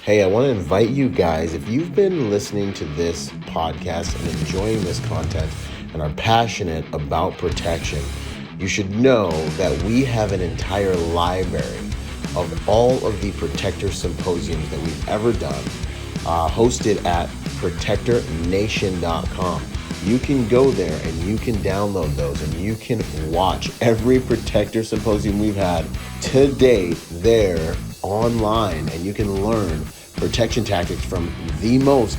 Hey, I want to invite you guys, if you've been listening to this podcast and enjoying this content and are passionate about protection, you should know that we have an entire library of all of the Protector Symposiums that we've ever done, hosted at protectornation.com. You can go there and you can download those and you can watch every Protector Symposium we've had to date there online, and you can learn protection tactics from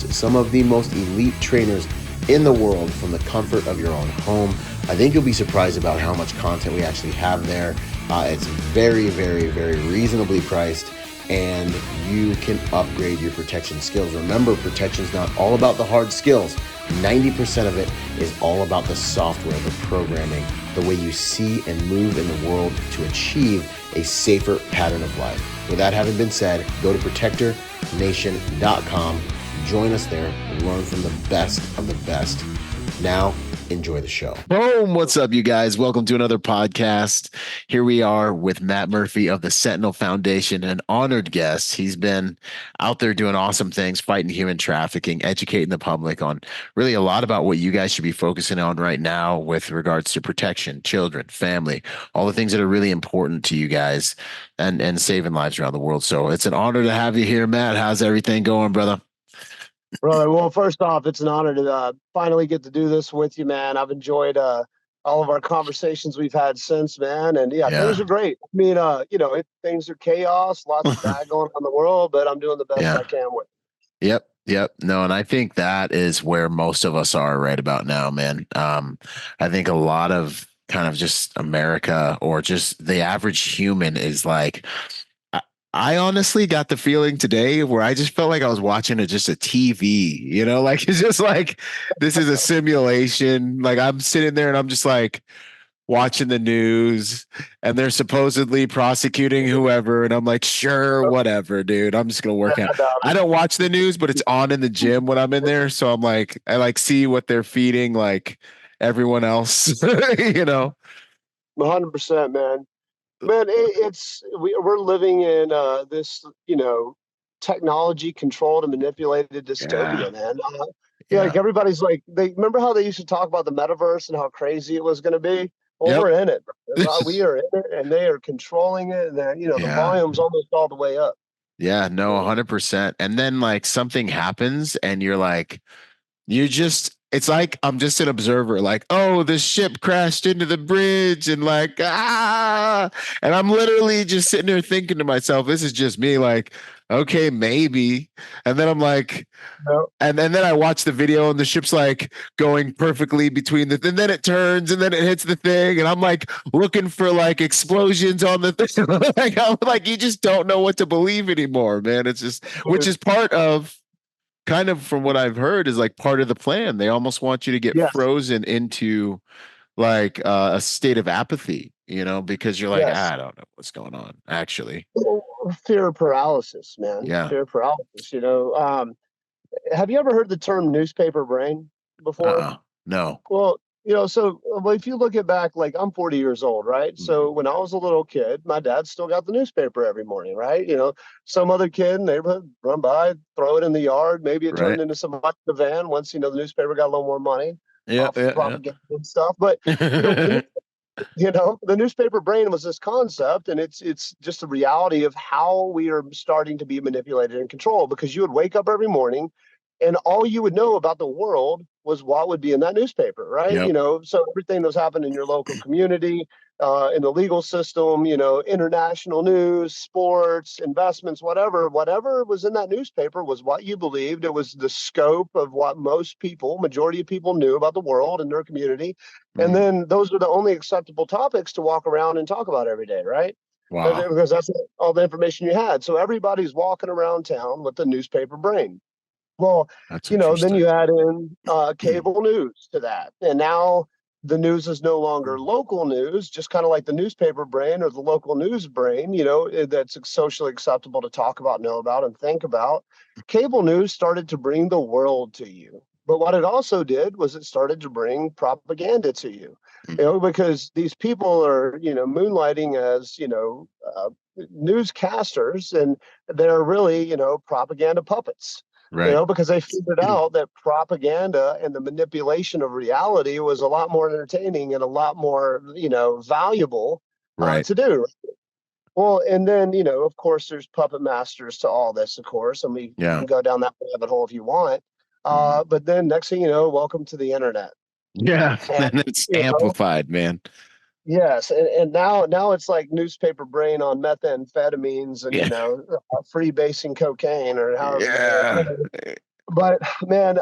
some of the most elite trainers in the world from the comfort of your own home. I think you'll be surprised about how much content we actually have there. It's very, very, very reasonably priced, and you can upgrade your protection skills. Remember, protection is not all about the hard skills. 90% of it is all about the software, the programming, the way you see and move in the world to achieve a safer pattern of life. With that having been said, go to protectornation.com, join us there, and learn from the best of the best. Now, enjoy the show. Boom! What's up, you guys? Welcome to another podcast. Here we are with Matt Murphy of the Sentinel Foundation, an honored guest. He's been out there doing awesome things, fighting human trafficking, educating the public on really a lot about what you guys should be focusing on right now with regards to protection, children, family, all the things that are really important to you guys and saving lives around the world. So it's an honor to have you here, Matt. How's everything going, brother? Brother, well, first off, it's an honor to finally get to do this with you, man. I've enjoyed all of our conversations we've had since, man. And yeah, things are great. I mean, things are chaos, lots of bad going on in the world, but I'm doing the best I can with it. Yep. No, and I think that is where most of us are right about now, man. I think a lot of kind of just America or just the average human is like, I honestly got the feeling today where I just felt like I was watching just a TV, like it's just like this is a simulation. Like I'm sitting there and I'm just like watching the news and they're supposedly prosecuting whoever. And I'm like, sure, whatever, dude. I'm just going to work out. I don't watch the news, but it's on in the gym when I'm in there. So I'm like, I like see what they're feeding like everyone else, 100%, man. Man, we're living in this, technology controlled and manipulated dystopia, man. Like everybody's like, they remember how they used to talk about the metaverse and how crazy it was going to be. Well, we're in it. We are in it, and they are controlling it. And then, the volume's almost all the way up. Yeah, no, 100%. And then like something happens, and you're like, it's like I'm just an observer, like, oh, the ship crashed into the bridge and like, and I'm literally just sitting there thinking to myself, this is just me, like, okay, maybe. And then I'm like, and then I watch the video and the ship's like going perfectly between and then it turns and then it hits the thing. And I'm like looking for like explosions on the thing. I'm like, you just don't know what to believe anymore, man. It's just, which is part of, kind of from what I've heard, is like part of the plan. They almost want you to get frozen into like a state of apathy, because you're like, I don't know what's going on actually. Fear paralysis, man. Yeah. Fear paralysis, have you ever heard the term newspaper brain before? No. Well, if you look at back, like I'm 40 years old, right? So when I was a little kid, my dad still got the newspaper every morning, right? Some other kid in the neighborhood run by, throw it in the yard. Maybe it turned into some the van once, the newspaper got a little more money. Propaganda and stuff. But, the newspaper brain was this concept, and it's just the reality of how we are starting to be manipulated and controlled, because you would wake up every morning and all you would know about the world was what would be in that newspaper, right? So everything that was happening in your local community, in the legal system, international news, sports, investments, whatever was in that newspaper was what you believed. It was the scope of what majority of people knew about the world and their community. And then those were the only acceptable topics to walk around and talk about every day, right? Wow. Because that's all the information you had. So everybody's walking around town with the newspaper brain. Well, then you add in cable news to that. And now the news is no longer local news, just kind of like the newspaper brain or the local news brain, that's socially acceptable to talk about, know about, and think about. Cable news started to bring the world to you. But what it also did was it started to bring propaganda to you, because these people are, moonlighting as, newscasters, and they're really, propaganda puppets. Right. Because they figured out that propaganda and the manipulation of reality was a lot more entertaining and a lot more, valuable Right. to do. Well, and then, of course, there's puppet masters to all this, of course, and we Yeah. can go down that rabbit hole if you want. Mhm. But then next thing you know, welcome to the internet. Yeah. And, And it's you know, amplified, man. yes, and now it's like newspaper brain on methamphetamines and, Yeah. freebasing cocaine or however you want Yeah. to. But man,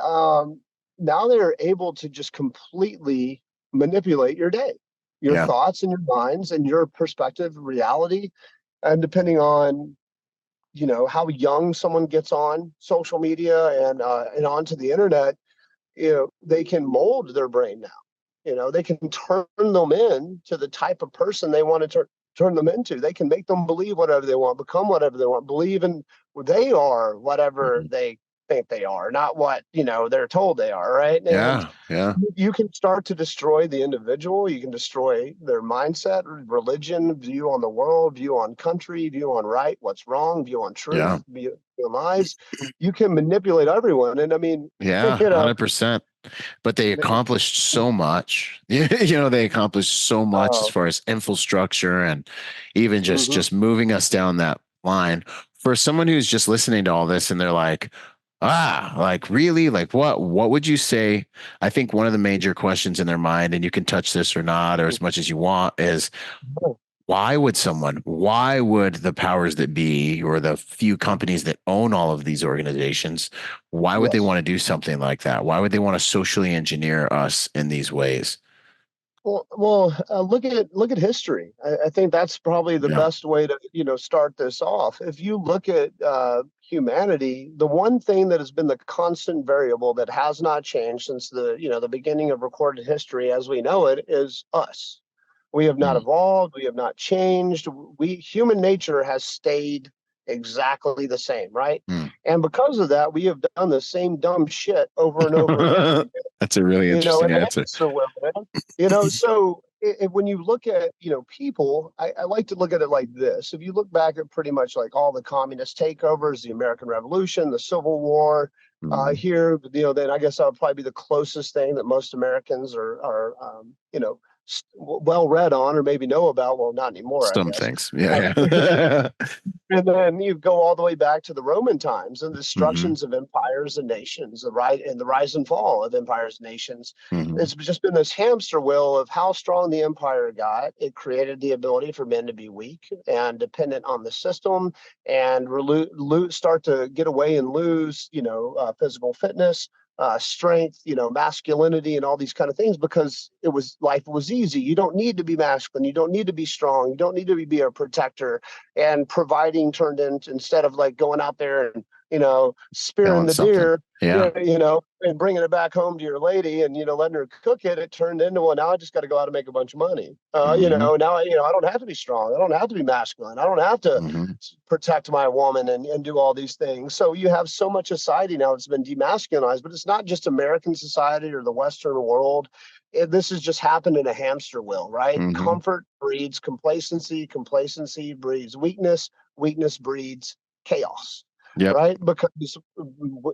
now they're able to just completely manipulate your day, your Yeah. thoughts and your minds and your perspective, reality, and depending on how young someone gets on social media and onto the internet, they can mold their brain now. They can turn them in to the type of person they want to turn them into. They can make them believe whatever they want, become whatever they want, believe in they are whatever Mhm. they think they are, not what they're told they are, right? And Yeah. Yeah. you can start to destroy the individual. You can destroy their mindset, religion, view on the world, view on country, view on right, what's wrong, view on Yeah. truth, view on lies. You can manipulate everyone. And I mean, Yeah. 100%. But they accomplished so much. They accomplished so much as oh, far as infrastructure and even just mhm. just moving us down that line. For someone who's just listening to all this and they're like, like really? Like what would you say? I think one of the major questions in their mind, and you can touch this or not, or as much as you want, is why would the powers that be or the few companies that own all of these organizations, why would they Yes. want to do something like that? Why would they want to socially engineer us in these ways? Look at history. I think that's probably the Yeah. best way to start this off. If you look at humanity, the one thing that has been the constant variable that has not changed since the beginning of recorded history as we know it is us. We have not Mm. evolved. We have not changed. We human nature has stayed exactly the same, right? Mm. And because of that, we have done the same dumb shit over and over and over again. That's a really interesting And the answer. hamster wheel, man. So when you look at people, I like to look at it like this. If you look back at pretty much like all the communist takeovers, the American Revolution, the Civil War, Mm. here, then I guess that would probably be the closest thing that most Americans are well read on or maybe know about. Well, not anymore, I Some guess. things. Uh, Yeah, yeah. and then you go all the way back to the Roman times and the Hmm. destructions of empires and nations, the rise and fall of empires and nations. Hmm. It's just been this hamster wheel of how strong the empire got. It created the ability for men to be weak and dependent on the system and start to get away and lose, physical fitness, strength, masculinity, and all these kind of things because life was easy. You don't need to be masculine. You don't need to be strong. You don't need to be a protector. And providing turned into instead of like going out there and spearing Killing the something. deer, Yeah. and bringing it back home to your lady and letting her cook it. It turned into, well, now I just got to go out and make a bunch of money. Hmm. Now I don't have to be strong. I don't have to be masculine. I don't have to Hmm. protect my woman and do all these things. So you have so much society now that's been demasculinized, but it's not just American society or the Western world. This has just happened in a hamster wheel, right? Hmm. Comfort breeds complacency, complacency breeds weakness, weakness breeds chaos, Yep. right? Because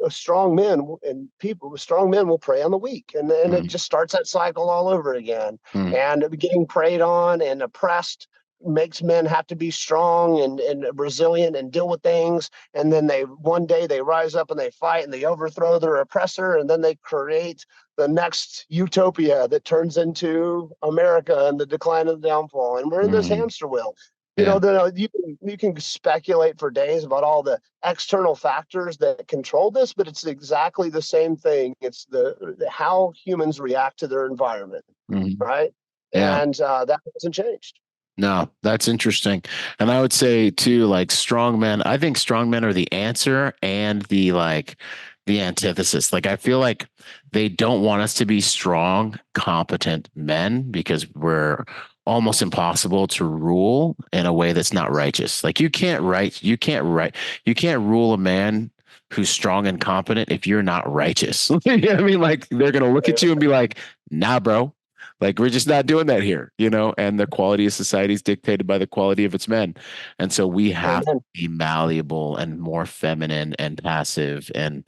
strong men will prey on the weak, and it Hmm. just starts that cycle all over again. Hmm. And getting preyed on and oppressed makes men have to be strong and resilient and deal with things. And then one day they rise up and they fight and they overthrow their oppressor, and then they create the next utopia that turns into America and the decline of the downfall. And we're in this Hmm. hamster wheel. Yeah. You can speculate for days about all the external factors that control this, but it's exactly the same thing. It's the how humans react to their environment, Hmm. right? Yeah. And that hasn't changed. No, that's interesting. And I would say too, like strong men, I think strong men are the answer and the antithesis. Like I feel like they don't want us to be strong, competent men because we're almost impossible to rule in a way that's not righteous. Like you can't rule a man who's strong and competent if you're not righteous. You know what I mean? Like they're gonna look at you and be like, nah, bro. Like we're just not doing that here, and the quality of society is dictated by the quality of its men. And so we have to Amen. be malleable and more feminine and passive and,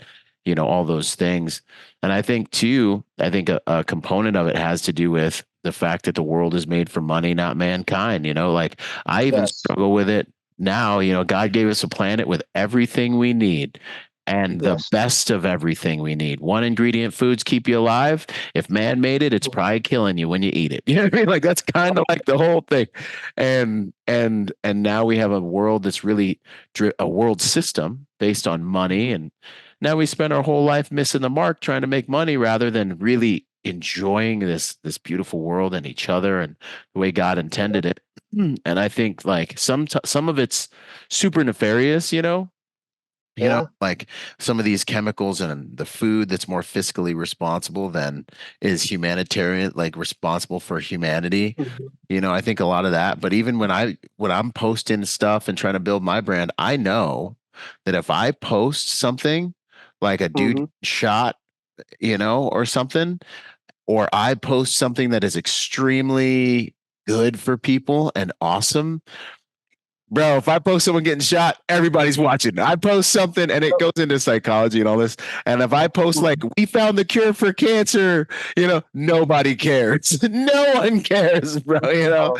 all those things. And I think too, a component of it has to do with the fact that the world is made for money, not mankind. Like I even Yes. struggle with it now. God gave us a planet with everything we need and the Yes. best of everything we need. One ingredient foods keep you alive. If man made it, it's probably killing you when you eat it. You know what I mean? Like that's kind of like the whole thing. And now we have a world that's really a world system based on money. And now we spend our whole life missing the mark trying to make money rather than really enjoying this beautiful world and each other and the way God intended it. And I think like some of it's super nefarious, Yeah. like some of these chemicals and the food that's more fiscally responsible than is humanitarian, like responsible for humanity. Mhm. I think a lot of that. But even when I'm posting stuff and trying to build my brand, I know that if I post something like a dude Mhm. shot, or something, or I post something that is extremely good for people and awesome, bro, if I post someone getting shot, everybody's watching. I post something and it goes into psychology and all this. And if I post like, we found the cure for cancer, nobody cares. No one cares, bro. Oh,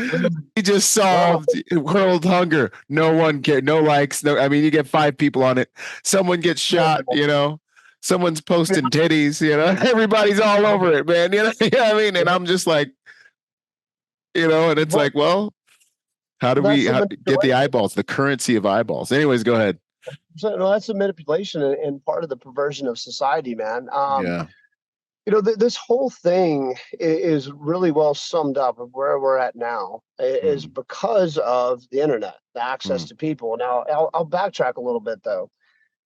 We just well, solved world hunger. No one cares. No likes. No, I mean, you get 5 people on it. Someone gets shot, someone's posting titties, everybody's all over it, man. You know what I mean? And I'm just like, and it's well, like, well, how do we that's a get the manipulation. eyeballs, the currency of eyeballs? Anyways, go ahead. So, no, that's a manipulation and part of the perversion of society, man. Yeah. This whole thing is really well summed up of where we're at now is Mm, because of the internet, the access mm, to people. Now, I'll backtrack a little bit though.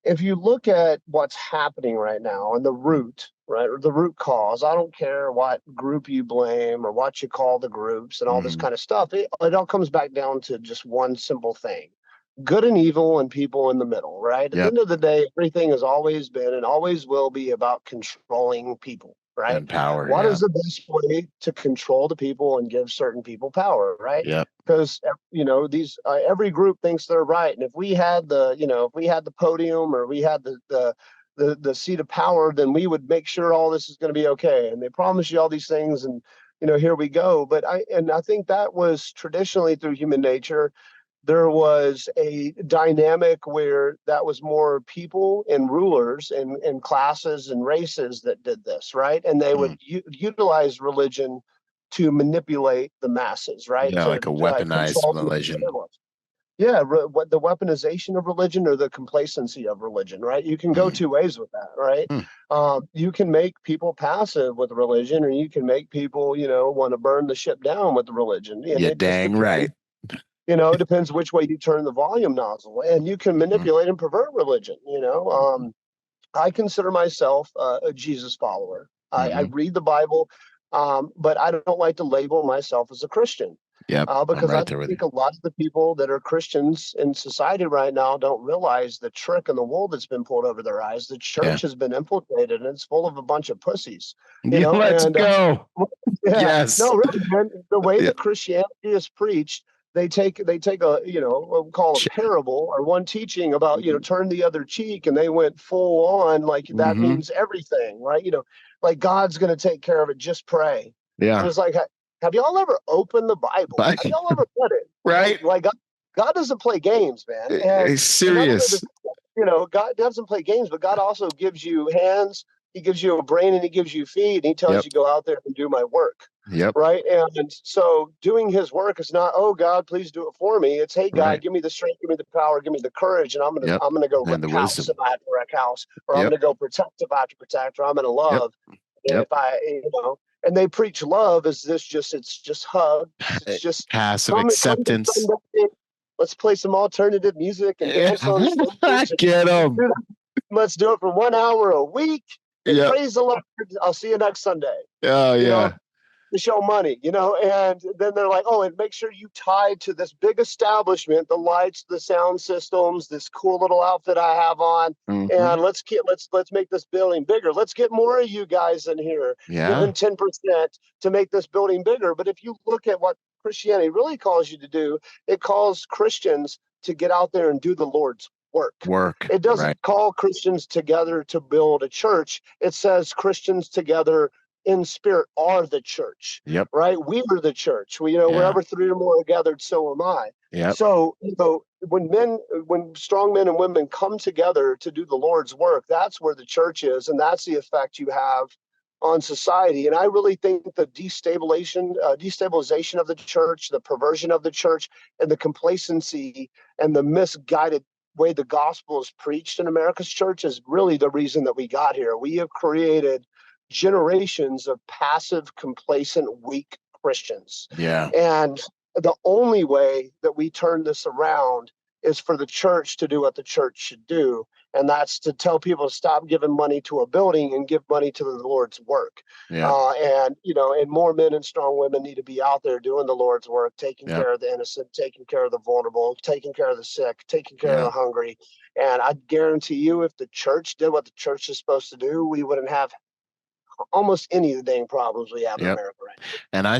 If you look at what's happening right now and the root, right, or the root cause, I don't care what group you blame or what you call the groups and all this mm. kind of stuff. It all comes back down to just one simple thing: good and evil and people in the middle, right? At the Yep. end of the day, everything has always been and always will be about controlling people, right? And power. What Yeah. is the best way to control the people and give certain people power, right? Yep. Because these every group thinks they're right, and if we had the podium or we had the seat of power, then we would make sure all this is going to be okay, and they promise you all these things, and here we go. But I think that was traditionally through human nature. There was a dynamic where that was more people and rulers and classes and races that did this, right? And they would Mm. utilize religion to manipulate the masses, right? Yeah, To like a weaponized control people. religion. Yeah, what the weaponization of religion or the complacency of religion, right? You can go Mm. two ways with that, right? Mm. You can make people passive with religion, or you can make people, want to burn the ship down with the religion, and Yeah, it just dang depends. right. It depends which way you turn the volume nozzle, and you can Mm. manipulate and pervert religion. Mm. I consider myself a Jesus follower. I Mm-hmm. read the Bible, but I don't like to label myself as a Christian Yep. I'm because I right there with you. think a lot of the people that are Christians in society right now don't realize the trick and the wool that's been pulled over their eyes. The Yeah. church has been infiltrated, and it's full of a bunch of pussies. Yeah, let's And go. yeah, Yes. no, really, man. The way Yeah. that Christianity is preached, they take a what we call a parable or one teaching about turn the other cheek, and they went full on like that Mm-hmm. means everything, right? Like God's going to take care of it. Just pray. And Yeah. it's like, have y'all ever opened the Bible? But Have y'all ever read it? right. Like God doesn't play games, man. And It's not only does serious. God doesn't play games, but God also gives you hands, he gives you a brain, and he gives you feet, and he tells Yep. you go out there and do my work. Yep. Right. And so doing his work is not, oh God, please do it for me. It's, hey God, Right. give me the strength, give me the power, give me the courage, and I'm gonna Yep. I'm gonna go wreck And the house if wisdom. I have to wreck house, or I'm Yep. gonna go protect if I have to protect, or I'm gonna Yep. love Yep. if and they preach love as it's just hugs, it's just Passive come to acceptance. Sunday, let's play some alternative music and dance on stage. Get them. Let's do it for 1 hour a week and Yep. praise the Lord. I'll see you next Sunday. Oh You know, yeah. to show money, and then they're like, oh, and make sure you tie to this big establishment, the lights, the sound systems, this cool little outfit I have on, Hmm. and let's make this building bigger. Let's get more of you guys in here, Yeah. giving 10% to make this building bigger. But if you look at what Christianity really calls you to do, it calls Christians to get out there and do the Lord's work. Work. It doesn't Right. call Christians together to build a church. It says Christians together in spirit are the church, Yep. right? We are the church. Yeah. Wherever three or more are gathered, so am I. Yep. So, when strong men and women come together to do the Lord's work, that's where the church is, and that's the effect you have on society. And I really think the destabilization of the church, the perversion of the church, and the complacency and the misguided way the gospel is preached in America's church is really the reason that we got here. We have created generations of passive, complacent, weak Christians. Yeah. And the only way that we turn this around is for the church to do what the church should do. And that's to tell people to stop giving money to a building and give money to the Lord's work. Yeah. And more men and strong women need to be out there doing the Lord's work, taking Yep. care of the innocent, taking care of the vulnerable, taking care of the sick, taking care of Yeah. the hungry. And I guarantee you, if the church did what the church is supposed to do, we wouldn't have almost any of the dang problems we have in Yep. America right And I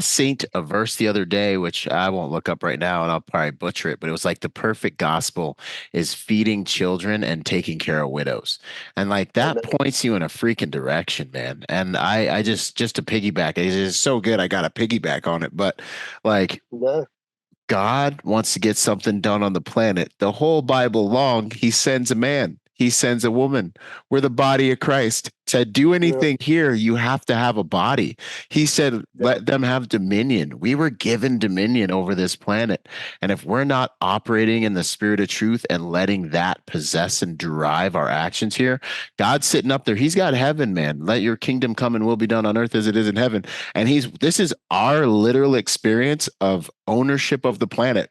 seen a verse the other day, which I won't look up right now, and I'll probably butcher it, but it was like the perfect gospel is feeding children and taking care of widows, and like now. that Amen. points you in a freaking direction, man. And I just to piggyback, it is so good. I got to piggyback on it, but like Yeah. God wants to get something done on the planet. The whole Bible long, he sends a man, he sends a woman. We're the body of Christ. To do Yeah. anything here, you have to have a body. He said, Yeah. let them have dominion. We were given dominion over this planet. And if we're not operating in the spirit of truth and letting that possess and drive our actions here, God's sitting up there. He's got heaven, man. Let your kingdom come and will be done on earth as it is in heaven. And this is our literal experience of ownership of the planet.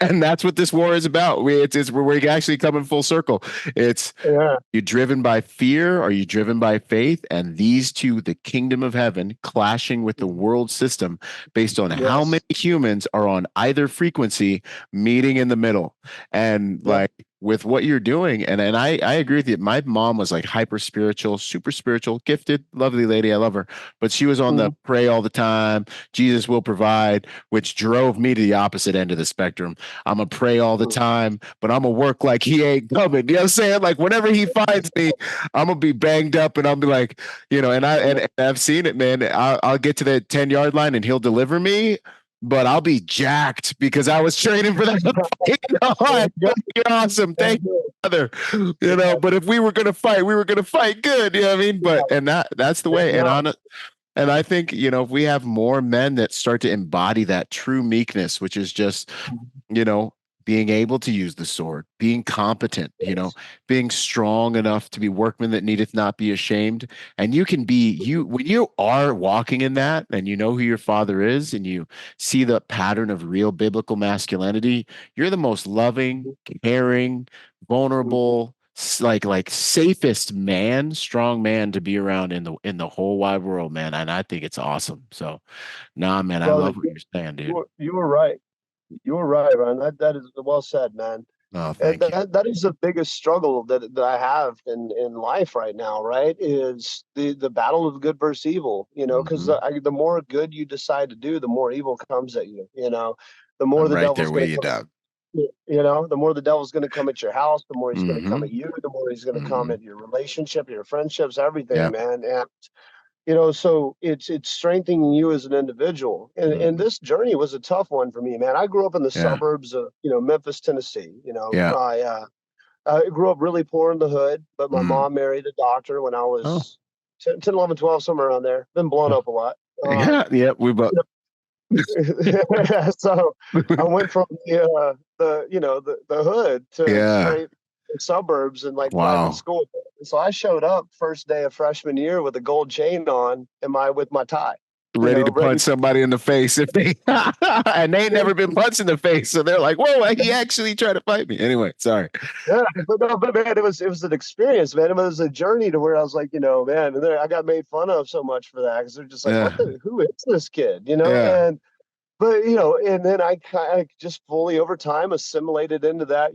And that's what this war is about. It's we're actually coming full circle. It's Yeah. you driven by fear? Are you driven by faith? And these two, the kingdom of heaven, clashing with the world system based on how many Yes. humans are on either frequency, meeting in the middle. And Yep. like with what you're doing, and I agree with you. My mom was like hyper spiritual, super spiritual, gifted, lovely lady. I love her. But she was on the Mhm. pray all the time, Jesus will provide, which drove me to the opposite end of the spectrum. I'm gonna pray all the time, but I'm gonna work like he ain't coming. You know what I'm saying? Like whenever he finds me, I'm gonna be banged up and I'll be like, and I've seen it, man. I'll get to the 10-yard line and he'll deliver me, but I'll be jacked because I was training for that fight. Yeah. You're awesome. Thank you, brother. But if we were gonna fight, we were gonna fight good. You know what I mean? But and that's the way. And No. on and I think, if we have more men that start to embody that true meekness, which is just, you know, being able to use the sword, being competent, being strong enough to be workmen that needeth not be ashamed. And you can be you when you are walking in that and you know who your father is and you see the pattern of real biblical masculinity, you're the most loving, caring, vulnerable, like safest man, strong man to be around in the whole wide world, man. And I think it's awesome. So nah, man, I Brother, love what you're saying, dude. you were right. You were right, Ryan. That is well said, man. Oh, And thank you. that is the biggest struggle that I have in life right now, right? Is the battle of good versus evil, because Hmm. the more good you decide to do, the more evil comes at you, the more I'm the right there devil's with going to you, come, dog. the more the devil's going to come at your house, the more he's going to come Hmm. at you, the more he's going to come Hmm. at your relationship, your friendships, everything, Yeah. man. And so it's strengthening you as an individual. And Hmm. this journey was a tough one for me, man. I grew up in the Yeah. suburbs of Memphis, Tennessee. Yeah. I grew up really poor in the hood, but my Mm. mom married a doctor when I Oh. was 10, 11, 12, somewhere around there. Been blown up a lot. Yeah. Yeah. We both. So I went from the hood to Yeah. straight suburbs and like private Wow. school. So I showed up first day of freshman year with a gold chain on and my with my tie. ready to punch somebody in the face if they and they ain't never been punched in the face, so they're like, whoa, he actually tried to fight me. Anyway, sorry. Yeah, but man, it was an experience, man. It was a journey to where I was like, man, and I got made fun of so much for that because they're just like, Yeah. who is this kid, Yeah. And but and then I kind of just fully over time assimilated into that,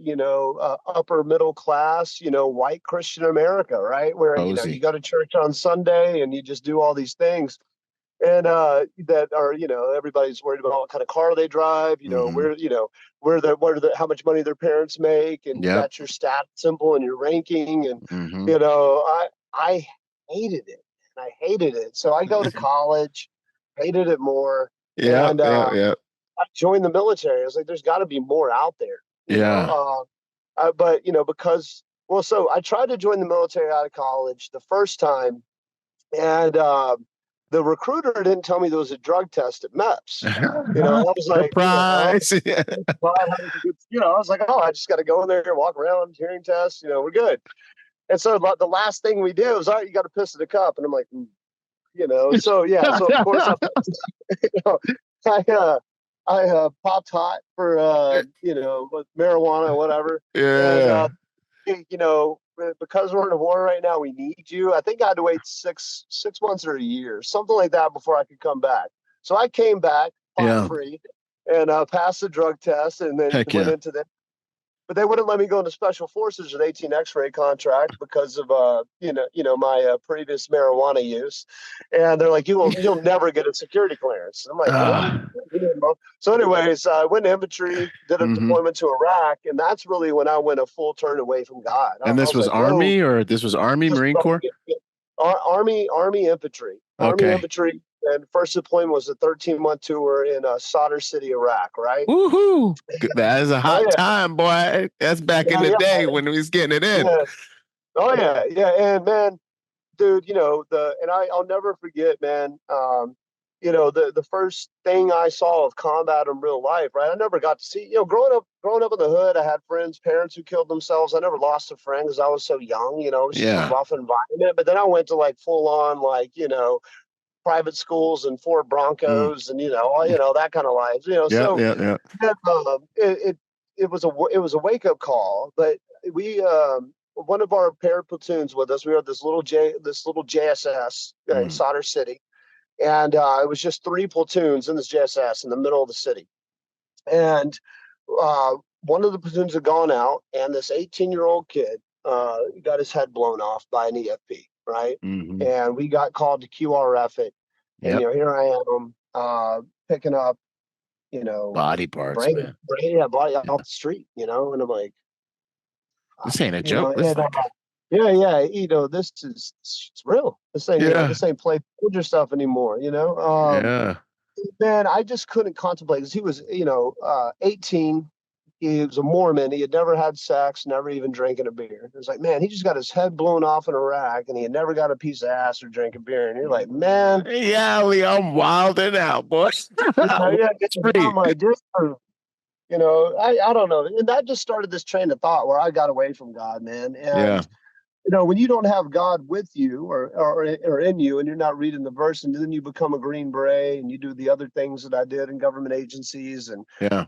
upper middle class, white Christian America, right? Where Cozy. you go to church on Sunday and you just do all these things, and that are everybody's worried about what kind of car they drive, Mm-hmm. how much money their parents make, and Yep. that's your stat symbol and your ranking, and Mm-hmm. I hated it, and I hated it. So I go to college, hated it more, Yeah. and Yeah. Yeah. I joined the military. I was like, there's got to be more out there, Yeah. but because so I tried to join the military out of college the first time, and the recruiter didn't tell me there was a drug test at MEPS. I was like, Surprise. Yeah. I was like, oh, I just got to go in there, walk around, hearing tests, we're good. And so the last thing we did was, all right, you got to piss in a cup. And I'm like, so yeah, so of course I popped hot for marijuana, whatever, and Yeah. because we're in a war right now, we need you. I think I had to wait six months or a year, something like that, before I could come back. So I came back pot Yeah. free and passed the drug test, and then Heck went yeah. into that. But they wouldn't let me go into special forces with 18 X-ray contract because of my previous marijuana use, and they're like, you'll never get a security clearance. I'm like, huh? So anyways, I went to infantry, did a Mm-hmm. deployment to Iraq, and that's really when I went a full turn away from God. I And this was was like, whoa, Army, or this was Army, this Marine Corps? Army infantry, Okay. and first deployment was a 13-month tour in Sadr City, Iraq, right? Woohoo! That is a Oh hot yeah, time, boy. That's back in yeah, the yeah, day when we was getting it in. yeah. Oh yeah, yeah, and man, dude, I'll never forget, man. The first thing I saw of combat in real life, right? I never got to see, growing up in the hood. I had friends, parents who killed themselves. I never lost a friend because I was so young. It was just a Yeah. rough environment. But then I went to like full on, like private schools and Ford Mm. Broncos, and that kind of life. Yeah, So yeah, yeah. it was a wake up call. But we one of our pair platoons with us, we had this little JSS in Mm. Solder City, and it was just 3 platoons in this JSS in the middle of the city. And one of the platoons had gone out, and this 18-year-old kid got his head blown off by an EFP, right? Mm-hmm. And we got called to QRF it, and Yep. here I am picking up, Body parts, brain, man. body off Yeah. the street, and I'm like, This ain't a joke. This is and like, yeah, yeah, this is it's real. This ain't, yeah, this ain't play soldier stuff anymore, yeah, man, I just couldn't contemplate because he was, 18. He was a Mormon. He had never had sex, never even drinking a beer. It was like, man, he just got his head blown off in Iraq, and he had never got a piece of ass or drink a beer. And you're like, man, yeah, Lee, I'm wilding out, boy. yeah. Free. I'm like, dude, I don't know. And that just started this train of thought where I got away from God, man. Yeah, And when you don't have God with you or in you, and you're not reading the verse, and then you become a Green Beret and you do the other things that I did in government agencies, and yeah.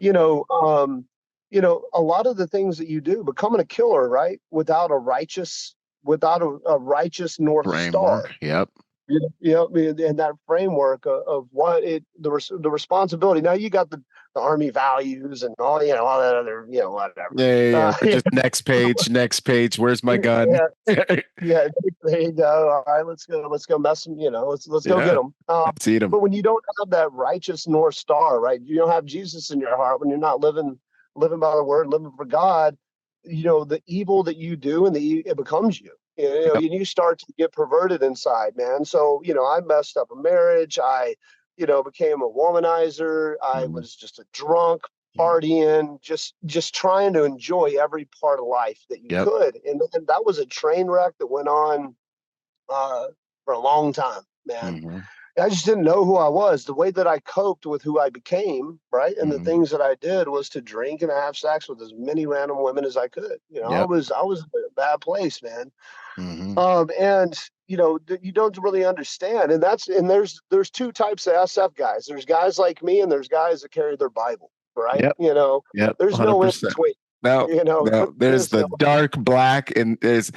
a lot of the things that you do, becoming a killer, right? Without a righteous North Star. Framework. Yep. And that framework of what the responsibility. Now you got the Army values and all that other whatever. Yeah, yeah, yeah. Or Yeah, just next page, next page. Where's my gun? yeah, yeah. There you go. All right, let's go mess them. Let's go get Yeah, them. let's eat them. But when you don't have that righteous North Star, right? You don't have Jesus in your heart. When you're not living by the Word, living for God, the evil that you do, and it becomes you. Yep. You start to get perverted inside, man. So I messed up a marriage. I became a womanizer. I Mhm. was just a drunk, partying, just trying to enjoy every part of life that you Yep. could. And that was a train wreck that went on for a long time, man. Mm-hmm. I just didn't know who I was. The way that I coped with who I became, right, and the Mm-hmm. things that I did was to drink and have sex with as many random women as I could. Yep. I was in a bad place, man. Mm-hmm. And you don't really understand. And there's two types of SF guys. There's guys like me, and there's guys that carry their Bible, right? Yep. Yep. There's no in 100%. between. No, no, There there's is the no. dark black and it's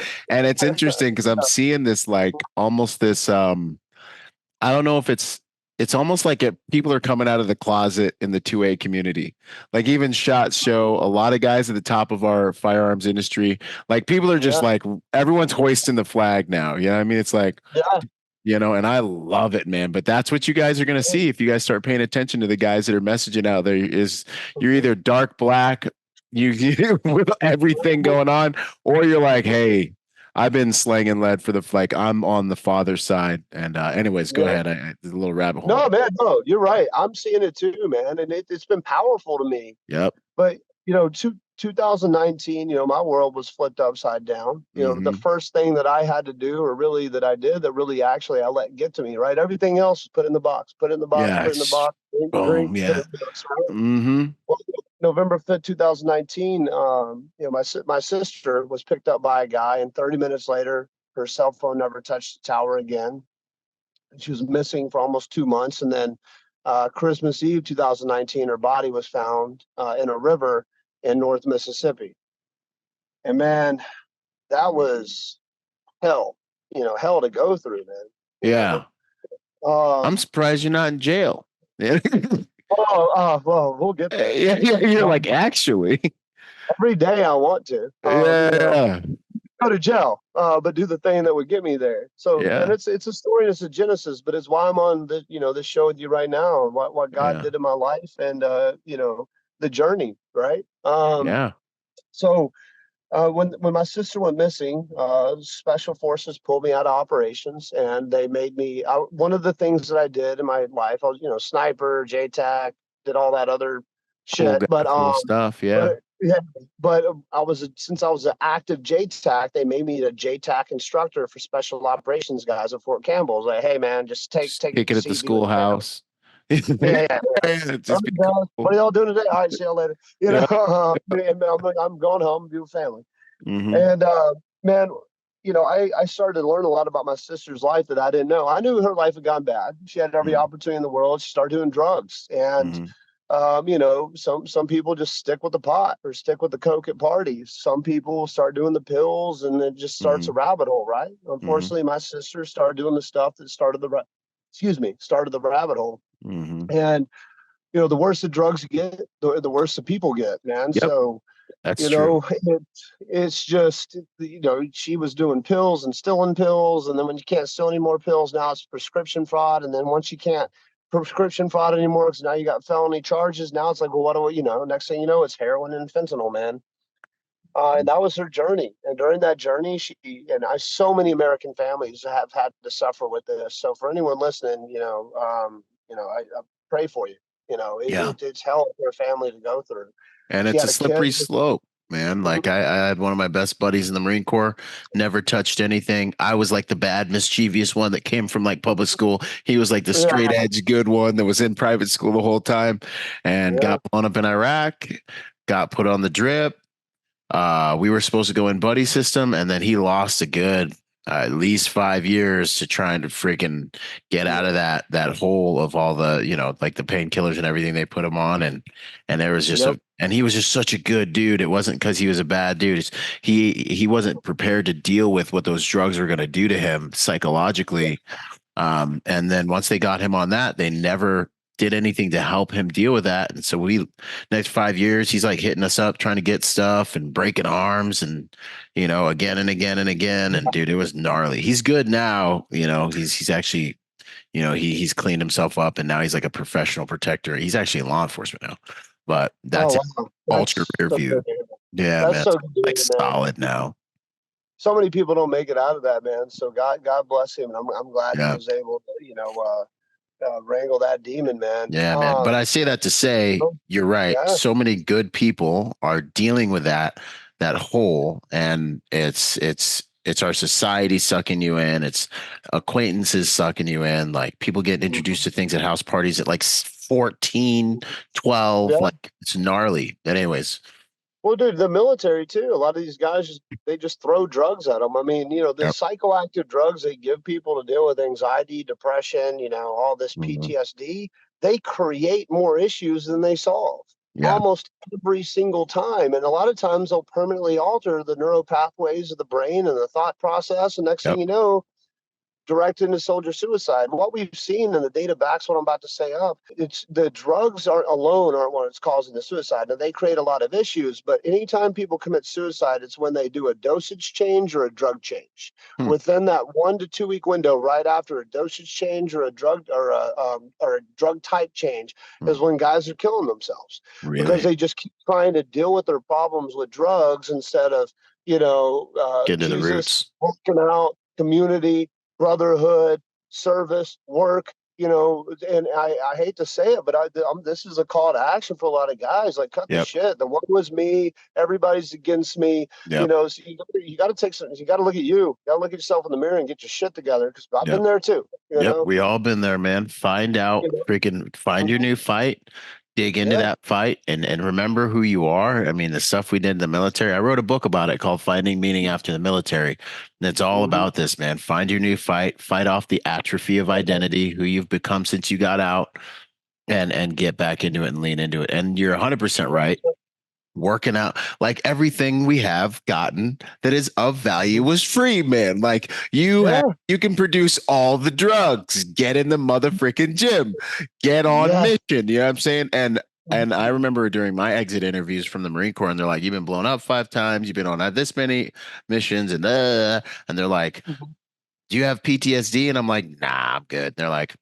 interesting because I'm seeing this like almost this I don't know if it's almost like people are coming out of the closet in the 2A community. Like even shots show a lot of guys at the top of our firearms industry. Like people are just Yeah, like everyone's hoisting the flag now. You know what I mean? It's like, yeah, and I love it, man. But that's what you guys are gonna see if you guys start paying attention to the guys that are messaging out there is you're either dark black, you with everything going on, or you're like, hey, I've been slanging lead for the like I'm on the father side. And anyways, go yeah. ahead. There's a little rabbit hole. No, man, no, you're right. I'm seeing it too, man, and it's been powerful to me. Yep. But 2019, my world was flipped upside down. The Mm-hmm. first thing that I had to do, or really that I did, that really actually I let get to me, right? Everything else was put in the box, put in the box, Yeah. put in the box, drink, drink, Boom. put Yeah. in the box. Right? Mm-hmm. Well, November 5th, 2019, my sister was picked up by a guy, and 30 minutes later, her cell phone never touched the tower again. She was missing for almost 2 months, and then Christmas Eve 2019, her body was found in a river in North Mississippi. And man, that was hell, hell to go through, man. You Yeah. know. I'm Um, surprised you're not in jail. Yeah. well, we'll get there. Yeah, you're like actually. Every day I want to, Yeah. go to jail, but do the thing that would get me there. So, and Yeah. it's a story, it's a genesis, but it's why I'm on this show with you right now, and what God Yeah. did in my life, and the journey, right? Yeah. So when my sister went missing, special forces pulled me out of operations, and they made me. One of the things that I did in my life, I was sniper, JTAC, did all that other Cool shit, guy, but cool stuff. Yeah. yeah, but since I was an active JTAC, they made me a JTAC instructor for special operations guys at Fort Campbell. Like, hey man, just Just take kick a it at the seat, be with the family. schoolhouse. Yeah, yeah, yeah. Yeah, All just be right, guys, cool. what are y'all doing today? All right, see y'all later. Yeah. And I'm going home, be with family. Mm-hmm. And man, I started to learn a lot about my sister's life that I didn't know. I knew her life had gone bad. She had every opportunity in the world. She started doing drugs, and Mm-hmm. some people just stick with the pot or stick with the coke at parties. Some people start doing the pills, and it just starts a Mm-hmm. rabbit hole, right? Mm-hmm. Unfortunately, my sister started doing the stuff that started the rabbit hole. Mm-hmm. And the worse the drugs get, the worse the people get, man. Yep. So That's true. it's just she was doing pills and stealing pills, and then when you can't steal any more pills, now it's prescription fraud, and then once you can't prescription fraud anymore because now you got felony charges, now it's like, well, what do we, next thing you know, it's heroin and fentanyl, man. And that was her journey, and during that journey, so many American families have had to suffer with this. So for anyone listening, I pray for you. Yeah. It's hell for a family to go through. And She it's had a a kid. slippery slope, man. Like I had one of my best buddies in the Marine Corps, never touched anything. I was like the bad, mischievous one that came from like public school. He was like the Yeah, straight edge good one that was in private school the whole time and yeah, got blown up in Iraq, got put on the drip. We were supposed to go in buddy system, and then he lost a good at least 5 years to trying to freaking get out of that hole of all the like the painkillers and everything they put him on, and there was just yep. and he was just such a good dude. It wasn't because he was a bad dude. He wasn't prepared to deal with what those drugs were going to do to him psychologically. And then once they got him on that, they never did anything to help him deal with that. And so next 5 years, he's like hitting us up, trying to get stuff and breaking arms and, again and again and again. And dude, it was gnarly. He's good now. He's actually, he's cleaned himself up and now he's like a professional protector. He's actually in law enforcement now, but that's Oh it. wow, Ultra that's rear so view. good to hear. Yeah, That's man. so good to Like hear, man. solid now. So many people don't make it out of that, man. So God bless him, and I'm glad he Yeah. was able to, wrangle that demon, man. Yeah, man. But I say that to say you're right. Yeah, So many good people are dealing with that hole, and It's our society sucking you in. It's acquaintances sucking you in. Like people getting introduced Mhm. to things at house parties at like 14, 12. Yeah. Like it's gnarly. But anyways, Well, dude, the military too. A lot of these guys they just throw drugs at them. I mean, the yep. psychoactive drugs they give people to deal with anxiety, depression, all this Mhm. PTSD, they create more issues than they solve Yeah. almost every single time. And a lot of times they'll permanently alter the neural pathways of the brain and the thought process. And next thing Yep. you know, direct into soldier suicide. What we've seen, and the data backs what I'm about to say up, it's the drugs aren't alone aren't what it's causing the suicide. Now they create a lot of issues, but anytime people commit suicide, it's when they do a dosage change or a drug change. Hmm. Within that 1 to 2 week window, right after a dosage change or a drug type change, Hmm. is when guys are killing themselves because Really they just keep trying to deal with their problems with drugs instead of get to the Jesus, roots. working out, community, brotherhood, service, work. And I hate to say it, but this is a call to action for a lot of guys. Like, cut the Yep. shit. The one was me. Everybody's against me. Yep. So you got to take some. You got to look at you. You got to look at yourself in the mirror and get your shit together. Because I've Yep. been there too. Yep, we all been there, man. Find out, You know? freaking find your Mhm. new fight, dig into Yeah. that fight, and remember who you are. I mean, the stuff we did in the military. I wrote a book about it called Finding Meaning After the Military. And it's all Hmm. about this, man. Find your new fight, fight off the atrophy of identity, who you've become since you got out, and get back into it and lean into it. And you're 100% right. Working out, like everything we have gotten that is of value was free, man. Like Yeah. you can produce all the drugs, get in the mother freaking gym, get on Yes. mission. You know what I'm saying? And I remember during my exit interviews from the Marine Corps, and they're like, "You've been blown up 5 times. You've been on this many missions, and they're like, Mhm. "Do you have PTSD?" And I'm like, "Nah, I'm good." And they're like,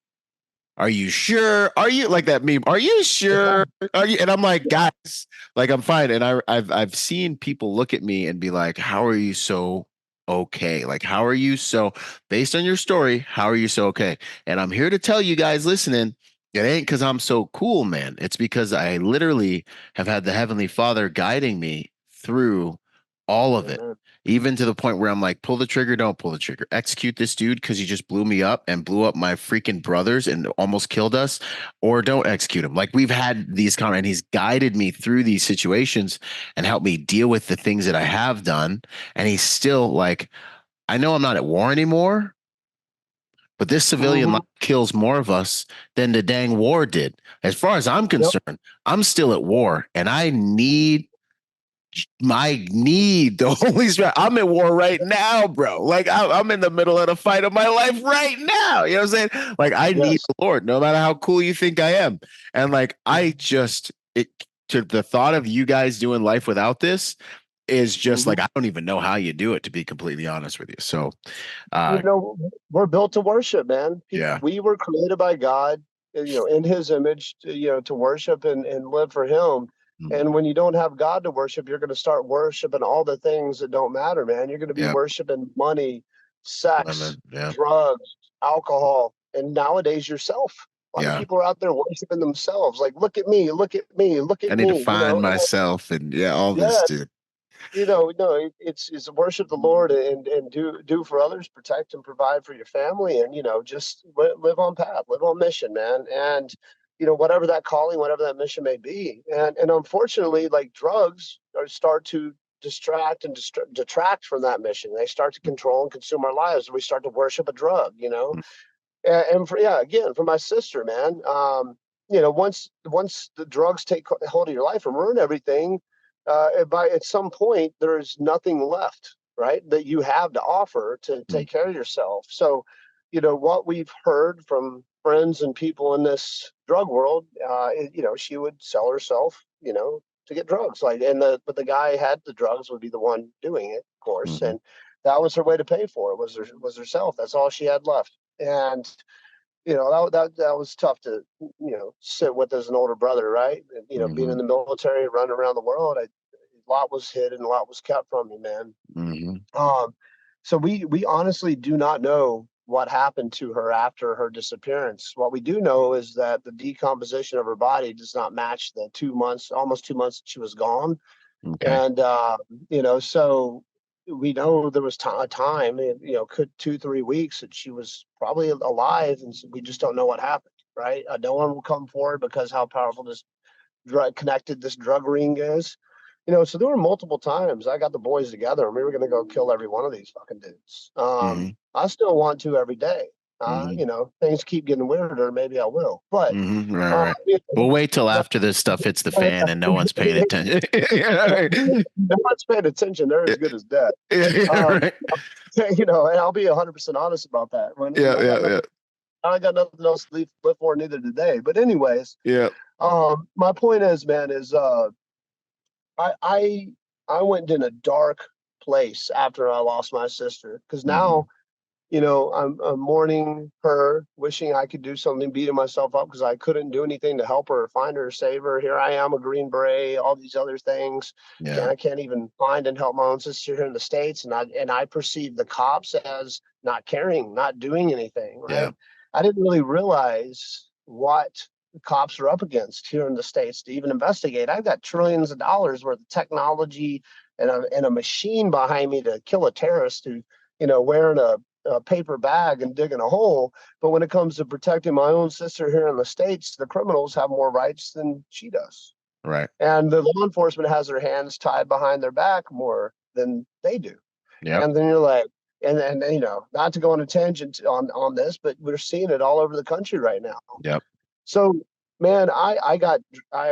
"Are you sure? Are you like that meme? Are you sure? Are you?" And I'm like, "Guys, like I'm fine." And I've seen people look at me and be like, "How are you so okay? Like, how are you so based on your story? How are you so okay?" And I'm here to tell you guys listening, it ain't because I'm so cool, man. It's because I literally have had the Heavenly Father guiding me through all of it, Amen. even to the point where I'm like, pull the trigger, don't pull the trigger. Execute this dude because he just blew me up and blew up my freaking brothers and almost killed us, or don't execute him. Like we've had these and he's guided me through these situations and helped me deal with the things that I have done. And he's still like, I know I'm not at war anymore, but this civilian life Hmm. kills more of us than the dang war did. As far as I'm Yep. concerned, I'm still at war and I need the Holy Spirit. I'm at war right now, bro. Like I'm in the middle of the fight of my life right now. You know what I'm saying? Like I need Yes. the Lord, no matter how cool you think I am. And like I just it to the thought of you guys doing life without this is just Hmm. like I don't even know how you do it, to be completely honest with you. So uh We're built to worship, man. yeah. We were created by God, in His image, to worship and live for Him. Mm, And when you don't have God to worship, you're going to start worshiping all the things that don't matter, man. You're going to be yeah. worshiping money, sex, Women. Yeah. drugs, alcohol, and nowadays yourself. A lot of Yeah. people are out there worshiping themselves, like, look at me, look at me, look I at need to me. find myself and yeah, all this Yeah, dude. no, it's worship the Lord and do for others, protect and provide for your family, and just live on path, live on mission, man. And whatever that calling, whatever that mission may be, and unfortunately, like drugs, start to distract and detract from that mission. They start to control and consume our lives. We start to worship a drug, and for yeah, again, for my sister, man, once the drugs take hold of your life and ruin everything, by at some point there's nothing left, right, that you have to offer to Mm, take care of yourself. So what we've heard from friends and people in this drug world, she would sell herself, to get drugs, like, but the guy had the drugs would be the one doing it, of course, mhm, and that was her way to pay for it, was herself. That's all she had left. And that was tough to sit with as an older brother, right? And, being in mhm, the military, running around the world, a lot was hid and a lot was kept from me, man. mhm, um so we honestly do not know what happened to her after her disappearance. What we do know is that the decomposition of her body does not match the 2 months, almost 2 months that she was gone. okay. And so we know there was a time, could 2, 3 weeks that she was probably alive, and we just don't know what happened, right? No one will come forward because how powerful this connected this drug ring is. So there were multiple times I got the boys together and we were going to go kill every one of these fucking dudes. Mm-hmm. I still want to every day. Mm-hmm. Things keep getting weirder. Maybe I will, but Mm-hmm. Right, uh, right. you We'll wait till know, after this stuff hits the fan and no one's paying attention. Yeah, no one's paying attention. They're as good as dead. yeah, Um, right. and I'll be 100% honest about that. When Yeah, yeah, yeah, I got nothing else to live for, neither did they. But anyways, yeah. my point is, man, is I I I went in a dark place after I lost my sister because Mm-hmm. now I'm mourning her, wishing I could do something, beating myself up because I couldn't do anything to help her, find her, save her. Here I am, a Green Beret, all these other things. Yeah, I can't even find and help my own sister here in the States, and I perceive the cops as not caring, not doing anything. yeah, Right? I didn't really realize what the cops are up against here in the States to even investigate. I've got trillions of dollars worth of technology and a machine behind me to kill a terrorist who, wearing a paper bag and digging a hole. But when it comes to protecting my own sister here in the States, the criminals have more rights than she does. right. And the law enforcement has their hands tied behind their back more than they do. Yep, And then you're like, and not to go on a tangent on this, but we're seeing it all over the country right now. yep. So, man, I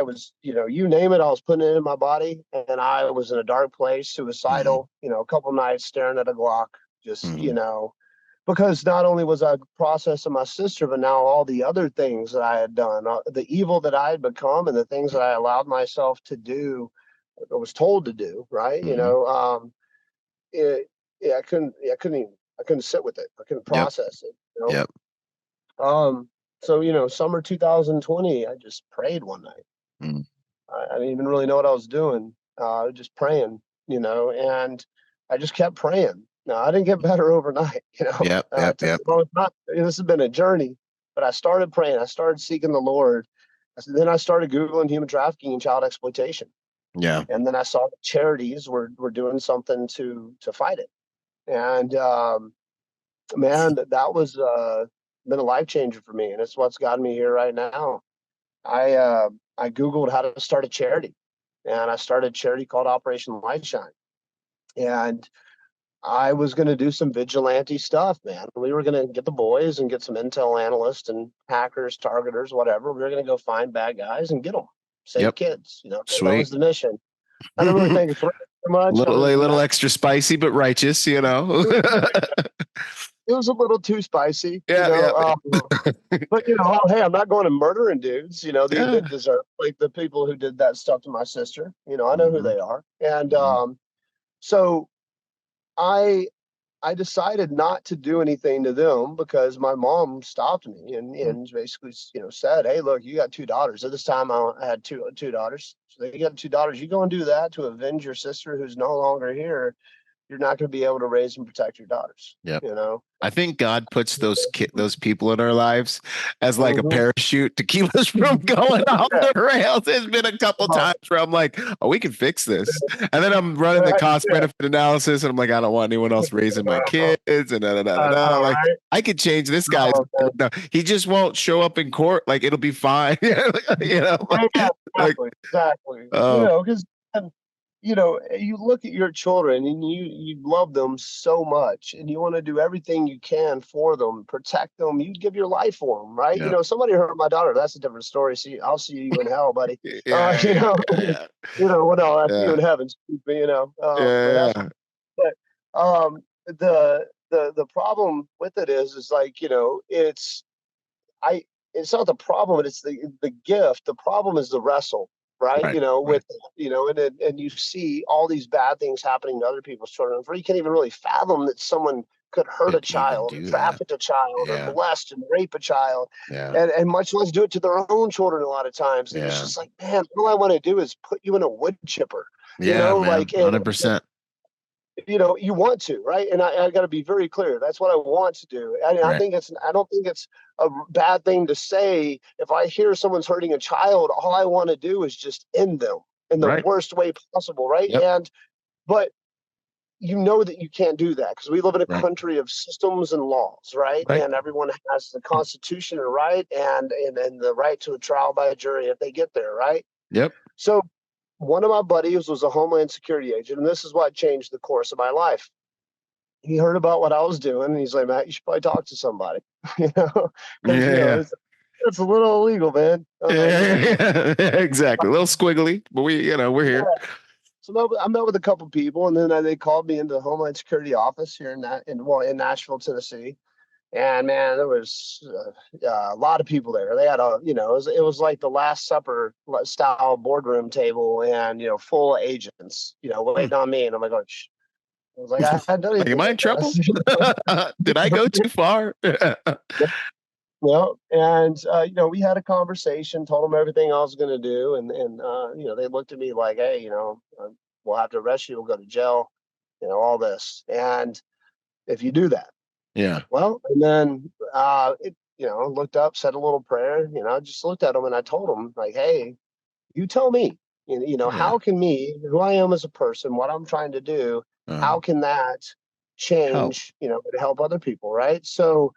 was, you name it, I was putting it in my body, and I was in a dark place, Mm-hmm. suicidal, a couple nights staring at a Glock, just, Mm-hmm. because not only was I processing my sister, but now all the other things that I had done, the evil that I had become, and the things that I allowed myself to do, or was told to do, right? Mm-hmm. It, yeah, I couldn't sit with it. I couldn't Yep, process it. yep. So summer 2020, I just prayed one night. Mm-hmm. I didn't even really know what I was doing. Just praying, and I just kept praying. Now I didn't get better overnight, Yep, yep, yep. not, this has been a journey, but I started praying. I started seeking the Lord. Then I started Googling human trafficking and child exploitation. Yeah, And then I saw the charities were doing something to fight it. And man, that was been a life changer for me. And it's what's gotten me here right now. I Googled how to start a charity, and I started a charity called Operation Lightshine. And I was going to do some vigilante stuff, man. We were going to get the boys and get some intel analysts and hackers, targeters, whatever. We were going to go find bad guys and get them, save yep. kids. That was Sweet. the mission. I don't really think it's much Little, other a than little that. extra spicy, but righteous, you know. It was a little too spicy, Yeah, yeah, but oh, hey, I'm not going to murdering dudes. They yeah. deserve, like the people who did that stuff to my sister. I know who Mm-hmm. they are, and Mm-hmm. so I I decided not to do anything to them because my mom stopped me and basically said, "Hey, look, you got 2 daughters." At this time, I had two daughters. So they got 2 daughters. You go and do that to avenge your sister who's no longer here. You're not going to be able to raise and protect your daughters. Yep. You know. I think God puts those people in our lives as like a Mhm. parachute to keep us from going off Yeah. the rails. There's been a couple Well, times where I'm like, "Oh, we can fix this," and then I'm running the right, cost yeah. benefit analysis, and I'm like, "I don't want anyone else raising my kids," and da da da da I da. know, Like, right? I could change this guy's. Oh, man. No, he just won't show up in court. Like it'll be fine. You know, Yeah, like exactly. oh Because you look at your children and you love them so much, and you want to do everything you can for them, protect them. You give your life for them, right? yeah, Somebody hurt my daughter. That's a different story. See, I'll see you in hell, buddy. yeah, Uh, you yeah, know, yeah, what else? I see you yeah, in heaven. But yeah, that's yeah. but the problem with it is like I it's not the problem, it's the gift. The problem is the wrestle, right? Right, right. With and you see all these bad things happening to other people's children. Where you can't even really fathom that someone could hurt a Could even child or do that. traffic a child or Yeah, molest and rape a child, yeah, and much less do it to their own children a lot of times. And it's yeah. just like, man, all I want to do is put you in a wood chipper, Yeah, man, like 100%. you want to, right? And I got to be very clear. That's what I want to do. I Right, think I don't think it's a bad thing to say. If I hear someone's hurting a child, all I want to do is just end them in the right. worst way possible, right? Yep. But you know that you can't do that because we live in a Right. country of systems and laws, right? Right. And everyone has the Constitution and right and the right to a trial by a jury if they get there, right? Yep. So one of my buddies was a Homeland Security agent, and this is what changed the course of my life. He heard about what I was doing, and he's like, "Matt, you should probably talk to somebody," you know, because Yeah. it's a little illegal, man. I'm like, Yeah. okay. Yeah. Exactly. A little squiggly, but we're here. So I met with a couple people, and then they called me into the Homeland Security office here in Nashville, Tennessee. And man, there was a lot of people there. They had it was like the Last Supper style boardroom table, and full of agents, Hmm. waiting on me. And I'm like, oh, I was like, I hadn't done Like, am anything I in like trouble? this. Did I go too far? Well, and we had a conversation, told them everything I was going to do, and they looked at me like, hey, we'll have to arrest you, we'll go to jail, all this, and if you do that. Yeah. Well, and then looked up, said a little prayer, just looked at him and I told him, like, hey, you tell me, Yeah. how can me, who I am as a person, what I'm trying to do, how Um, can that help. change, to help other people, right? So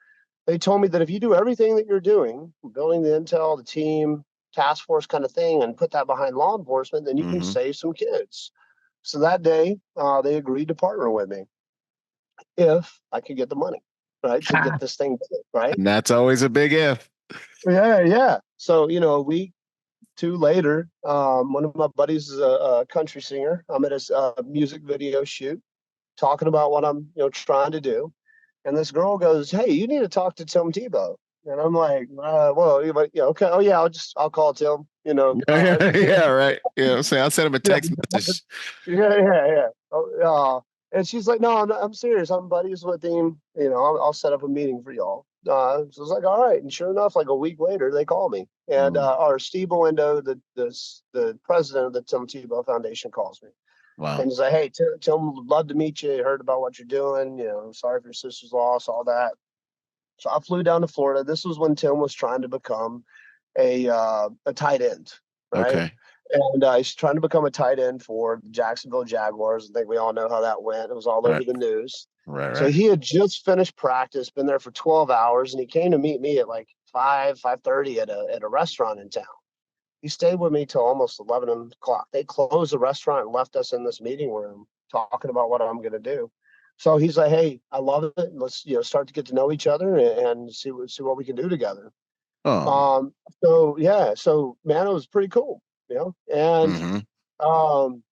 they told me that if you do everything that you're doing, building the intel, the team, task force kind of thing, and put that behind law enforcement, then you can Hmm. save some kids. So that day, they agreed to partner with me if I could get the money, right, to get this thing done, right? And that's always a big if. Yeah, yeah. So, a week, two later, one of my buddies is a country singer. I'm at a music video shoot talking about what I'm, trying to do. And this girl goes, hey, you need to talk to Tim Tebow. And I'm like, well, okay. Oh, yeah, I'll call Tim, Yeah, right. Yeah, I'm saying I'll send him a yeah, text message. yeah, yeah, yeah. And she's like, no, I'm serious. I'm buddies with him. I'll set up a meeting for y'all. So I was like, all right. And sure enough, like a week later, they call me. And Mm, our Steve Window, the president of the Tim Tebow Foundation, calls me. And wow. he's like, hey, Tim, love to meet you. Heard about what you're doing. Sorry for your sister's loss, all that. So I flew down to Florida. This was when Tim was trying to become a tight end, right? Okay. And he's trying to become a tight end for the Jacksonville Jaguars. I think we all know how that went. It was all Right. over the news. Right. So Right. he had just finished practice, been there for 12 hours, and he came to meet me at like 5:30 at a restaurant in town. He stayed with me till almost 11 o'clock. They closed the restaurant and left us in this meeting room talking about what I'm going to do. So he's like, "Hey, I love it. Let's start to get to know each other and see what we can do together." Oh. Um, so yeah, so man, it was pretty cool, and Hmm. um,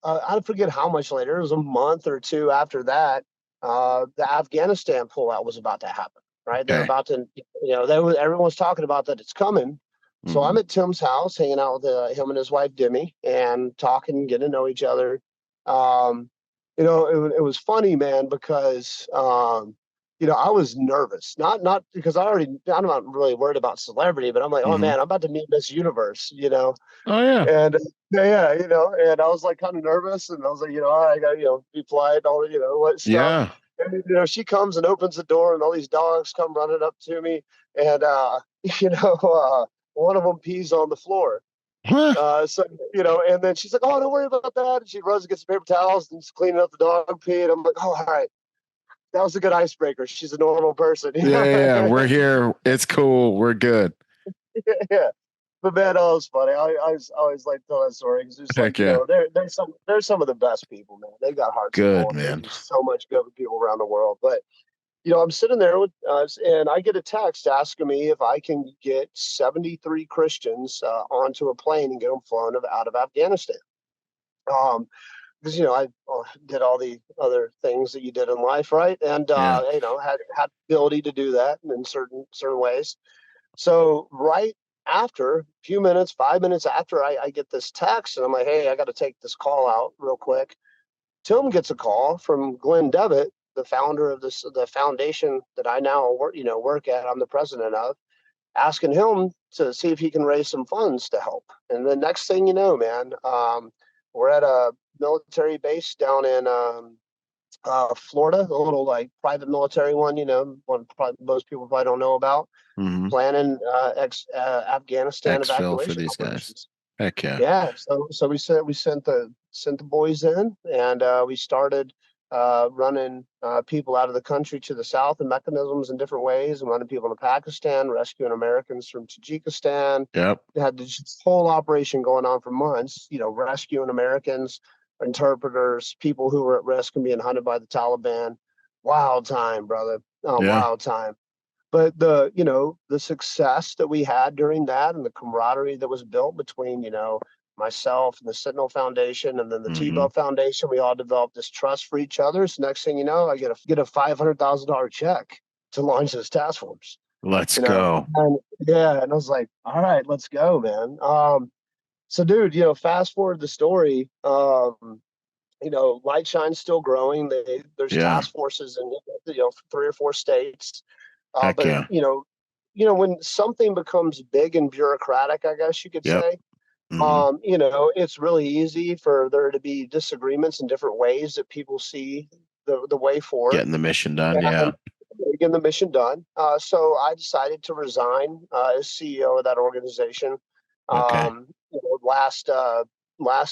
I forget how much later. It was a month or two after that. The Afghanistan pullout was about to happen. Right, they're Okay. about to, everyone's talking about that it's coming. So Hmm. I'm at Tim's house, hanging out with him and his wife Demi, and talking, getting to know each other. Um, it was funny, man, because I was nervous. Not because I'm not really worried about celebrity, but I'm like, oh Hmm. man, I'm about to meet Miss Universe. Oh yeah. And yeah, and I was like kind of nervous, and I was like, all right, I got be polite, all what stuff. Yeah. And she comes and opens the door, and all these dogs come running up to me, and one of them pees on the floor. Huh. So and then she's like, "Oh, don't worry about that." And she runs and gets some paper towels and she's cleaning up the dog pee. And I'm like, "Oh, all right, that was a good icebreaker. She's a normal person." Yeah. Yeah. Yeah. We're here. It's cool. We're good. Yeah. But man, that was funny. I always like to tell that story because it's like Heck yeah. they're some of the best people, man. They got hearts of Good gold. They man. do so much good with people around the world. But I'm sitting there with and I get a text asking me if I can get 73 Christians onto a plane and get them flown out of Afghanistan. Um, because I did all the other things that you did in life, right? And Yeah. had ability to do that in certain ways. So right after a few minutes, 5 minutes after I get this text, and I'm like, hey, I got to take this call out real quick. Tim gets a call from Glenn Devitt, the founder of the foundation that I now work at. I'm the president of, asking him to see if he can raise some funds to help. And the next thing you know, man, we're at a military base down in Florida, a little like private military one, one probably most people probably don't know about, Hmm. planning Afghanistan Exfil for evacuation these guys. operations. Heck yeah. Yeah, so we sent the boys in, and we started. running people out of the country to the south and mechanisms in different ways, and running people to Pakistan, rescuing Americans from Tajikistan. Yep. Had this whole operation going on for months, rescuing Americans, interpreters, people who were at risk and being hunted by the Taliban. Wild time, brother. Yeah. Wild time. But the success that we had during that and the camaraderie that was built between, myself and the Sentinel Foundation and then the Tebow Foundation, we all developed this trust for each other. So next thing you know, I get a $500,000 check to launch this task force. Let's go. And I was like, all right, let's go, man. So dude, fast forward the story. Light Shine's still growing. There's task forces in 3 or 4 states. Heck But yeah. when something becomes big and bureaucratic, I guess you could say, it's really easy for there to be disagreements in different ways that people see the way forward. Getting the mission done, getting the mission done. So I decided to resign as CEO of that organization last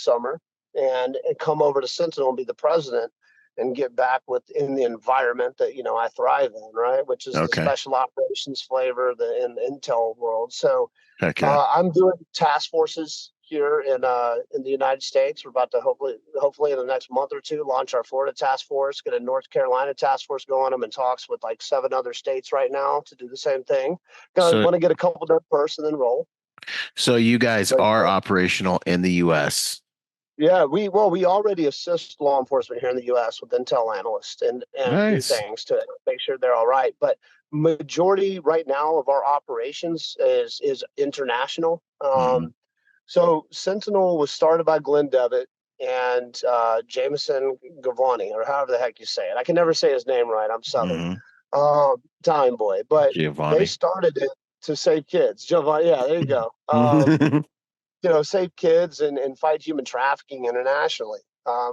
summer and come over to Sentinel and be the president and get back within the environment that I thrive in, right? Which is the special operations flavor in the intel world. So I'm doing task forces here in the United States. We're about to hopefully in the next month or two launch our Florida task force, get a North Carolina task force going. I'm in talks with like 7 other states right now to do the same thing. Want to get a couple done first and then roll. So you guys are operational in the U.S. Yeah, we already assist law enforcement here in the U.S. with intel analysts and do things to make sure they're all right. But majority right now of our operations is international. So Sentinel was started by Glenn Devitt and Jameson Gavani, or however the heck you say it. I can never say his name right. I'm Southern. Time boy, but Giovanni. They started it to save kids. Giovanni, yeah, there you go. Save kids and fight human trafficking internationally.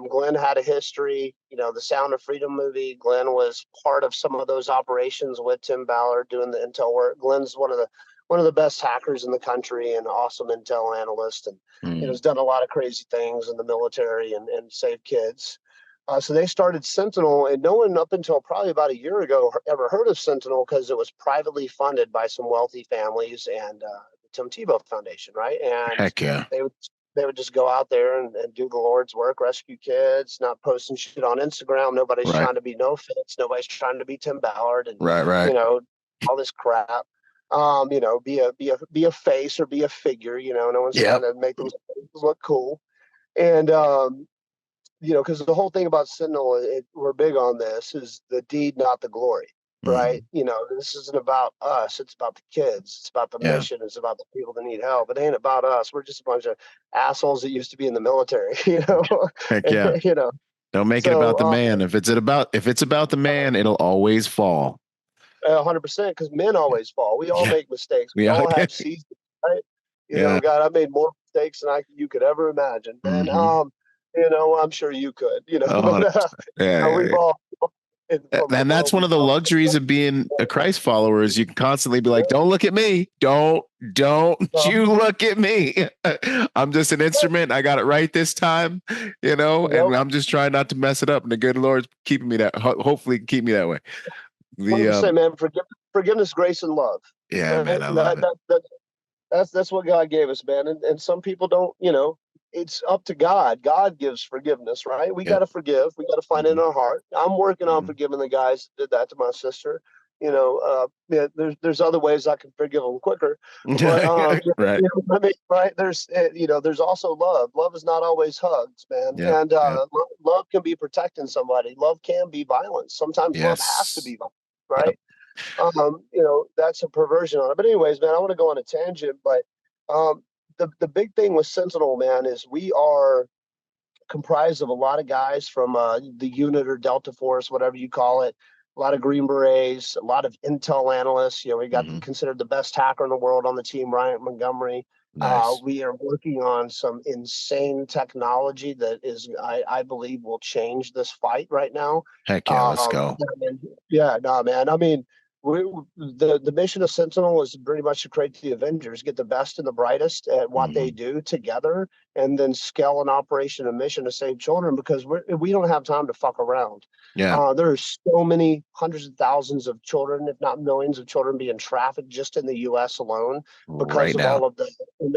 Glenn had a history, the Sound of Freedom movie. Glenn was part of some of those operations with Tim Ballard doing the intel work. Glenn's one of the best hackers in the country and awesome intel analyst, and has done a lot of crazy things in the military and saved kids. So they started Sentinel, and no one up until probably about a year ago ever heard of Sentinel because it was privately funded by some wealthy families and Tim Tebow Foundation, right? And heck yeah. They would just go out there and do the Lord's work, rescue kids, not posting shit on Instagram. Nobody's trying to be no fits. Nobody's trying to be Tim Ballard and all this crap. Be a face or be a figure. No one's trying to make those look cool. And because the whole thing about Sentinel, we're big on this, is the deed, not the glory, right? This isn't about us. It's about the kids. It's about the mission. It's about the people that need help. It ain't about us. We're just a bunch of assholes that used to be in the military, Heck yeah. Don't make it about the man. If it's about the man, it'll always fall. 100%, because men always fall. We all make mistakes. We all have seasons, right? God, I made more mistakes than you could ever imagine. And I'm sure you could, we've all. And that's one of the luxuries of being a Christ follower is you can constantly be like, don't look at me. Don't you look at me. I'm just an instrument. I got it right this time, and I'm just trying not to mess it up. And the good Lord's keeping me hopefully keep me that way. 100%, man. Forgiveness, grace, and love. Yeah, right? Man, I love it. That's what God gave us, man. And some people don't, it's up to God. God gives forgiveness, right? We got to forgive. We got to find it in our heart. I'm working on forgiving the guys that did that to my sister. There's other ways I can forgive them quicker. But, right. Right. There's also love. Love is not always hugs, man. And love can be protecting somebody. Love can be violence. Sometimes love has to be violent, right? That's a perversion on it. But anyways, man, I want to go on a tangent, but the big thing with Sentinel, man, is we are comprised of a lot of guys from the unit or Delta Force, whatever you call it, a lot of Green Berets, a lot of intel analysts. We got considered the best hacker in the world on the team, Ryan Montgomery. Nice. We are working on some insane technology that I believe will change this fight right now. Heck yeah, let's go. Man. I mean, the mission of Sentinel is pretty much to create the Avengers, get the best and the brightest at what they do together, and then scale an operation, a mission to save children, because we don't have time to fuck around. Yeah. There's so many hundreds of thousands of children, if not millions of children, being trafficked just in the U.S. alone because Right of now. all of the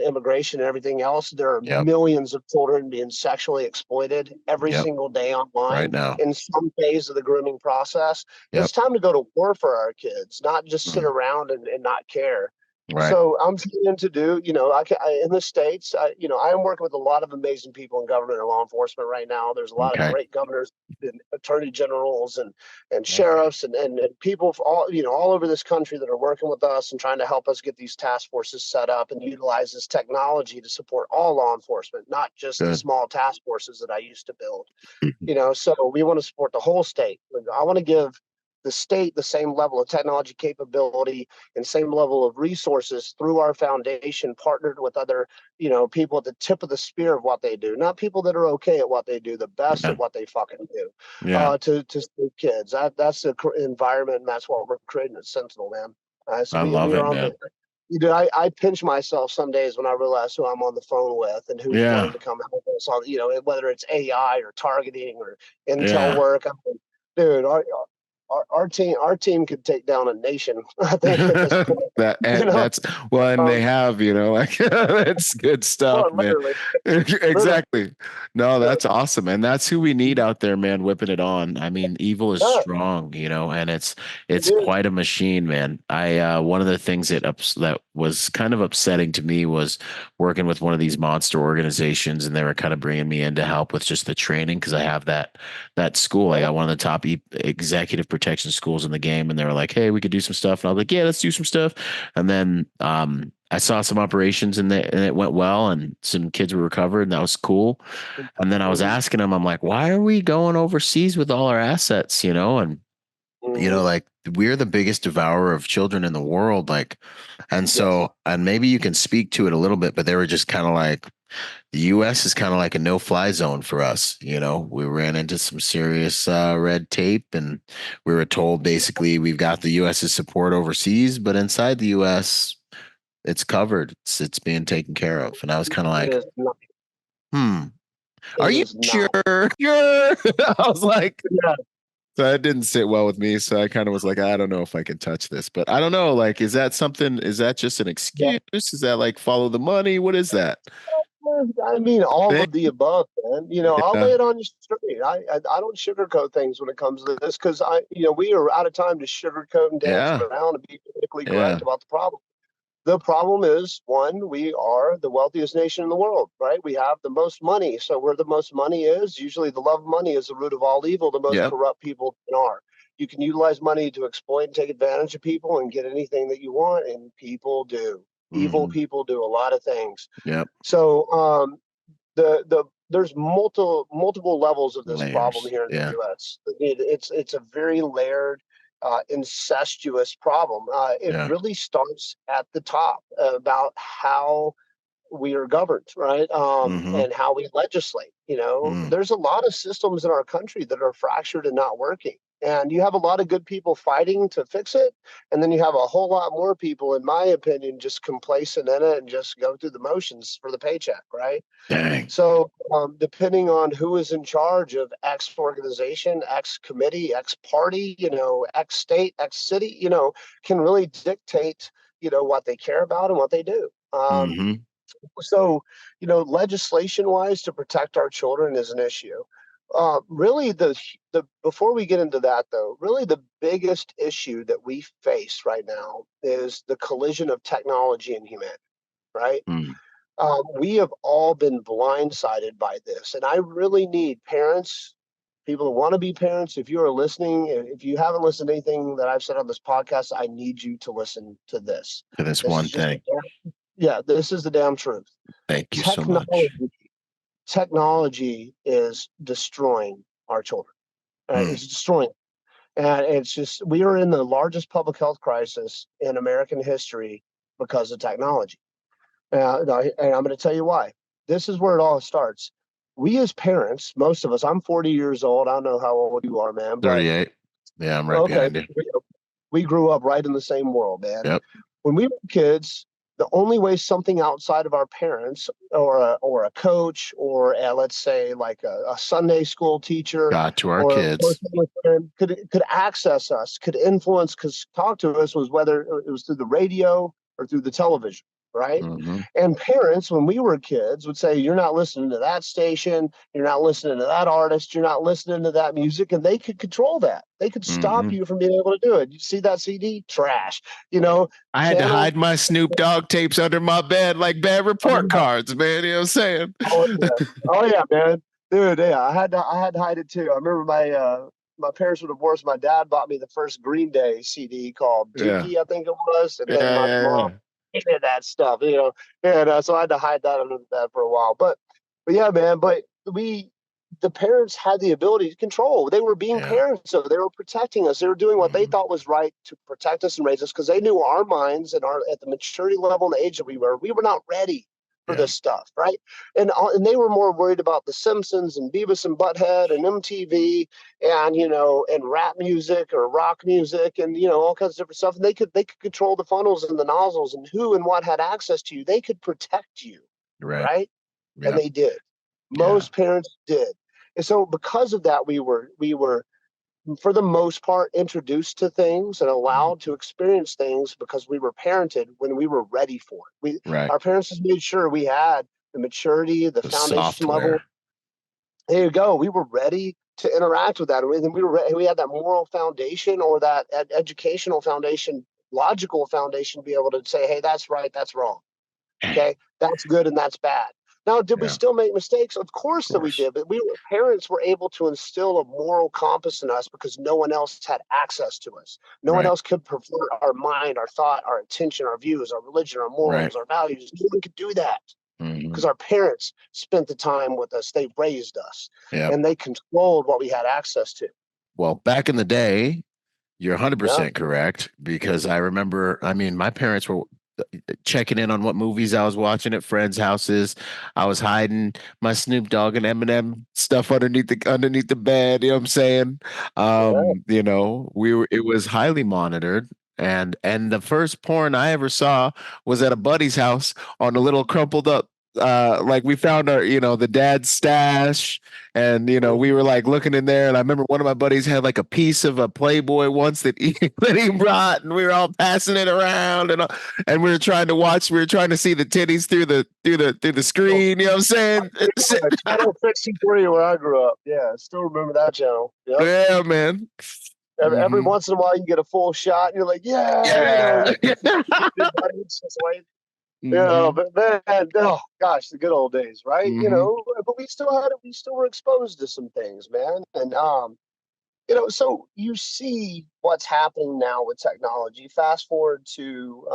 immigration and everything else. There are Yep. millions of children being sexually exploited every Yep. single day Right online now. in some phase of the grooming process. Yep. It's time to go to war for our kids, not just sit Mm. around and not care. Right. So I'm trying to do, in the States, I am working with a lot of amazing people in government and law enforcement right now. There's a lot of Okay. great governors and attorney generals and Okay. sheriffs and people all over this country that are working with us and trying to help us get these task forces set up and utilize this technology to support all law enforcement, not just the Good. small task forces that I used to build. So we want to support the whole state. I want to give the state the same level of technology capability and same level of resources through our foundation, partnered with other, people at the tip of the spear of what they do, not people that are okay at what they do, the best Yeah. at what they fucking do, Yeah. to save kids. That's the environment, and that's what we're creating at Sentinel, man. So I we love are it, on man. I pinch myself some days when I realize who I'm on the phone with and who's Yeah. willing to come help us on, whether it's AI or targeting or intel Yeah. work. I'm like, dude, our team could take down a nation, I think, at this point. That You and know, that's well, and they um, have, like that's good stuff, well, man. literally, Exactly. No, uh, that's awesome. And that's who we need out there, man, whipping it on. I mean, evil is yeah, strong, and it it's is. quite a machine, man. I one of the things that was kind of upsetting to me was working with one of these monster organizations, and they were kind of bringing me in to help with just the training because I have that school. I got one of the top executive protection schools in the game, and they were like, "Hey, we could do some stuff." And I was like, "Yeah, let's do some stuff." And then I saw some operations and it went well, and some kids were recovered, and that was cool. And then I was Mhm, asking them, I'm like, "Why are we going overseas with all our assets?" And mhm, like we're the biggest devourer of children in the world, like, and yes. so and maybe you can speak to it a little bit, but they were just kind of like the US is kind of like a no-fly zone for us. We ran into some serious red tape, and we were told basically we've got the US's support overseas, but inside the US, it's covered. It's being taken care of. And I was kind of It like, is not. hmm, are It you is sure? not. Sure. I was like, Yeah, so that didn't sit well with me. So I kind of was like, I don't know if I can touch this, but I don't know. Like, is that just an yeah. excuse? Is that like follow the money? What is that? I mean, all Thing? of the above, man. I'll Yeah. lay it on you straight. I don't sugarcoat things when it comes to this, because we are out of time to sugarcoat and dance Yeah. around and be politically Yeah. correct about the problem. The problem is, one, we are the wealthiest nation in the world, right? We have the most money. So where the most money is, usually the love of money is the root of all evil. The most Yep. corrupt people are. You can utilize money to exploit and take advantage of people and get anything that you want, and people do. Evil Hmm. people do a lot of things. Yep. So there's multiple levels of this problem Layers. here in the Yeah. U.S. It's a very layered, incestuous problem. It Yeah. really starts at the top about how we are governed, right? Hmm. And how we legislate. Mm. There's a lot of systems in our country that are fractured and not working. And you have a lot of good people fighting to fix it. And then you have a whole lot more people, in my opinion, just complacent in it and just go through the motions for the paycheck, right? Dang. So, depending on who is in charge of X organization, X committee, X party, X state, X city, can really dictate, what they care about and what they do. Hmm. So, legislation wise, to protect our children is an issue. Really, the before we get into that though, really the biggest issue that we face right now is the collision of technology and humanity. Right? Mm. We have all been blindsided by this, and I really need parents, people who want to be parents. If you are listening, if you haven't listened to anything that I've said on this podcast, I need you to listen to this. For this This one is just thing. yeah, this is the damn truth. Thank you so much. Technology is destroying our children. Mm. It's destroying. And it's just, we are in the largest public health crisis in American history because of technology. And I'm going to tell you why. This is where it all starts. We as parents, most of us, I'm 40 years old. I don't know how old you are, man, but 38. Yeah, I'm right okay. behind you. We grew up right in the same world, man. Yep. When we were kids, The only way something outside of our parents or a coach or let's say like a Sunday school teacher got to our or a kids. person could access us, could influence, could talk to us was whether it was through the radio or through the television, right? Mm-hmm. And parents, when we were kids, would say, "You're not listening to that station. You're not listening to that artist. You're not listening to that music," and they could control that. They could stop Mm-hmm. you from being able to do it. You see that CD? Trash. You know, I had to channel. hide my Snoop Dogg tapes under my bed like bad report cards, man. You know what I'm saying? Oh yeah, oh yeah, man, dude. Yeah, I had to hide it too. I remember my parents were divorced. My dad bought me the first Green Day CD called Yeah. Dookie, I think it was, and Yeah, then my yeah, mom yeah. hated that stuff, and so I had to hide that under the bed for a while. But yeah, man. But the parents had the ability to control. They were being Yeah. parents, so they were protecting us. They were doing what they Mhm. thought was right to protect us and raise us because they knew our minds and our at the maturity level and the age that we were not ready for Yeah. this stuff, right? And they were more worried about The Simpsons and Beavis and Butthead and MTV and and rap music or rock music and all kinds of different stuff. And they could control the funnels and the nozzles and who and what had access to you. They could protect you, Right. right? And Yeah. they did. Yeah. Most parents did. And so because of that, we were for the most part introduced to things and allowed to Mhm. experience things because we were parented when we were ready for it. We Right. Our parents just made sure we had the maturity, the The foundation level. software. There you go. We were ready to interact with that. And we had that moral foundation or that educational foundation, logical foundation to be able to say, hey, that's right, that's wrong. Okay, that's good and that's bad. Now, did we Yeah. Of still make mistakes? Of course that we course. did, but parents were able to instill a moral compass in us because no one else had access to us. No one Right. else could pervert our mind, our thought, our intention, our views, our religion, our Right. morals, our values. No one could do that Hmm. because our parents spent the time with us. They raised us Yeah. and they controlled what we had access to. Well, back in the day, you're Yeah. 100% correct because I remember, I mean, my parents were checking in on what movies I was watching at friends' houses. I was hiding my Snoop Dogg and Eminem stuff underneath the bed, you know what I'm saying? Yeah. It was highly monitored. And the first porn I ever saw was at a buddy's house on a little crumpled up like we found the dad's stash and we Mhm. were like looking in there and I remember one of my buddies had like a piece of a Playboy once that he that he brought and we were all passing it around and we were trying to see the titties through the screen, you know what I'm saying? Channel 63 where I grew up. Yeah, I still remember that channel. Yep. Yeah, man. Every Hmm. once in a while, you get a full shot, and you're like, yeah, Yeah. everybody, it's just like, Hmm. but man, oh gosh, the good old days, right? Hmm. But we still had it. We still were exposed to some things, man. And so you see what's happening now with technology. Fast forward to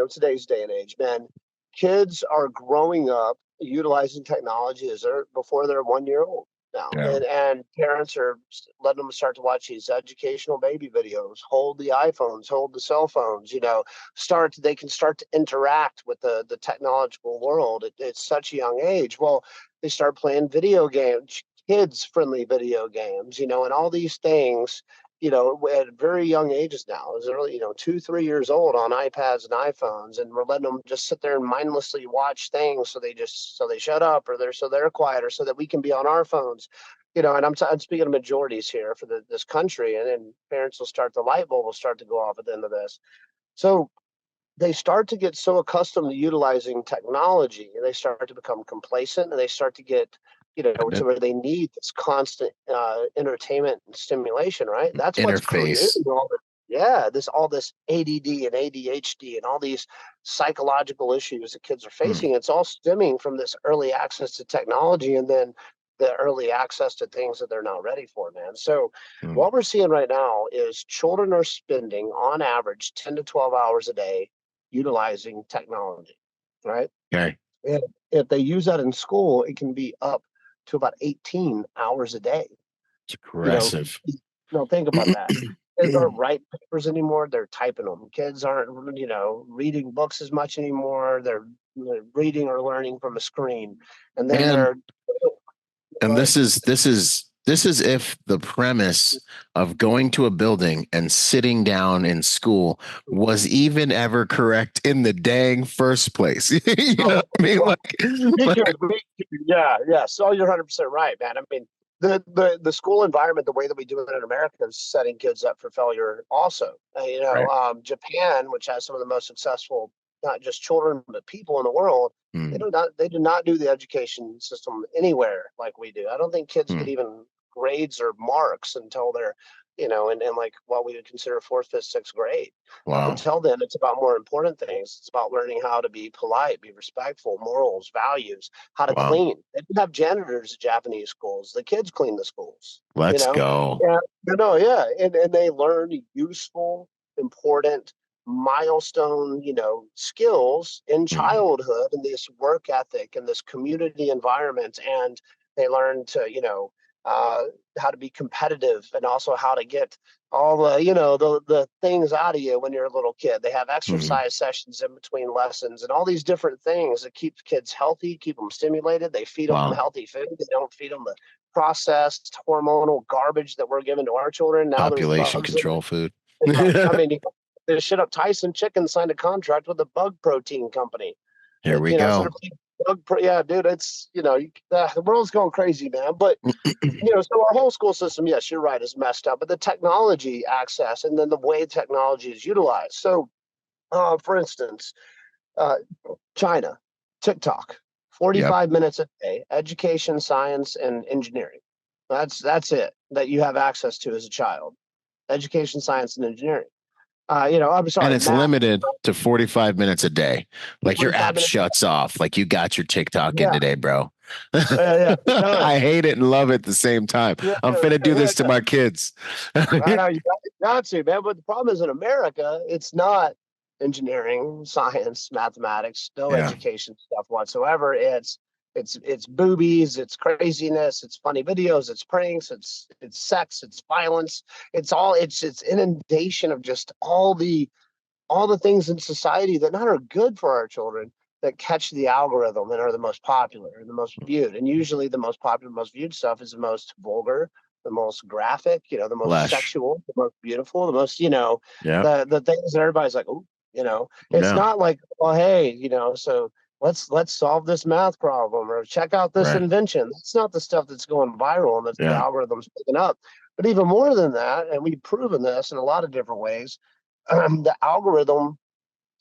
today's day and age, man. Kids are growing up utilizing technology as before they're 1 year old now, Yeah. and parents are letting them start to watch these educational baby videos. Hold the iPhones, hold the cell phones. They can start to interact with the technological world at such a young age. Well, they start playing video games, kids friendly video games, and all these things, at very young ages now, as early, 2, 3 years old on iPads and iPhones, and we're letting them just sit there and mindlessly watch things. So they shut up or they're quiet or so that we can be on our phones. And I'm speaking of majorities here for this country, and then parents will the light bulb will start to go off at the end of this. So they start to get so accustomed to utilizing technology and they start to become complacent and they start to get to where they need this constant entertainment and stimulation, right? That's what's creating Interface. all this ADD and ADHD and all these psychological issues that kids are Hmm. facing. It's all stemming from this early access to technology and then the early access to things that they're not ready for, man. So Hmm. what we're seeing right now is children are spending on average 10 to 12 hours a day utilizing technology, right? Okay. And if they use that in school, it can be up to about 18 hours a day. It's You know, aggressive. think about that. Kids aren't writing papers anymore; they're typing them. Kids aren't, reading books as much anymore. They're reading or learning from a screen, and then Man, they're and go ahead. this is This is if the premise of going to a building and sitting down in school was even ever correct in the dang first place. You know what I mean? Yeah, yeah. So you're 100% right, man. I mean, the school environment, the way that we do it in America, is setting kids up for failure. Also, Right. Japan, which has some of the most successful, not just children but people in the world, Mm, they do not do the education system anywhere like we do. I don't think kids get mm. even grades or marks until they're, in like what we would consider fourth, fifth, sixth grade. Up Wow. until then, it's about more important things. It's about learning how to be polite, be respectful, morals, values, how to Wow. clean. They didn't have janitors at Japanese schools. The kids clean the schools, you Let's know? go. Yeah, yeah. And they learn useful, important, milestone, skills in Mm, childhood and this work ethic and this community environment. And they learn to, uh, how to be competitive and also how to get all the things out of you when you're a little kid. They have mm. exercise sessions in between lessons and all these different things that keep kids healthy, keep them stimulated. They feed them Wow. healthy food. They don't feed them the processed hormonal garbage that we're giving to our children. Now there's Population bugs. control food. I mean, they shut up Tyson Chicken signed a contract with a bug protein company. Here we Instead go. of yeah, dude, it's the world's going crazy, man. But so our whole school system, yes, you're right, is messed up. But the technology access and then the way technology is utilized. So, for instance, uh, China, TikTok, Yep. 45 minutes a day, education, science, and engineering. That's it that you have access to as a child. Education, science, and engineering. I'm And sorry, it's math, limited to 45 minutes a day. Like your 45 app minutes. shuts off. Like you got your TikTok in Yeah, today, bro. yeah, it does. I hate it and love it at the same time. Yeah, I'm yeah, finna do yeah. this to my kids. I know you got to, man. But the problem is in America, it's not engineering, science, mathematics, no Yeah. education stuff whatsoever. It's boobies, it's craziness, it's funny videos, it's pranks, it's sex, it's violence, it's inundation of just all the things in society that not are good for our children that catch the algorithm and are the most popular and the most viewed. And usually the most popular, most viewed stuff is the most vulgar, the most graphic, the most Flesh. sexual, the most beautiful, the most, Yeah. the things that everybody's like, oh, it's Yeah. not like, well, hey, so let's solve this math problem or check out this Right. invention. That's not the stuff that's going viral and that the Yeah. algorithm's picking up. But even more than that, and we've proven this in a lot of different ways, the algorithm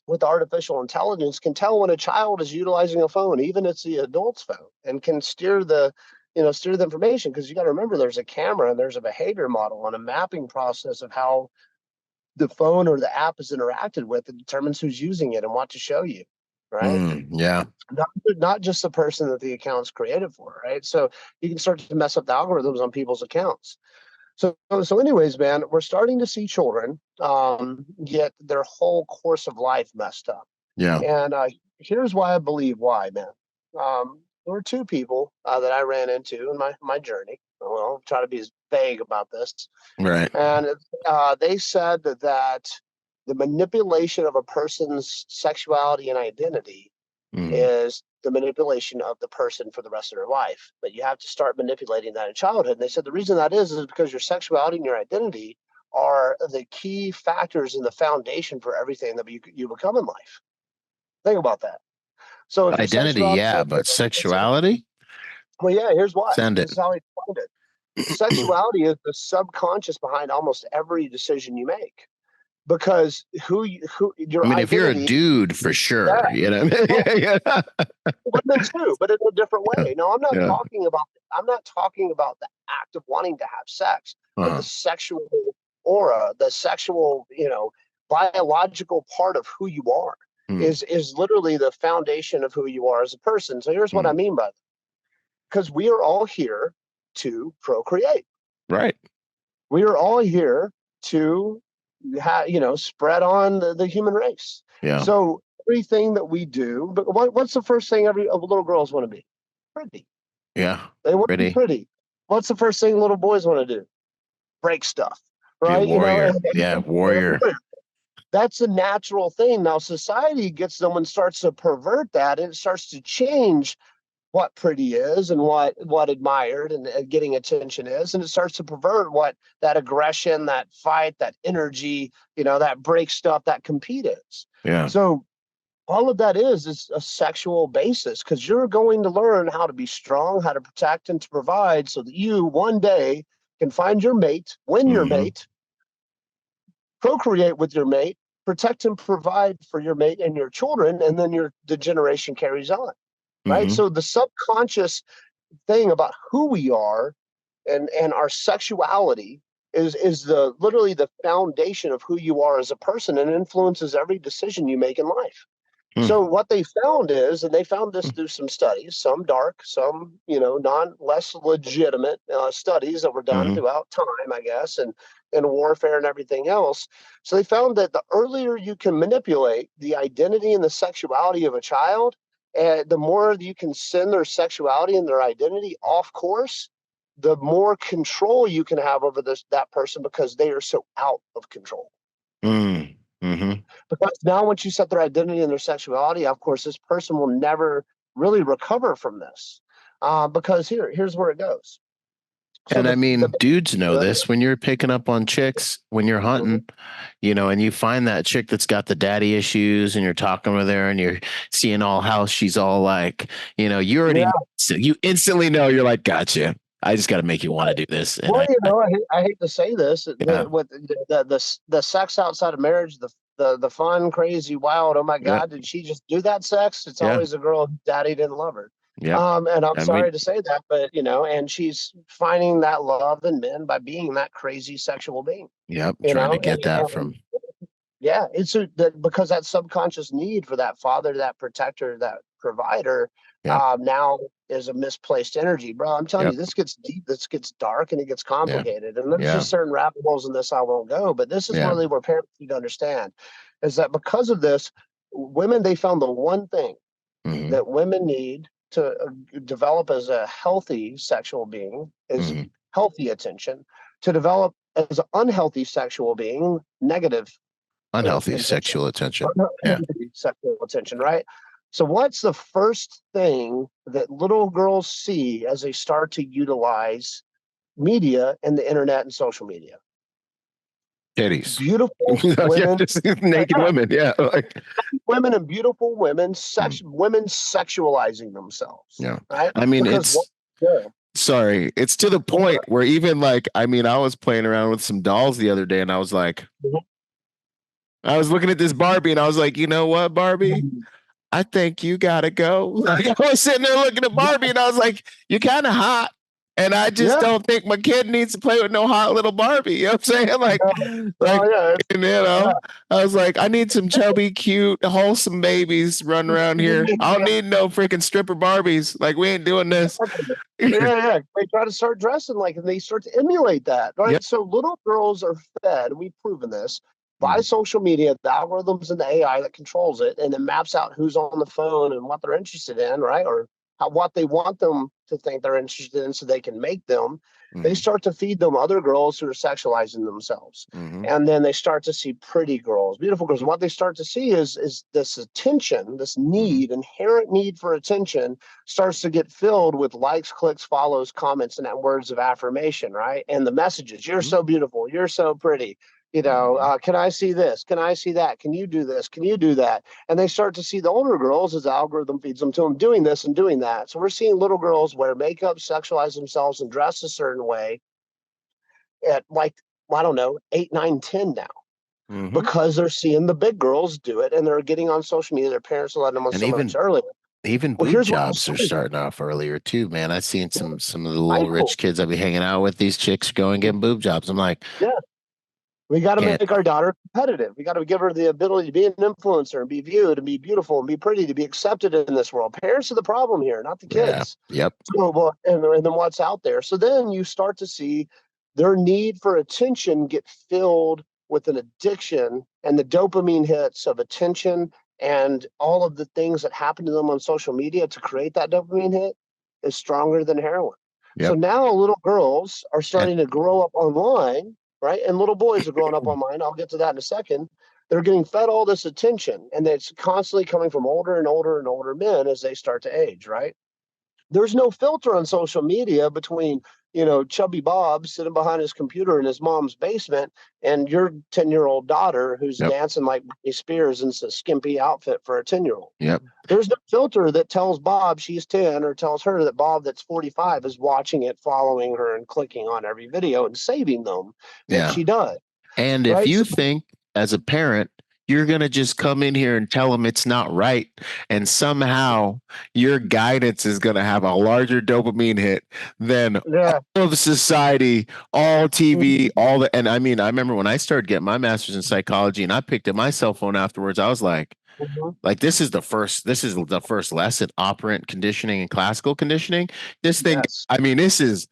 with artificial intelligence can tell when a child is utilizing a phone, even if it's the adult's phone, and can steer the information. Because you got to remember, there's a camera and there's a behavior model and a mapping process of how the phone or the app is interacted with that determines who's using it and what to show you, right? Yeah. Not just the person that the account's created for, right? So you can start to mess up the algorithms on people's accounts. So anyways, man, we're starting to see children get their whole course of life messed up. Yeah. And here's why I believe why, man. There were two people that I ran into in my journey. Well, I'll try to be as vague about this. Right. And they said that the manipulation of a person's sexuality and identity Mm. is the manipulation of the person for the rest of their life. But you have to start manipulating that in childhood. And they said the reason that is because your sexuality and your identity are the key factors in the foundation for everything that you become in life. Think about that. So if your Identity, sexuality, yeah, but sexuality? well, yeah, here's why. Send it. This is how he explained it. Sexuality is the subconscious behind almost every decision you make because who I your mean, if you're a identity. dude, for Yeah, sure, you know. well, Yeah, yeah, women too, but in a different yeah, way. No, yeah. I'm not talking about the act of wanting to have sex, but the Uh-huh. sexual aura, the sexual, biological part of who you are Mm, is literally the foundation of who you are as a person. So here's what I mm. mean by that. Because we are all here to procreate. Right. We are all here to spread on the human race. Yeah. So everything that we do, but what's the first thing every little girls want to be? Pretty. Yeah. They want to be Pretty. pretty. What's the first thing little boys want to do? Break stuff, Be a right? warrior. Yeah, warrior. That's a natural thing. Now society gets them and starts to pervert that, and it starts to change what pretty is and what admired and getting attention is, and it starts to pervert what that aggression, that fight, that energy, that break stuff, that compete is. Yeah. So all of that is a sexual basis, because you're going to learn how to be strong, how to protect and to provide, so that you one day can find your mate, win your Mm-hmm. mate, procreate with your mate, protect and provide for your mate and your children, and then the generation carries on. Right. Mm-hmm. So the subconscious thing about who we are and our sexuality is the literally the foundation of who you are as a person, and influences every decision you make in life. So what they found is, and they found this through some studies, some dark, some non less legitimate studies that were done Mm-hmm. throughout time, I guess, and warfare and everything else. So they found that the earlier you can manipulate the identity and the sexuality of a child, and the more you can send their sexuality and their identity off course, the more control you can have over that person, because they are so out of control. Mm-hmm. Because now, once you set their identity and their sexuality, of course, this person will never really recover from this. Because here's where it goes. So And I the mean, dudes know uh, this when you're picking up on chicks, when you're hunting, and you find that chick that's got the daddy issues and you're talking with her and you're seeing all how she's all like, you already, yeah. so you instantly know you're like, gotcha. I just got to make you want to do this. And Well, I hate to say this, yeah, with the sex outside of marriage, the fun, crazy, wild. Oh my yeah, God, did she just do that sex? It's yeah, always a girl whose daddy didn't love her. yep. And I'm I mean, sorry to say that, but and she's finding that love in men by being that crazy sexual being. yep. You Trying to know, get that from, Yeah, because that subconscious need for that father, that protector, that provider, yep, now is a misplaced energy, bro. I'm telling yep, you, this gets deep, this gets dark, and it gets yeah, complicated. And there's yeah, just certain rabbit holes in this I won't go, but this is yeah. really where parents need to understand, is that because of this, women, they found the one thing Hmm. that women need to develop as a healthy sexual being is Hmm. healthy attention. To develop as an unhealthy sexual being, negative Unhealthy intention, sexual attention. Yeah. sexual attention, right? So, what's the first thing that little girls see as they start to utilize media and the internet and social media? Titties. Beautiful Yeah, women, just naked yeah, women. Yeah. Like, women and beautiful women, hmm, women sexualizing themselves, yeah. right? I mean, Because what? Yeah, sorry, it's to the point where even like, I mean, I was playing around with some dolls the other day and I was like, I was looking at this Barbie and I was like, you know what, Barbie? I think you gotta go. Like, I was sitting there looking at Barbie and I was like, you're kind of hot. And I just yeah, don't think my kid needs to play with no hot little Barbie. You know what I'm saying? oh yeah, I was like, I need some chubby, cute, wholesome babies running around here. I don't need no freaking stripper Barbies. Like, we ain't doing this. yeah. They try to start dressing like, and they start to emulate that, Yep. right? So little girls are fed, and we've proven this, by Mhm. social media, the algorithms and the AI that controls it, and it maps out who's on the phone and what they're interested in, right? Or what they want them to think they're interested in, so they can make them. They Mhm. start to feed them other girls who are sexualizing themselves. Mhm. And then they start to see pretty girls, beautiful girls. And what they start to see is this attention, this Mhm. need, inherent need for attention, starts to get filled with likes, clicks, follows, comments, and that words of affirmation, right? And the messages: "You're Mhm. so beautiful. You're so pretty. Mhm. Can I see this? Can I see that? Can you do this? Can you do that?" And they start to see the older girls, as the algorithm feeds them to them, doing this and doing that. So we're seeing little girls wear makeup, sexualize themselves, and dress a certain way at, like, I don't know, 8, 9, 10 now, Mhm. because they're seeing the big girls do it, and they're getting on social media. Their parents are letting them on And so much earlier. even Well, boob here's what I'll jobs are say: starting off earlier too, man. I've seen some of the high little school. rich kids I be hanging out with. These chicks go and get boob jobs. I'm like, Yeah. We got to can't. make our daughter competitive. We got to give her the ability to be an influencer and be viewed and be beautiful and be pretty, to be accepted in this world. Parents are the problem here, not the Yeah. kids. Yep. So, well, and then what's out there. So then you start to see their need for attention get filled with an addiction, and the dopamine hits of attention and all of the things that happen to them on social media to create that dopamine hit is stronger than heroin. So Yep. now little girls are And starting to grow up online, right? And little boys are growing up online. I'll get to that in a second. They're getting fed all this attention, and it's constantly coming from older and older and older men as they start to age, right? There's no filter on social media between, chubby Bob sitting behind his computer in his mom's basement and your 10-year-old daughter who's Yep. dancing like Britney Spears in a skimpy outfit for a 10-year-old. Yep. There's no filter that tells Bob she's 10 or tells her that Bob that's 45 is watching it, following her, and clicking on every video and saving them that Yeah. she does. And if Right? you So, think as a parent, you're going to just come in here and tell them it's not right, and somehow your guidance is going to have a larger dopamine hit than yeah. all of society, all TV, Mhm. all the. And I mean, I remember when I started getting my master's in psychology and I picked up my cell phone afterwards, I was Mhm. like this is the first lesson, operant conditioning and classical conditioning. This thing, Yes. I mean, this is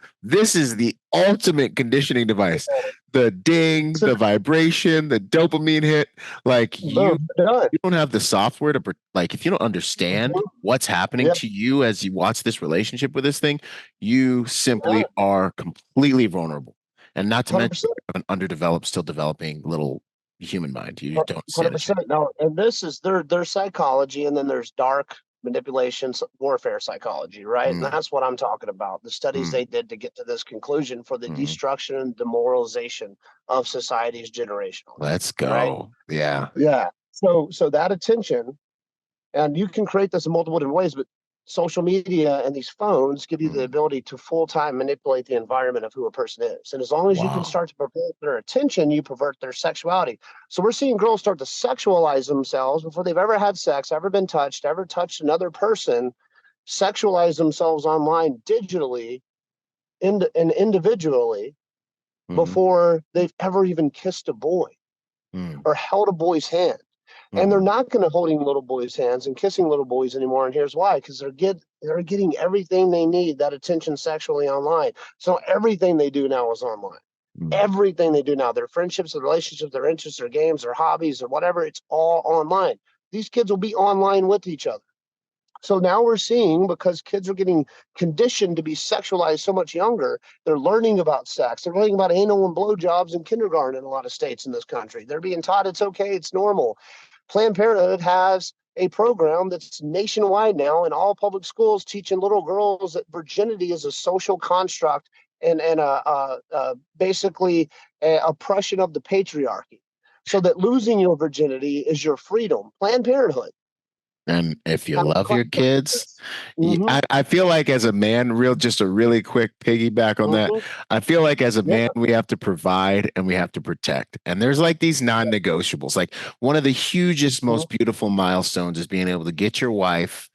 the ultimate conditioning device. The ding, So, the vibration, the dopamine hit. Like you boom, done. you don't have the software to like if you don't understand Mhm. what's happening Yeah. to you as you watch this relationship with this thing, you simply Yeah. are completely vulnerable. And not to mention 100%. you have an underdeveloped, still developing little human mind. You don't stand a chance. 100%. No, and this is their psychology, and then there's dark manipulations, warfare psychology, right? And Mm, that's what I'm talking about. The studies mm, they did to get to this conclusion for the mm. destruction and demoralization of societies generationally, Let's right? go. Yeah. Yeah. So that attention, and you can create this in multiple different ways, but social media and these phones give you the Mm. ability to full-time manipulate the environment of who a person is. And as long as you can Wow. start to pervert their attention, you pervert their sexuality. So we're seeing girls start to sexualize themselves before they've ever had sex, ever been touched, ever touched another person, sexualize themselves online digitally and individually Hmm. before they've ever even kissed a boy Mm. or held a boy's hand. And they're Mm. not going to holding little boys' hands and kissing little boys anymore. And here's why: because they're getting everything they need, that attention sexually online. So everything they do now is online. Mm. Everything they do now, their friendships, their relationships, their interests, their games, their hobbies, or whatever, it's all online. These kids will be online with each other. So now we're seeing, because kids are getting conditioned to be sexualized so much younger, they're learning about sex. They're learning about anal and blowjobs in kindergarten in a lot of states in this country. They're being taught it's okay, it's normal. Planned Parenthood has a program that's nationwide now in all public schools, teaching little girls that virginity is a social construct and basically a oppression of the patriarchy. So that losing your virginity is your freedom. Planned Parenthood. And if you Kind love your kids, of, mm-hmm, I feel like as a man, just a really quick piggyback on that. mm-hmm, I feel like as a yeah, man, we have to provide and we have to protect. And there's like these non-negotiables. Like one of the hugest, mm-hmm, most beautiful milestones is being able to get your wife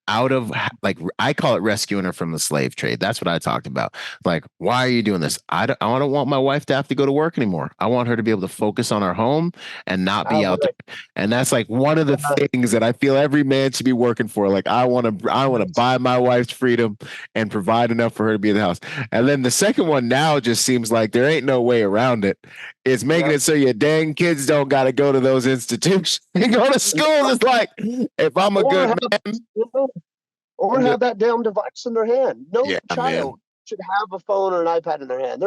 out of, like, I call it rescuing her from the slave trade. That's what I talked about. Like, why are you doing this? I don't want my wife to have to go to work anymore. I want her to be able to focus on our home and not I be out would. there. And that's like one of the Uh, things that I feel every man should be working for. Like I want to buy my wife's freedom and provide enough for her to be in the house. And then the second one now just seems like there ain't no way around it. It's making yep. it so your dang kids don't got to go to those institutions and go to schools. It's like if I'm a Or good have, man, or I'm just have that damn device in their hand. No yeah, man. child should have a phone or an iPad in their hand.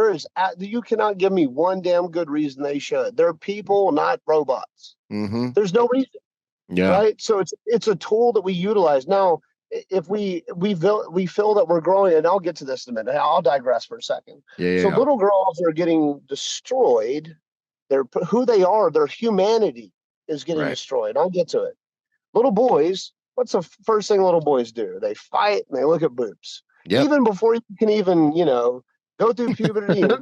You cannot give me one damn good reason they should. They're people, not robots. Mm-hmm. There's no reason, Yeah. right? So it's a tool that we utilize now. If we feel that we're growing, and I'll get to this in a minute. I'll digress for a second. Yeah. So Yeah. little girls are getting destroyed. They're who they are. Their humanity is getting Right. destroyed. I'll get to it. Little boys, what's the first thing little boys do? They fight and they look at boobs. Yep. Even before you can even, go through puberty and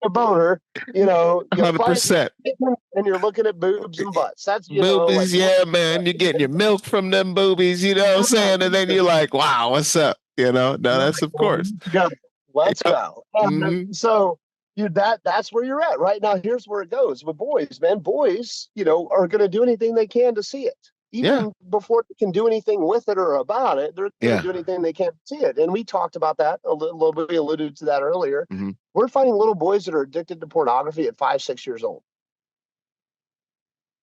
a boner, you fight 100%. and you're looking at boobs and butts. That's, like, Boobies, yeah, man. You're getting your milk from them boobies, you know what I'm saying? And then you're like, wow, what's up? No, that's of course. let's go. Let's Yep. go. Mm-hmm. So that's where you're at right now. Here's where it goes with boys, man. Boys, are going to do anything they can to see it. Yeah. Even before they can do anything with it or about it, they're going to Yeah. do anything they can to see it. And we talked about that a little bit. We alluded to that earlier. Mm-hmm. We're finding little boys that are addicted to pornography at 5, 6 years old.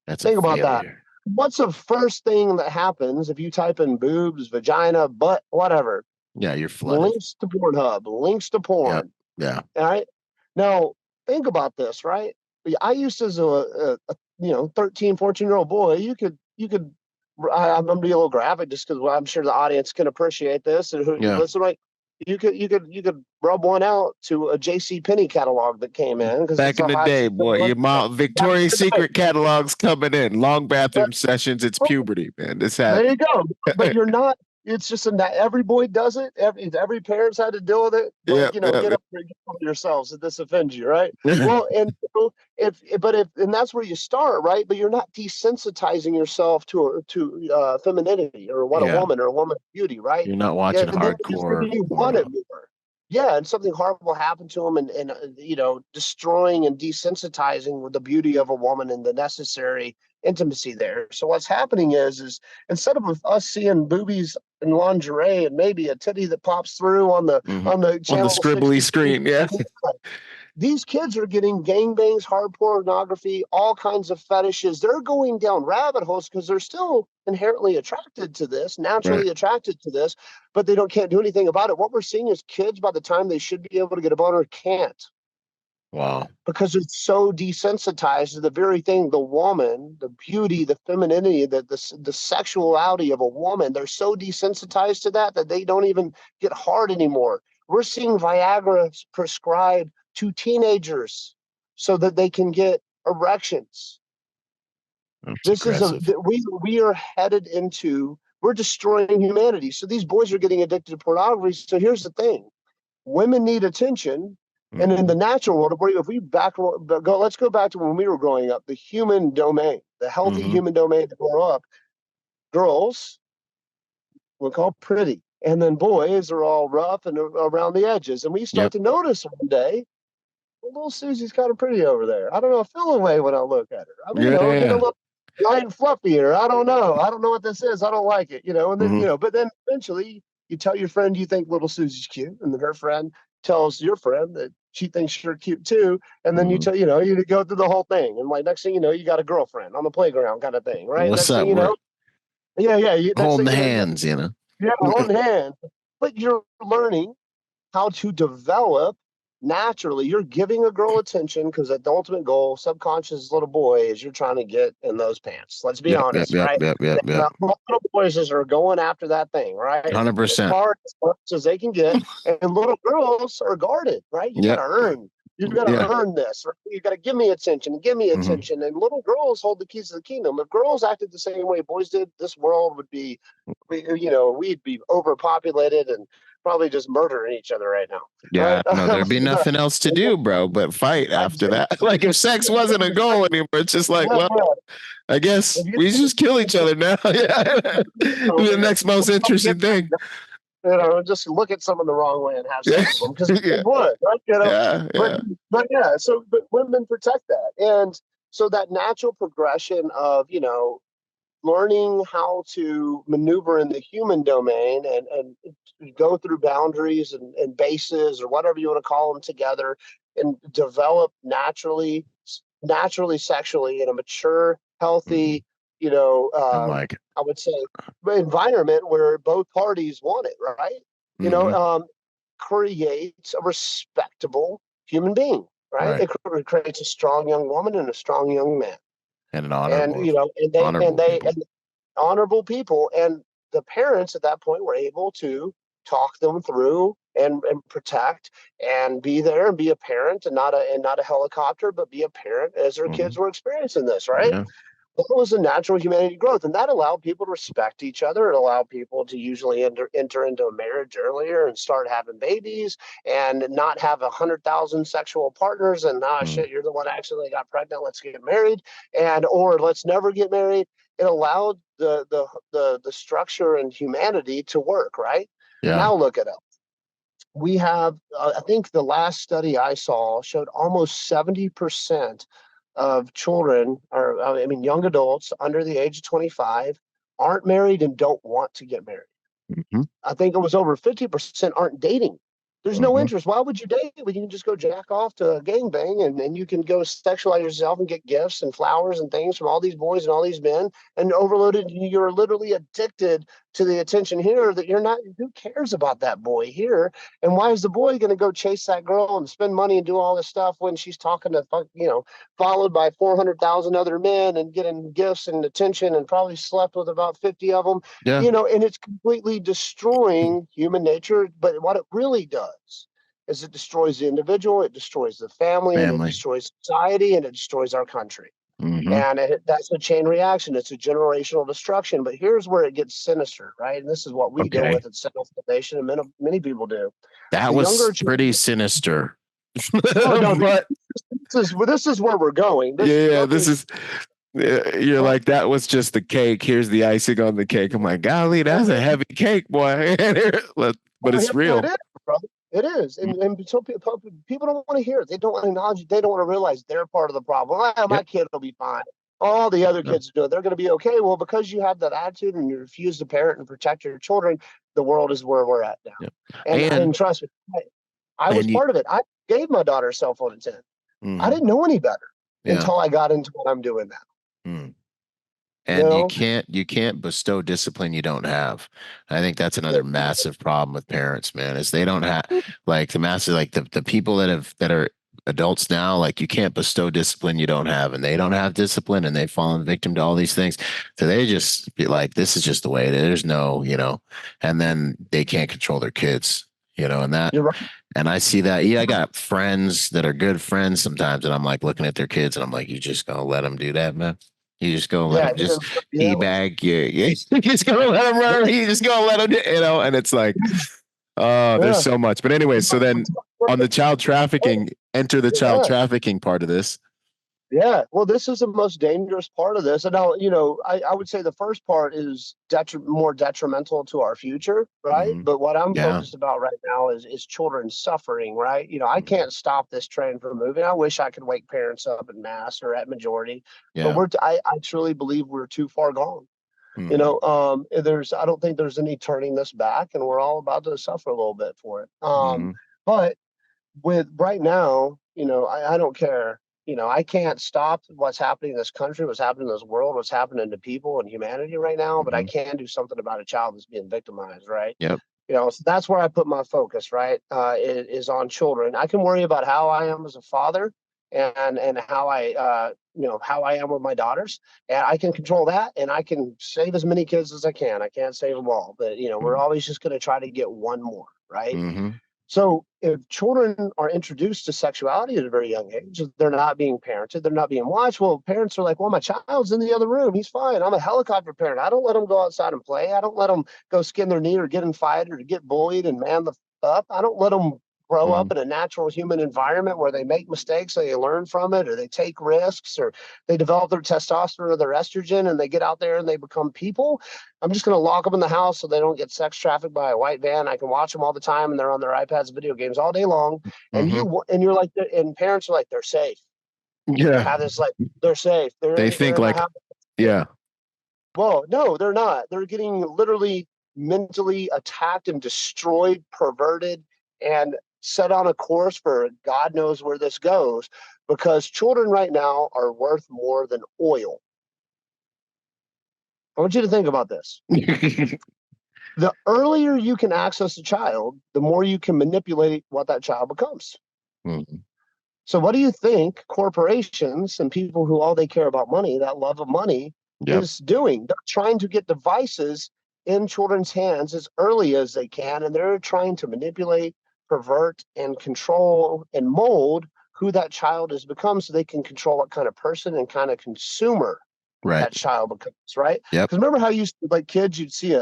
That's a Think about that. failure. What's the first thing that happens if you type in boobs, vagina, butt, whatever? Yeah, you're flooded. Links to Pornhub, links to Yep. porn. Yeah. All right. Now, think about this, right? I used to, as a 13, 14-year-old boy, you could I'm going to be a little graphic just because I'm sure the audience can appreciate this. And who Yeah. listen, like you could rub one out to a J.C. Penney catalog that came in because Back it's in a the high. day, boy, your mom Victoria's Secret catalogs coming in. Long bathroom sessions. It's puberty, man. This There you happened. go. But you're not. It's just every boy does it. Every parent's had to deal with it. But Yep, get yep. over yourselves if this offends you, right? Well, and so if and that's where you start, right? But you're not desensitizing yourself to femininity or what a Yeah. woman or a woman's beauty, right? You're not watching And then just maybe hardcore you want it porno. more. Yeah, and something horrible happened to them, and destroying and desensitizing with the beauty of a woman and the necessary intimacy there. So what's happening is instead of us seeing boobies and lingerie and maybe a titty that pops through on the Mm-hmm. on the On the channel scribbly 60, screen, yeah. these kids are getting gangbangs, hard pornography, all kinds of fetishes. They're going down rabbit holes because they're still inherently attracted to this, Right. naturally attracted to this, but they can't do anything about it. What we're seeing is kids by the time they should be able to get a boner can't Wow. because it's so desensitized to the very thing, the woman, the beauty, the femininity, the sexuality of a woman. They're so desensitized to that they don't even get hard anymore. We're seeing Viagra prescribed to teenagers so that they can get erections. That's This is aggressive. we are headed into, we're destroying humanity. So these boys are getting addicted to pornography. So here's the thing: women need attention. And in Mm-hmm. the natural world, if we let's go back to when we were growing up, the human domain, the healthy Mm-hmm. human domain to grow up, girls were called pretty. And then boys are all rough and around the edges. And we start Yep. to notice one day, well, little Susie's kind of pretty over there. I don't know, I feel a way when I look at her. I mean, we're getting a Yeah. little light and fluffier. I don't know. I don't know what this is. I don't like it, And then, Mm-hmm. but then eventually you tell your friend you think little Susie's cute, and then her friend tells your friend that she thinks you're cute too. And then you Mm-hmm. tell, you go through the whole thing. And like next thing you know, you got a girlfriend on the playground kind of thing, right? What's Next thing up? you We're know, yeah. Next holding thing the you know, hands. yeah, on hand. But you're learning how to develop naturally. You're giving a girl attention because the ultimate goal, subconscious little boy, is you're trying to get in those pants. Let's be Yep, yep, honest, yep, right? yep, yep, yep. Little boys are going after that thing, right? As 100%. hard as they can get. And little girls are guarded, right? You got to Yep. earn. You got to Yeah. earn this. Right? You got to give me attention and give me Mm-hmm. attention. And little girls hold the keys to the kingdom. If girls acted the same way boys did, this world would be, we'd be overpopulated and probably just murdering each other right now, Yeah, right? no, there'd be nothing else to do, bro, but fight after that. Like if sex wasn't a goal anymore, it's just like, well, I guess we just kill each other now. Yeah. The next most interesting thing. Just look at someone the wrong way and have Yeah. sex with them because Yeah. it would, right? Yeah. But Yeah. yeah, but women protect that, and so that natural progression of learning how to maneuver in the human domain and go through boundaries and bases or whatever you want to call them together and develop naturally sexually in a mature, Mhm. healthy, I like it. I would say environment where both parties want it, right? You know, Hmm. um, creates a respectable human being, right? Right. It creates a strong young woman and a strong young man, And an and honorable people. and honorable people, and the parents at that point were able to talk them through and protect and be there and be a parent and not a helicopter, but be a parent as their Hmm. kids were experiencing this, right? Yeah. That was a natural humanity growth, and that allowed people to respect each other. It allowed people to usually enter into a marriage earlier and start having babies and not have 100,000 sexual partners. And Mm. shit, you're the one accidentally got pregnant. Let's get married, or let's never get married. It allowed the structure and humanity to work, right? Yeah. Now look at it. We have, I think the last study I saw showed almost 70% of children, or I mean, young adults under the age of 25, aren't married and don't want to get married. Hmm. I think it was over 50% aren't dating. There's no Hmm. interest. Why would you date when you can just go jack off to a gangbang and you can go sexualize yourself and get gifts and flowers and things from all these boys and all these men and overloaded? You're literally addicted to the attention here that you're not, who cares about that boy here? And why is the boy going to go chase that girl and spend money and do all this stuff when she's talking to, followed by 400,000 other men and getting gifts and attention and probably slept with about 50 of them, Yeah. and it's completely destroying human nature. But what it really does is it destroys the individual, it destroys the family, and it Family. destroys society, and it destroys our country. Mm-hmm. And that's a chain reaction. It's a generational destruction. But here's where it gets sinister, right? And this is what we deal Okay. with at Sentinel Foundation, and many people do. That The younger was children, pretty sinister. no, But this is where we're going. yeah, this is you're like, that was just the cake. Here's the icing on the cake. I'm like, golly, that's a heavy cake, boy. But it's It real. is, brother. It is. And so people don't want to hear it. They don't want to acknowledge it. They don't want to realize they're part of the problem. My Yep. kid will be fine. All the other Yep. kids do it. They're going to be okay. Well, because you have that attitude and you refuse to parent and protect your children, the world is where we're at now. Yep. And trust me, I was part of it. I gave my daughter a cell phone at 10. I didn't know any better until I got into what I'm doing now. Mm. And you can't bestow discipline you don't have. I think that's another massive problem with parents, man, is they don't have like the people that are adults now, like you can't bestow discipline you don't have, and they don't have discipline and they've fallen victim to all these things. So they just be like, this is just the way it is. There's no, and then they can't control their kids, and that. You're right. And I see that. Yeah, I got friends that are good friends sometimes, and I'm like looking at their kids and I'm like, you just gonna let them do that, man? You just go let him just teabag you. You just gonna let him run. You just gonna let him, and it's like, oh, there's so much. But anyway, so then on the child trafficking, enter the child trafficking part of this. Yeah, well, this is the most dangerous part of this. And now, I would say the first part is more detrimental to our future, right? Mm-hmm. But what I'm focused about right now is children suffering, right? I can't stop this train from moving. I wish I could wake parents up in mass or at majority, but I truly believe we're too far gone. Mm-hmm. I don't think there's any turning this back, and we're all about to suffer a little bit for it. But with right now, I don't care. I can't stop what's happening in this country, what's happening in this world, what's happening to people and humanity right now, but I can do something about a child that's being victimized, right? Yep. So that's where I put my focus, right? Is on children. I can worry about how I am as a father and how how I am with my daughters, and I can control that, and I can save as many kids as I can. I can't save them all, but we're always just going to try to get one more, right? Mm-hmm. So if children are introduced to sexuality at a very young age, they're not being parented, they're not being watched. Well, parents are like, well, my child's in the other room. He's fine. I'm a helicopter parent. I don't let them go outside and play. I don't let them go skin their knee or get in fight or get bullied and man the up. I don't let them grow up in a natural human environment where they make mistakes, so they learn from it, or they take risks, or they develop their testosterone or their estrogen and they get out there and they become people. I'm just going to lock them in the house so they don't get sex trafficked by a white van. I can watch them all the time and they're on their iPads, video games all day long. And you're like, and parents are like, they're safe. Yeah. Have this like, they're safe. They think like, yeah. Well, no, they're not. They're getting literally mentally attacked and destroyed, perverted, and set on a course for God knows where this goes, because children right now are worth more than oil. I want you to think about this. The earlier you can access a child, the more you can manipulate what that child becomes. Mm-hmm. So what do you think corporations and people who all they care about money, that love of money, is doing? They're trying to get devices in children's hands as early as they can, and they're trying to manipulate, pervert, and control and mold who that child has become so they can control what kind of person and kind of consumer that child becomes, right? Yep. Because remember how you like kids, you'd see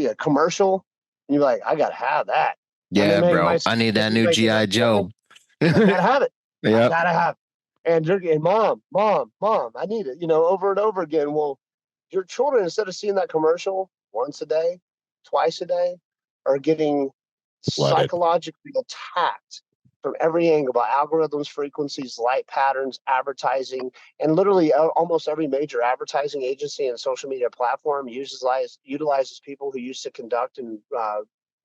a commercial and you're like, I gotta have that. Yeah, bro. I need that new G.I. Joe. I gotta have it. Yep. I gotta have it. And they're getting, mom, I need it, over and over again. Well, your children, instead of seeing that commercial once a day, twice a day, are getting psychologically attacked from every angle by algorithms, frequencies, light patterns, advertising, and literally almost every major advertising agency and social media platform utilizes people who used to conduct and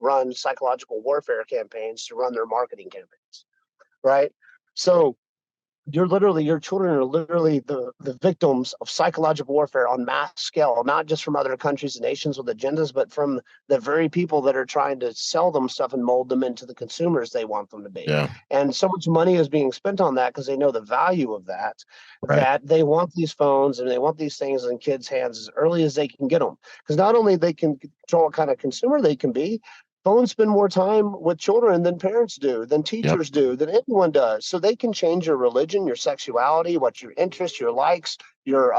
run psychological warfare campaigns to run their marketing campaigns, right? So your children are literally the victims of psychological warfare on mass scale, not just from other countries and nations with agendas, but from the very people that are trying to sell them stuff and mold them into the consumers they want them to be. Yeah. And so much money is being spent on that because they know the value of that, Right. that they want these phones and they want these things in kids' hands as early as they can get them. Because not only they can control what kind of consumer they can be, phones spend more time with children than parents do, than Yep. teachers do, than anyone does. So they can change your religion, your sexuality, what your interests, your likes, your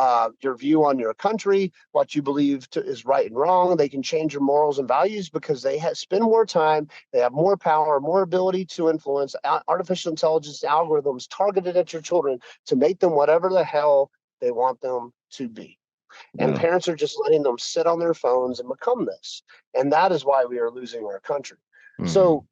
view on your country, what you believe is right and wrong. They can change your morals and values because they spend more time. They have more power, more ability to influence artificial intelligence algorithms targeted at your children to make them whatever the hell they want them to be. And Yeah. parents are just letting them sit on their phones and become this. And that is why we are losing our country. Hmm. So,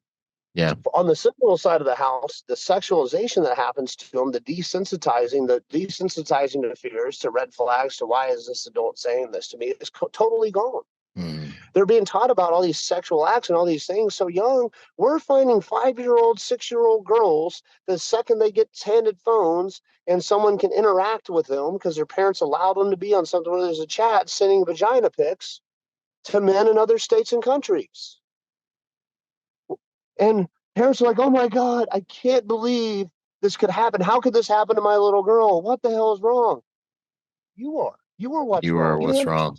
Yeah. on the Sentinel side of the house, the sexualization that happens to them, the desensitizing to fears, to red flags, to why is this adult saying this to me, is totally gone. Hmm. They're being taught about all these sexual acts and all these things so young. We're finding 5-year-old, 6-year-old girls the second they get handed phones and someone can interact with them because their parents allowed them to be on something where there's a chat sending vagina pics to men in other states and countries. And parents are like, oh my God, I can't believe this could happen. How could this happen to my little girl? What the hell is wrong? You are. You are what's You are wrong. what's wrong.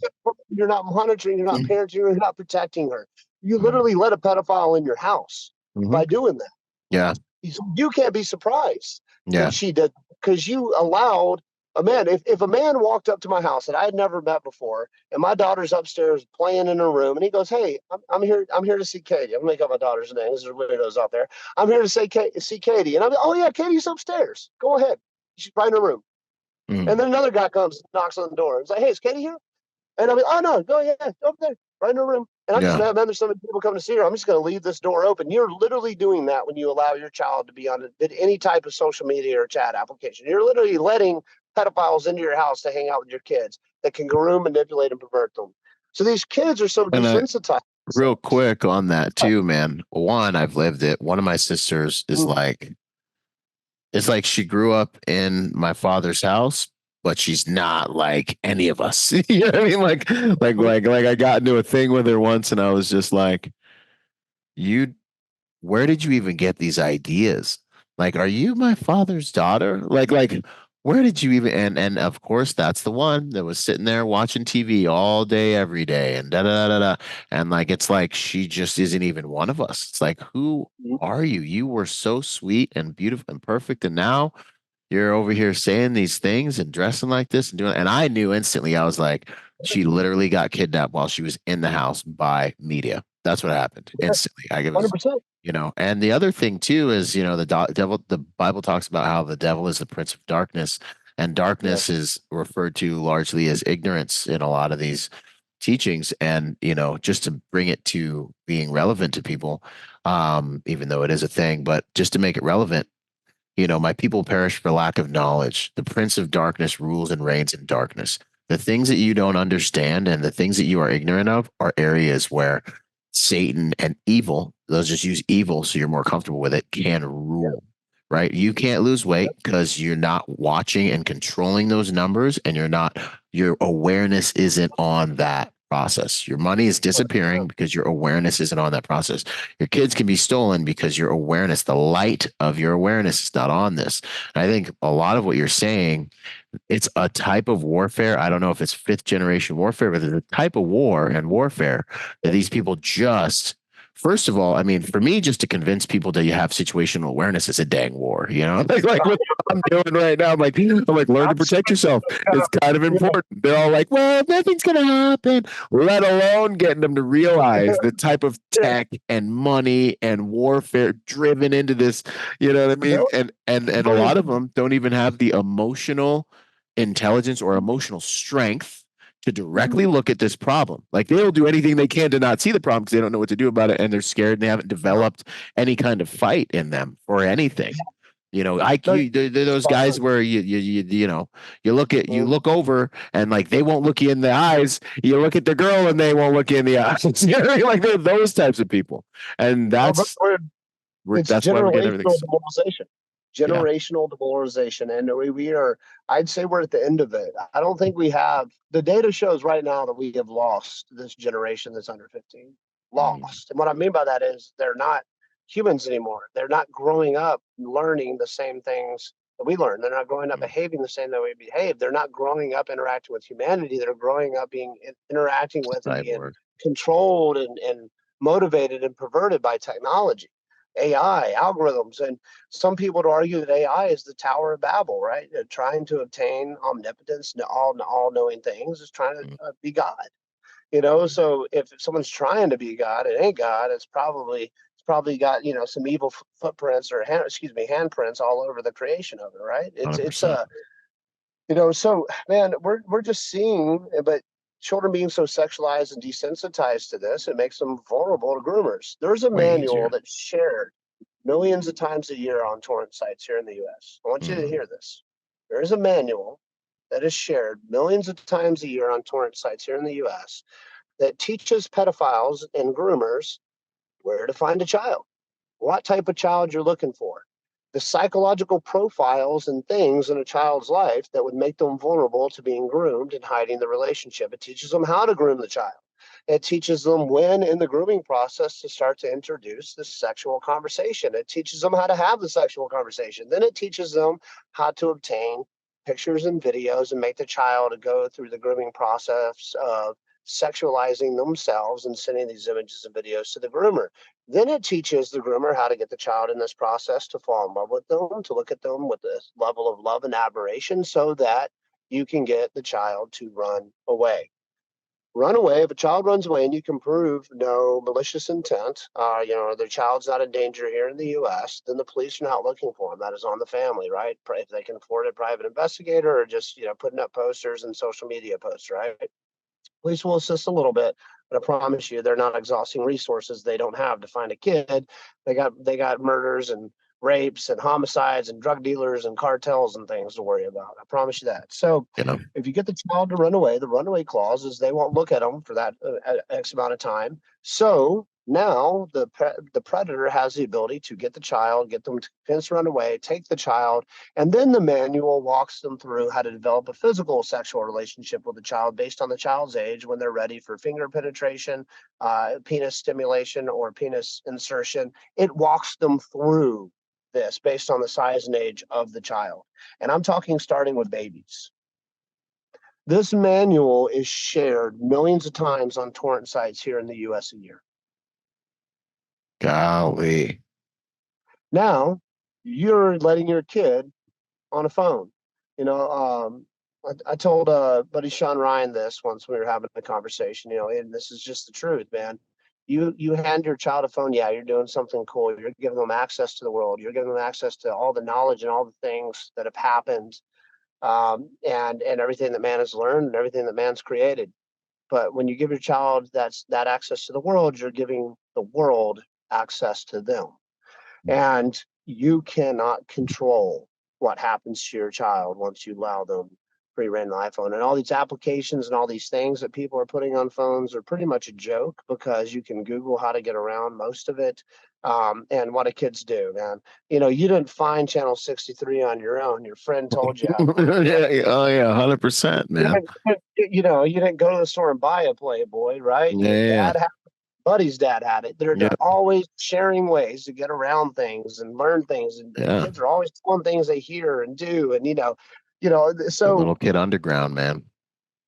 You're not monitoring, you're not parenting, you're not protecting her. You Mm-hmm. literally let a pedophile in your house by doing that. Yeah. You can't be surprised that Yeah. she did because you allowed a man. If a man walked up to my house that I had never met before, and my daughter's upstairs playing in her room, and he goes, "Hey, I'm here. I'm here to see Katie. I'm gonna make up my daughter's name. There's widows out there. I'm here to see Katie." And I'm, oh yeah, Katie's upstairs. Go ahead. She's right in her room. Mm. And then another guy comes, knocks on the door, and says, "Hey, is Katie here?" And I'll be, oh no, go yeah, over there, right in her room. And I'm just Yeah. mad, man. There's so many people coming to see her. I'm just going to leave this door open. You're literally doing that when you allow your child to be on any type of social media or chat application. You're literally letting pedophiles into your house to hang out with your kids that can groom, manipulate, and pervert them. So these kids are so And desensitized. real quick on that too, man. One, I've lived it. One of my sisters is Mhm. like, it's like she grew up in my father's house, but she's not like any of us. You know what I mean? Like I got into a thing with her once and I was just like, you where did you even get these ideas? Like, are you my father's daughter? Like, where did you even? And of course, that's the one that was sitting there watching TV all day, every day, and da da da da. And like, it's like she just isn't even one of us. It's like, who are you? You were so sweet and beautiful and perfect, and now you're over here saying these things and dressing like this and doing. And I knew instantly. I was like, she literally got kidnapped while she was in the house by media. That's what happened instantly. I it was 100%. and the other thing too is, the Bible talks about how the devil is the prince of darkness, and darkness Yes. is referred to largely as ignorance in a lot of these teachings. And, just to bring it to being relevant to people, even though it is a thing, but just to make it relevant, my people perish for lack of knowledge. The prince of darkness rules and reigns in darkness. The things that you don't understand and the things that you are ignorant of are areas where Satan and evil, let's just use evil so you're more comfortable with it, can rule, right? You can't lose weight because you're not watching and controlling those numbers and your awareness isn't on that process. Your money is disappearing because your awareness isn't on that process. Your kids can be stolen because your awareness, the light of your awareness is not on this. And I think a lot of what you're saying, it's a type of warfare. I don't know if it's fifth generation warfare, but there's a type of war and warfare that these people just, first of all, I mean, for me, just to convince people that you have situational awareness is a dang war, like what I'm doing right now. I'm like, learn to protect yourself. It's kind of important. They're all like, well, nothing's going to happen, let alone getting them to realize the type of tech and money and warfare driven into this, you know what I mean? And a lot of them don't even have the emotional intelligence or emotional strength to directly look at this problem. Like they'll do anything they can to not see the problem because they don't know what to do about it and they're scared and they haven't developed any kind of fight in them for anything. IQ, they're those guys where you look over and like they won't look you in the eyes. You look at the girl and they won't look you in the eyes. Like they're those types of people, and Well, but that's it's why we're getting everything. generational demoralization. Yeah. generational demoralization. And we are, I'd say we're at the end of it. I don't think we have, the data shows right now that we have lost this generation that's under 15. Mm, Lost. And what I mean by that is they're not humans anymore. They're not growing up learning the same things that we learn. They're not growing up mm. behaving the same way we behave. They're not growing up interacting with humanity. They're growing up being interacting with and being Cyborg. controlled and motivated and perverted by technology, AI, algorithms. And some people would argue that AI is the Tower of Babel, right? Trying to obtain omnipotence, all knowing things, is trying to Mm, be God. You know, mm. so if someone's trying to be God, it ain't God. It's probably got some evil footprints or handprints all over the creation of it, right? It's 100%. a so man, we're just seeing, but children being so sexualized and desensitized to this, it makes them vulnerable to groomers. There's a Way manual easier. that's shared millions of times a year on torrent sites here in the US. I want you to Mm, hear this. There is a manual that is shared millions of times a year on torrent sites here in the US that teaches pedophiles and groomers where to find a child, what type of child you're looking for, the psychological profiles and things in a child's life that would make them vulnerable to being groomed and hiding the relationship. It teaches them how to groom the child. It teaches them when in the grooming process to start to introduce the sexual conversation. It teaches them how to have the sexual conversation. Then it teaches them how to obtain pictures and videos and make the child go through the grooming process of sexualizing themselves and sending these images and videos to the groomer. Then it teaches the groomer how to get the child in this process to fall in love with them, to look at them with this level of love and admiration so that you can get the child to run away. Run away. If a child runs away and you can prove no malicious intent, their child's not in danger here in the U.S., then the police are not looking for them. That is on the family, right? If they can afford a private investigator or just, putting up posters and social media posts, right? Police will assist a little bit, but I promise you, they're not exhausting resources they don't have to find a kid. They got murders and rapes and homicides and drug dealers and cartels and things to worry about. I promise you that. So, you know, if you get the child to run away, the runaway clause is they won't look at them for that X amount of time. So now the predator has the ability to get the child, get them to convince run away, take the child, and then the manual walks them through how to develop a physical sexual relationship with the child based on the child's age when they're ready for finger penetration, penis stimulation, or penis insertion. It walks them through this based on the size and age of the child. And I'm talking starting with babies. This manual is shared millions of times on torrent sites here in the US a year. golly. Now, you're letting your kid on a phone. You know, I told buddy Sean Ryan this once we were having a conversation. And this is just the truth, man. You hand your child a phone, yeah, you're doing something cool. You're giving them access to the world. You're giving them access to all the knowledge and all the things that have happened, and everything that man has learned and everything that man's created. But when you give your child that access to the world, you're giving the world access to them. And you cannot control what happens to your child once you allow them free reign on the iPhone. And all these applications and all these things that people are putting on phones are pretty much a joke because you can Google how to get around most of it. And what do kids do, man? You didn't find Channel 63 on your own. Your friend told you how to find it, right? Yeah, oh yeah, 100%, man. You didn't go to the store and buy a Playboy, right? Yeah, Your yeah, dad buddy's dad had it. They're yeah, they're always sharing ways to get around things and learn things, and yeah. kids are always telling things they hear and do, and The so little kid underground, man.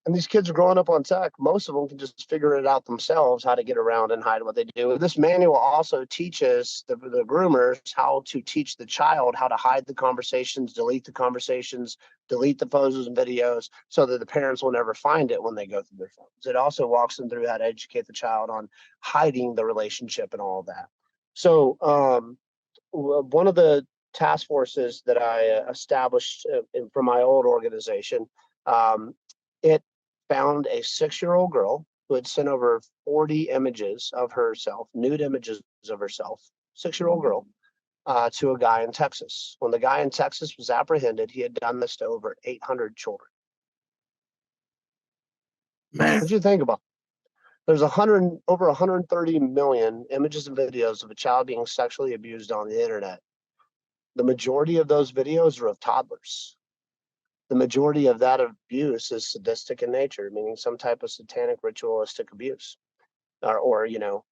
and these kids are growing up on tech. Most of them can just figure it out themselves how to get around and hide what they do. This manual also teaches the groomers how to teach the child how to hide the conversations, delete the photos and videos so that the parents will never find it when they go through their phones. It also walks them through how to educate the child on hiding the relationship and all of that. So, one of the task forces that I established from my old organization, it found a 6-year-old girl who had sent over 40 images of herself, nude images of herself, 6-year-old girl, to a guy in Texas. When the guy in Texas was apprehended, he had done this to over 800 children. Man. What do you think about it? There's over 130 million images and videos of a child being sexually abused on the internet. The majority of those videos are of toddlers. The majority of that abuse is sadistic in nature, meaning some type of satanic ritualistic abuse, or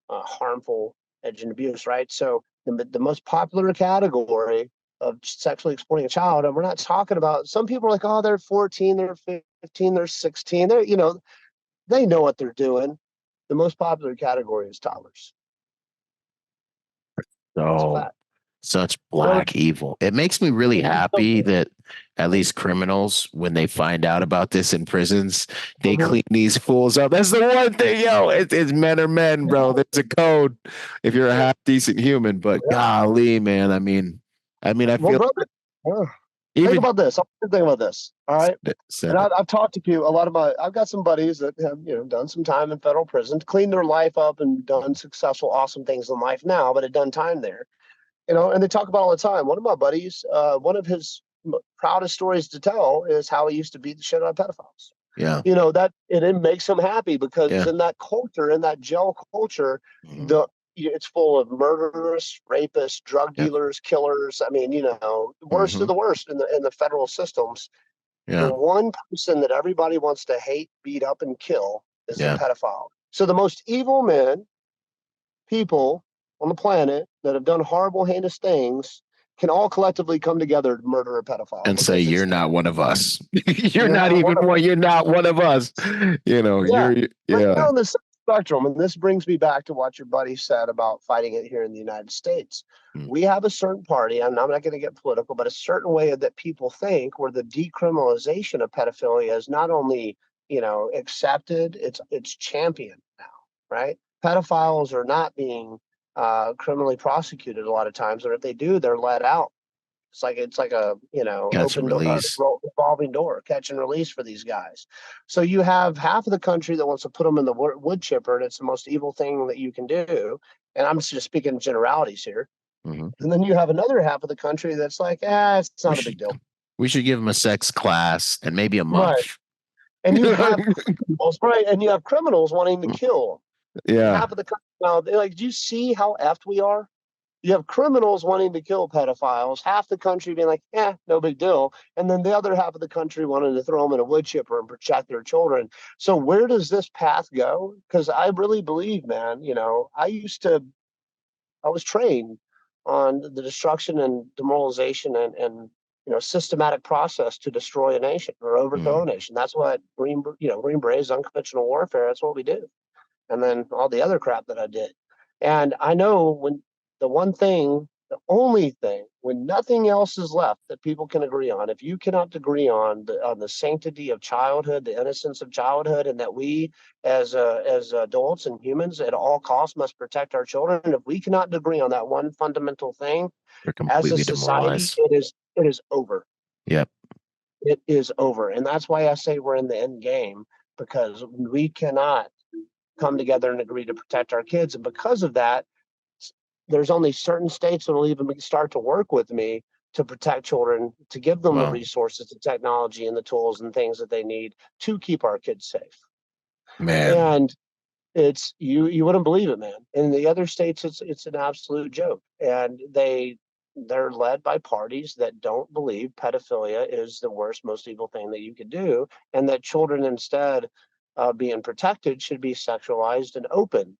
harmful edge and abuse, right? So the most popular category of sexually exploiting a child, and we're not talking about, some people are like, oh, they're 14, they're 15, they're 16, they know what they're doing. The most popular category is toddlers. It's a So fact. such So black evil. It makes me really happy that at least criminals, when they find out about this in prisons, they clean these fools up. That's the one thing, yo. It's men are men, bro. There's a code if you're a half decent human. But golly, man. I well, feel brother, think even about this. Think about this. All right. said And it. I've talked to people, I've got some buddies that have, done some time in federal prison, cleaned their life up and done successful, awesome things in life now, but had done time there, and they talk about it all the time. One of my buddies, one of his proudest stories to tell is how he used to beat the shit out of pedophiles. Yeah. That, and it makes him happy because Yeah. in that culture, in that jail culture, Mhm. the it's full of murderers, rapists, drug Yep. dealers, killers. I mean, worst of Hmm. the worst in the federal systems. The Yeah. one person that everybody wants to hate, beat up, and kill is a Yeah. pedophile. So the most evil people on the planet that have done horrible, heinous things can all collectively come together to murder a pedophile And say because you're it's not one of us. You're you're not not one even of one. them. You're not one of us. Yeah, You're but yeah. on this spectrum, and this brings me back to what your buddy said about fighting it here in the United States. Mm. We have a certain party, and I'm not going to get political, but a certain way that people think where the decriminalization of pedophilia is not only accepted, it's championed now, right? Pedophiles are not being criminally prosecuted a lot of times, or if they do, they're let out. It's like a Catch and open door, release. revolving door, catch and release for these guys. So you have half of the country that wants to put them in the wood chipper, and it's the most evil thing that you can do. And I'm just speaking generalities here. Hmm. And then you have another half of the country that's like, it's We not a big should deal, we should give them a sex class and maybe a right? month. And you have criminals, right? And you have criminals wanting to kill Yeah. half of the country. Now they're like, do you see how effed we are? You have criminals wanting to kill pedophiles, half the country being like, no big deal. And then the other half of the country wanting to throw them in a wood chipper and protect their children. So where does this path go? Because I really believe, man, I was trained on the destruction and demoralization and systematic process to destroy a nation or overthrow a Mm. nation. That's what Green Berets, unconventional warfare, that's what we do. And then all the other crap that I did. And I know when the only thing, when nothing else is left that people can agree on, if you cannot agree on the sanctity of childhood, the innocence of childhood, and that we as adults and humans at all costs must protect our children, if we cannot agree on that one fundamental thing, They're as a completely society, demoralized. it is over. Yep. It is over. And that's why I say we're in the end game, because we cannot come together and agree to protect our kids. And because of that, there's only certain states that will even start to work with me to protect children, to give them the Well, resources, the technology, and the tools and things that they need to keep our kids safe. man. And you wouldn't believe it, man. In the other states, it's an absolute joke, and they're led by parties that don't believe pedophilia is the worst, most evil thing that you could do, and that children, instead of being protected, should be sexualized and open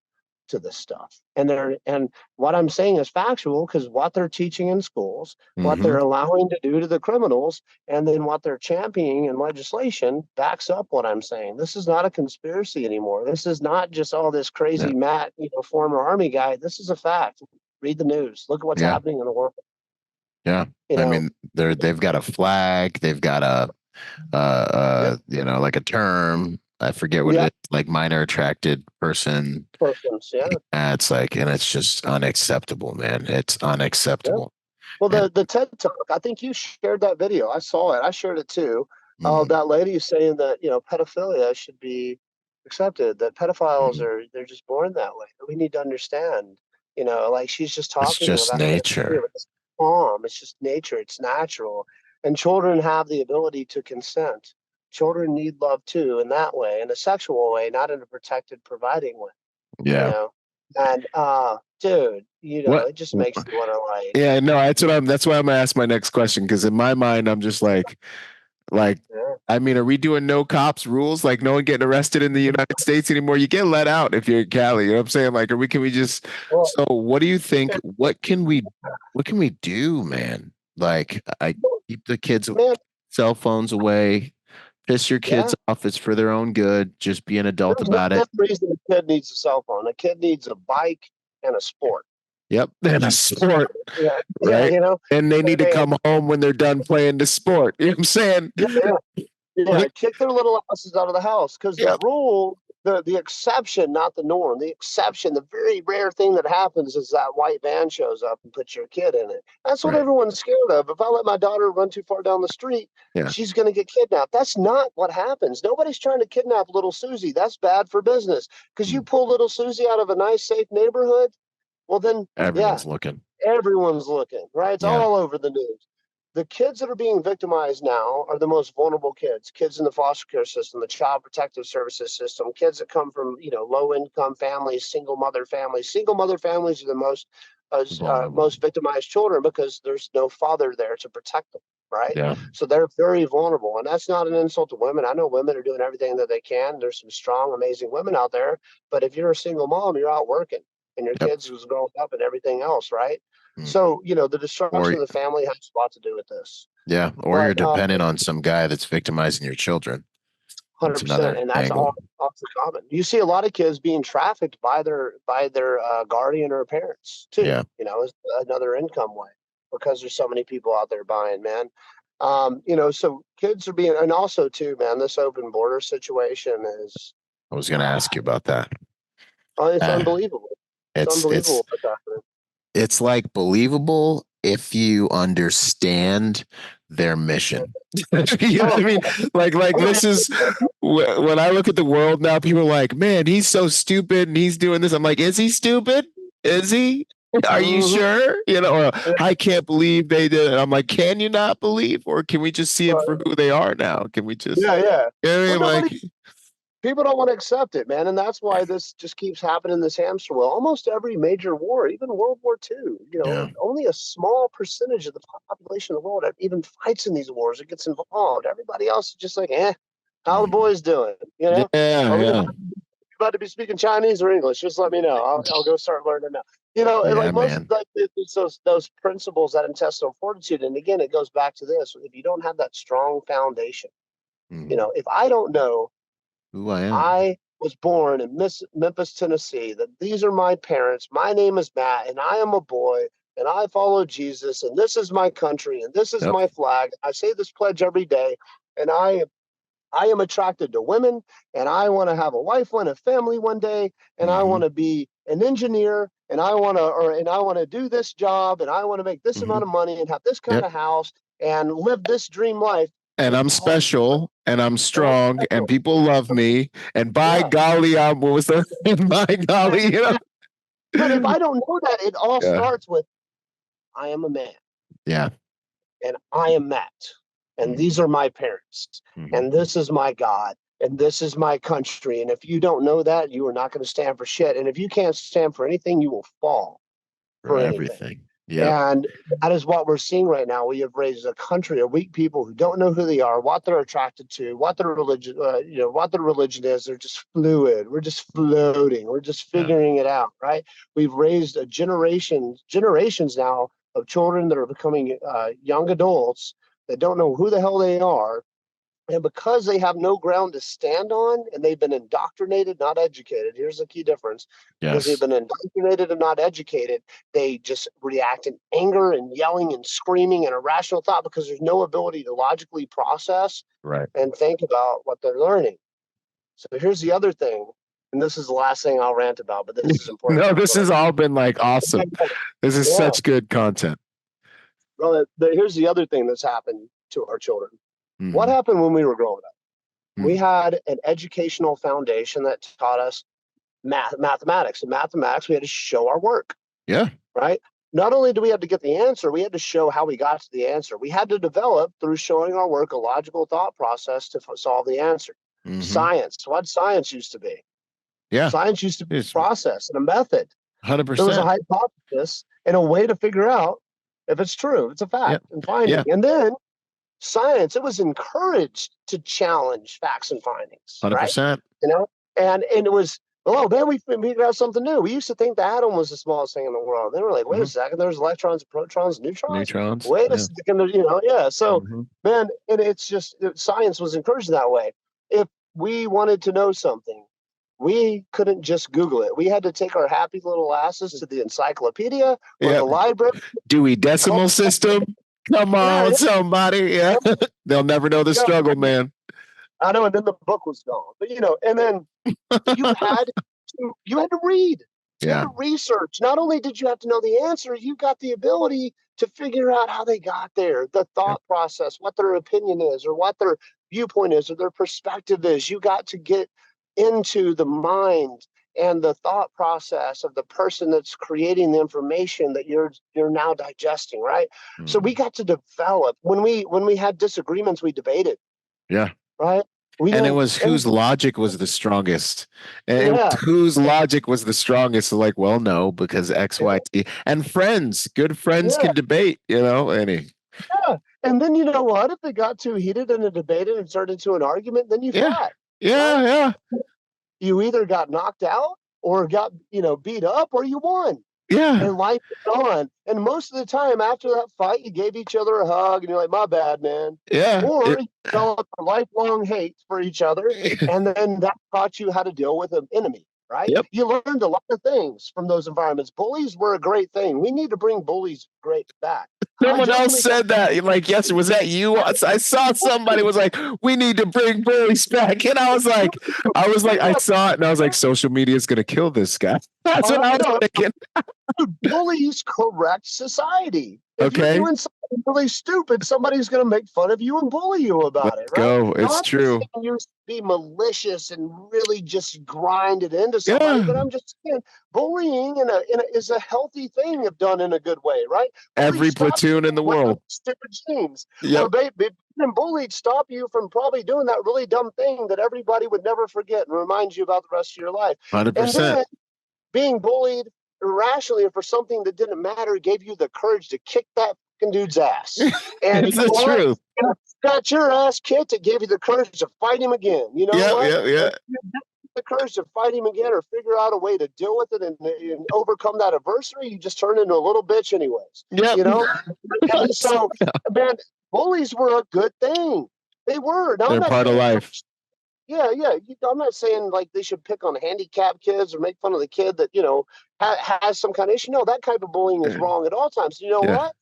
to this stuff. And what I'm saying is factual, because what they're teaching in schools, what Hmm. they're allowing to do to the criminals, and then what they're championing in legislation backs up what I'm saying. This is not a conspiracy anymore. This is not just all this Yeah. crazy Matt, former army guy. This is a fact. Read the news. Look at what's Yeah. happening in the world. Yeah. You I know, mean, they've got a flag. They've got yeah, like a term. I forget what it yeah, is. Like minor attracted person. persons, yeah, It's like, and it's just unacceptable, man. It's yeah. unacceptable. Well, And the TED Talk, I think you shared that video. I saw it. I shared it too. mm, That lady saying that pedophilia should be accepted. That pedophiles mm, they're just born that way. We need to understand. Like she's just it's talking just about pedophilia. nature. It's calm. It's just nature. It's natural. And children have the ability to consent. Children need love too, in that way, in a sexual way, not in a protected, providing way. You Yeah. know, and dude. What? it just makes you want to like, Yeah, no, that's why I'm gonna ask my next question, because in my mind I'm just like, yeah. I mean, are we doing no cops rules? Like no one getting arrested in the United States anymore? You get let out if you're in Cali. You know what I'm saying? Like, can we just, Well, so what do you think? What can we do, man? Like, I keep the kids man, cell phones away, piss your yeah. kids off. It's for their own good. Just be an adult There's no about it. good reason a kid needs a cell phone. A kid needs a bike and a sport. Yep. And a sport, Yeah, yeah, right? And they need to and come home when they're done playing the sport. You know what I'm saying? yeah, yeah, Like, kick their little asses out of the house because the yeah, rule, the exception, not the norm. The exception, the very rare thing that happens is that white van shows up and puts your kid in it. That's what right. everyone's scared of. If I let my daughter run too far down the street, Yeah, she's going to get kidnapped. That's not what happens. Nobody's trying to kidnap little Susie. That's bad for business because you mm, pull little Susie out of a nice, safe neighborhood. Well, then, yeah, everyone's looking. everyone's looking, right? It's Yeah, all over the news. The kids that are being victimized now are the most vulnerable kids in the foster care system, the child protective services system, kids that come from, low income families, single mother families. Single mother families are the vulnerable. most victimized children because there's no father there to protect them, right? Yeah, So they're very vulnerable. And that's not an insult to women. I know women are doing everything that they can. There's some strong, amazing women out there. But if you're a single mom, you're out working and your yep. kids was growing up and everything else, right? Mm. So, the Or destruction of the family has a lot to do with this. yeah, or you're But dependent on some guy that's victimizing your children. That's 100%, another and that's all angle. also common. You see a lot of kids being trafficked by their guardian or parents too. Yeah, Is another income way because there's so many people out there buying, man. So kids are being, and also too, man, this open border situation is, I was going to ask you about that. it's Uh, unbelievable. It's it's unbelievable what's happening. it's like believable if you understand their mission. You know what Oh, I mean? Like oh, this is when I look at the world now, people are like, man, he's so stupid and he's doing this. I'm like, is he stupid? Is he? Are you mhm. sure? Or Yeah, I can't believe they did it. I'm like, can you not believe? Or can we just see it for who they are now? Can we just, yeah, yeah. you know what I Well, mean? nobody Like, people don't want to accept it, man, and that's why this just keeps happening. This hamster wheel. Almost every major war, even World War II, yeah. only a small percentage of the population of the world that even fights in these wars or gets involved. Everybody else is just like, how the Mhm. boys doing? Yeah, Are we yeah. about to be speaking Chinese or English? Just let me know. I'll go start learning now. And Yeah, like most man. like it's those principles, that intestinal fortitude. And again, it goes back to this: if you don't have that strong foundation, Mhm. if I don't know Who I am. I was born in Memphis, Tennessee, that these are my parents. My name is Matt, and I am a boy, and I follow Jesus, and this is my country, and this is Yep. my flag. I say this pledge every day, and I am attracted to women, and I want to have a wife and a family one day, and I Hmm. want to be an engineer, and I want to do this job, and I want to make this Hmm. amount of money and have this kind Yep. of house and live this dream life. And But I'm special and I'm and I'm strong and special. people love me. And by Yeah. golly, I'm what was the by golly, But if I don't know that, it all Yeah. starts with I am a man Yeah. and I am Matt, and these Hmm. are my parents, Hmm. and this is my God, and this is my country. And if you don't know that, you are not going to stand for shit. And if you can't stand for anything, you will fall For for anything. everything. Yep. And that is what we're seeing right now. We have raised a country of weak people who don't know who they are, what they're attracted to, what their religion is. They're just fluid. We're just floating. We're just Yeah. figuring it out, right? We've raised a generations now of children that are becoming young adults that don't know who the hell they are, and because they have no ground to stand on and they've been indoctrinated, not educated, here's the key difference. Because they've Yes. been indoctrinated and not educated, they just react in anger and yelling and screaming and irrational thought because there's no ability to logically process Right. and think about what they're learning. So here's the other thing, and this is the last thing I'll rant about, but this is important No, to this talk has all been like awesome. about. This is Yeah. such good content. Well, here's the other thing that's happened to our children. What Hmm. happened when we were growing up? We Hmm. had an educational foundation that taught us mathematics. In mathematics, we had to show our work, Yeah. right? Not only do we have to get the answer, we had to show how we got to the answer. We had to develop through showing our work a logical thought process to solve the answer. Hmm. Science, what science used to be? Yeah. Science used to be It's a process and a method. There was a 100%. hypothesis and a way to figure out if it's true, it's a Yeah. fact and finding. Yeah. And then science, it was encouraged to challenge facts and findings, right? 100%. You know, and it was, oh man, we figured out something new. We used to think the atom was the smallest thing in the world. Then we're like, wait a second, there's electrons, protons, neutrons. Neutrons. Wait a Yeah. second, you know, yeah. So Mhm. man, and it's just science was encouraged that way. If we wanted to know something, we couldn't just Google it. We had to take our happy little asses to the encyclopedia or Yeah. the library. Dewey Decimal System. Come on, somebody. Yeah. They'll never know the struggle, man. I know, and then the book was gone. But you know, and then you had to read. You had to research. Not only did you have to know the answer, you got the ability to figure out how they got there, the thought process, what their opinion is, or what their viewpoint is, or their perspective is. You got to get into the mind and the thought process of the person that's creating the information that you're now digesting, right? So we got to develop. When we had disagreements, we debated. Yeah. Right. And it was whose logic was the strongest. And whose logic was the strongest. Like, well, no, because X, Y, T. And friends, good friends can debate, you know, any. Yeah. And then you know what? If it got too heated in a debate and it turned into an argument, then you fought. Yeah, right? You either got knocked out or got, beat up, or you won. Yeah. And life is on. And most of the time after that fight, you gave each other a hug and you're like, my bad, man. Yeah. Or you developed a lifelong hate for each other. And then that taught you how to deal with an enemy, right? Yep. You learned a lot of things from those environments. Bullies were a great thing. We need to bring bullies back. Someone else said that. Like, yes, was that you? I saw somebody was like, we need to bring bullies back. And I was like, I saw it and I was like, social media is going to kill this guy. That's what I was thinking. Bullies correct society. If you're doing something really stupid, somebody's going to make fun of you and bully you about it. Right? Go. It's true. You be malicious and really just grind it into somebody, but I'm just saying, bullying is a healthy thing if done in a good way, right? Every platoon in the world. Stupid genes. Yep. Being bullied stop you from probably doing that really dumb thing that everybody would never forget and remind you about the rest of your life. 100%. And then being bullied irrationally or for something that didn't matter gave you the courage to kick that fucking dude's ass. And it's the truth. Got your ass kicked. It gave you the courage to fight him again. You know what? Yeah. The courage to fight him again or figure out a way to deal with it and overcome that adversity, you just turn into a little bitch anyways. Yep. You know? So, man, bullies were a good thing. They were. Now, they're part of life. Yeah. I'm not saying like they should pick on handicapped kids or make fun of the kid that, has some kind of issue. No, that type of bullying is wrong at all times. You know what?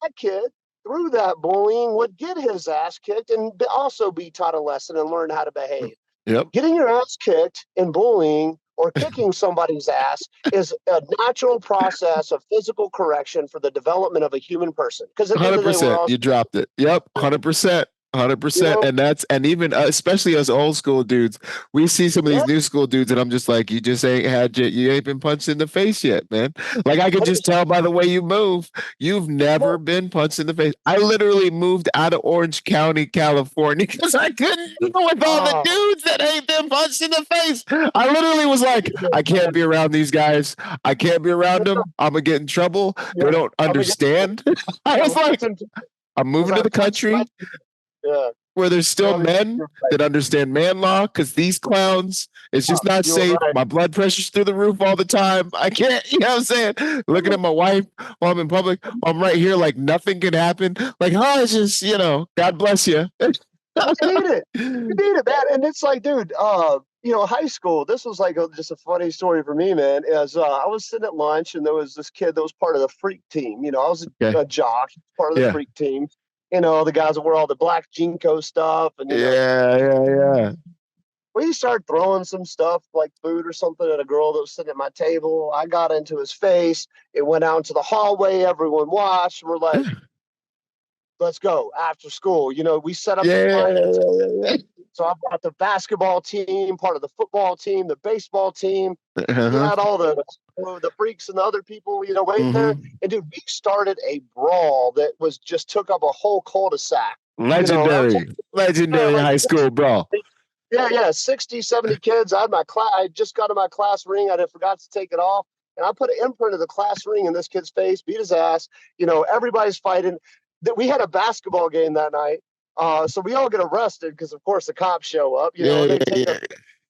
That kid, through that bullying, would get his ass kicked and also be taught a lesson and learn how to behave. Yep. Getting your ass kicked in bullying or kicking somebody's ass is a natural process of physical correction for the development of a human person. Because 100%, you dropped it. Yep, 100%. 100%. And even especially us old school dudes, we see some of these new school dudes and I'm just like, you just you ain't been punched in the face yet, man. Like I could just tell by the way you move, you've never been punched in the face. I literally moved out of Orange County, California because I couldn't deal with all the dudes that ain't been punched in the face. I literally was like, I can't be around these guys. I can't be around them. I'm gonna get in trouble. They don't understand. I was like, I'm moving to the country. Where there's still men that understand man law, because these clowns, it's just not safe. My blood pressure's through the roof all the time. I can't, you know what I'm saying? Looking at my wife while I'm in public, I'm right here like nothing can happen. Like, it's just, God bless you. You need it, man. And it's like, dude, high school, this was like just a funny story for me, man, is I was sitting at lunch and there was this kid that was part of the freak team. I was a jock, part of the freak team. The guys that wear all the black Jinko stuff. And yeah. We started throwing some stuff like food or something at a girl that was sitting at my table. I got into his face. It went out into the hallway. Everyone watched. We're like, let's go after school. We set up the So I brought the basketball team, part of the football team, the baseball team. We had all the freaks and the other people, waiting there. And dude, we started a brawl that took up a whole cul-de-sac. Legendary high school brawl. Yeah, 60, 70 kids. I just got in my class ring. I forgot to take it off. And I put an imprint of the class ring in this kid's face, beat his ass. Everybody's fighting. We had a basketball game that night. So we all get arrested because, of course, the cops show up, Yeah, they yeah, take us,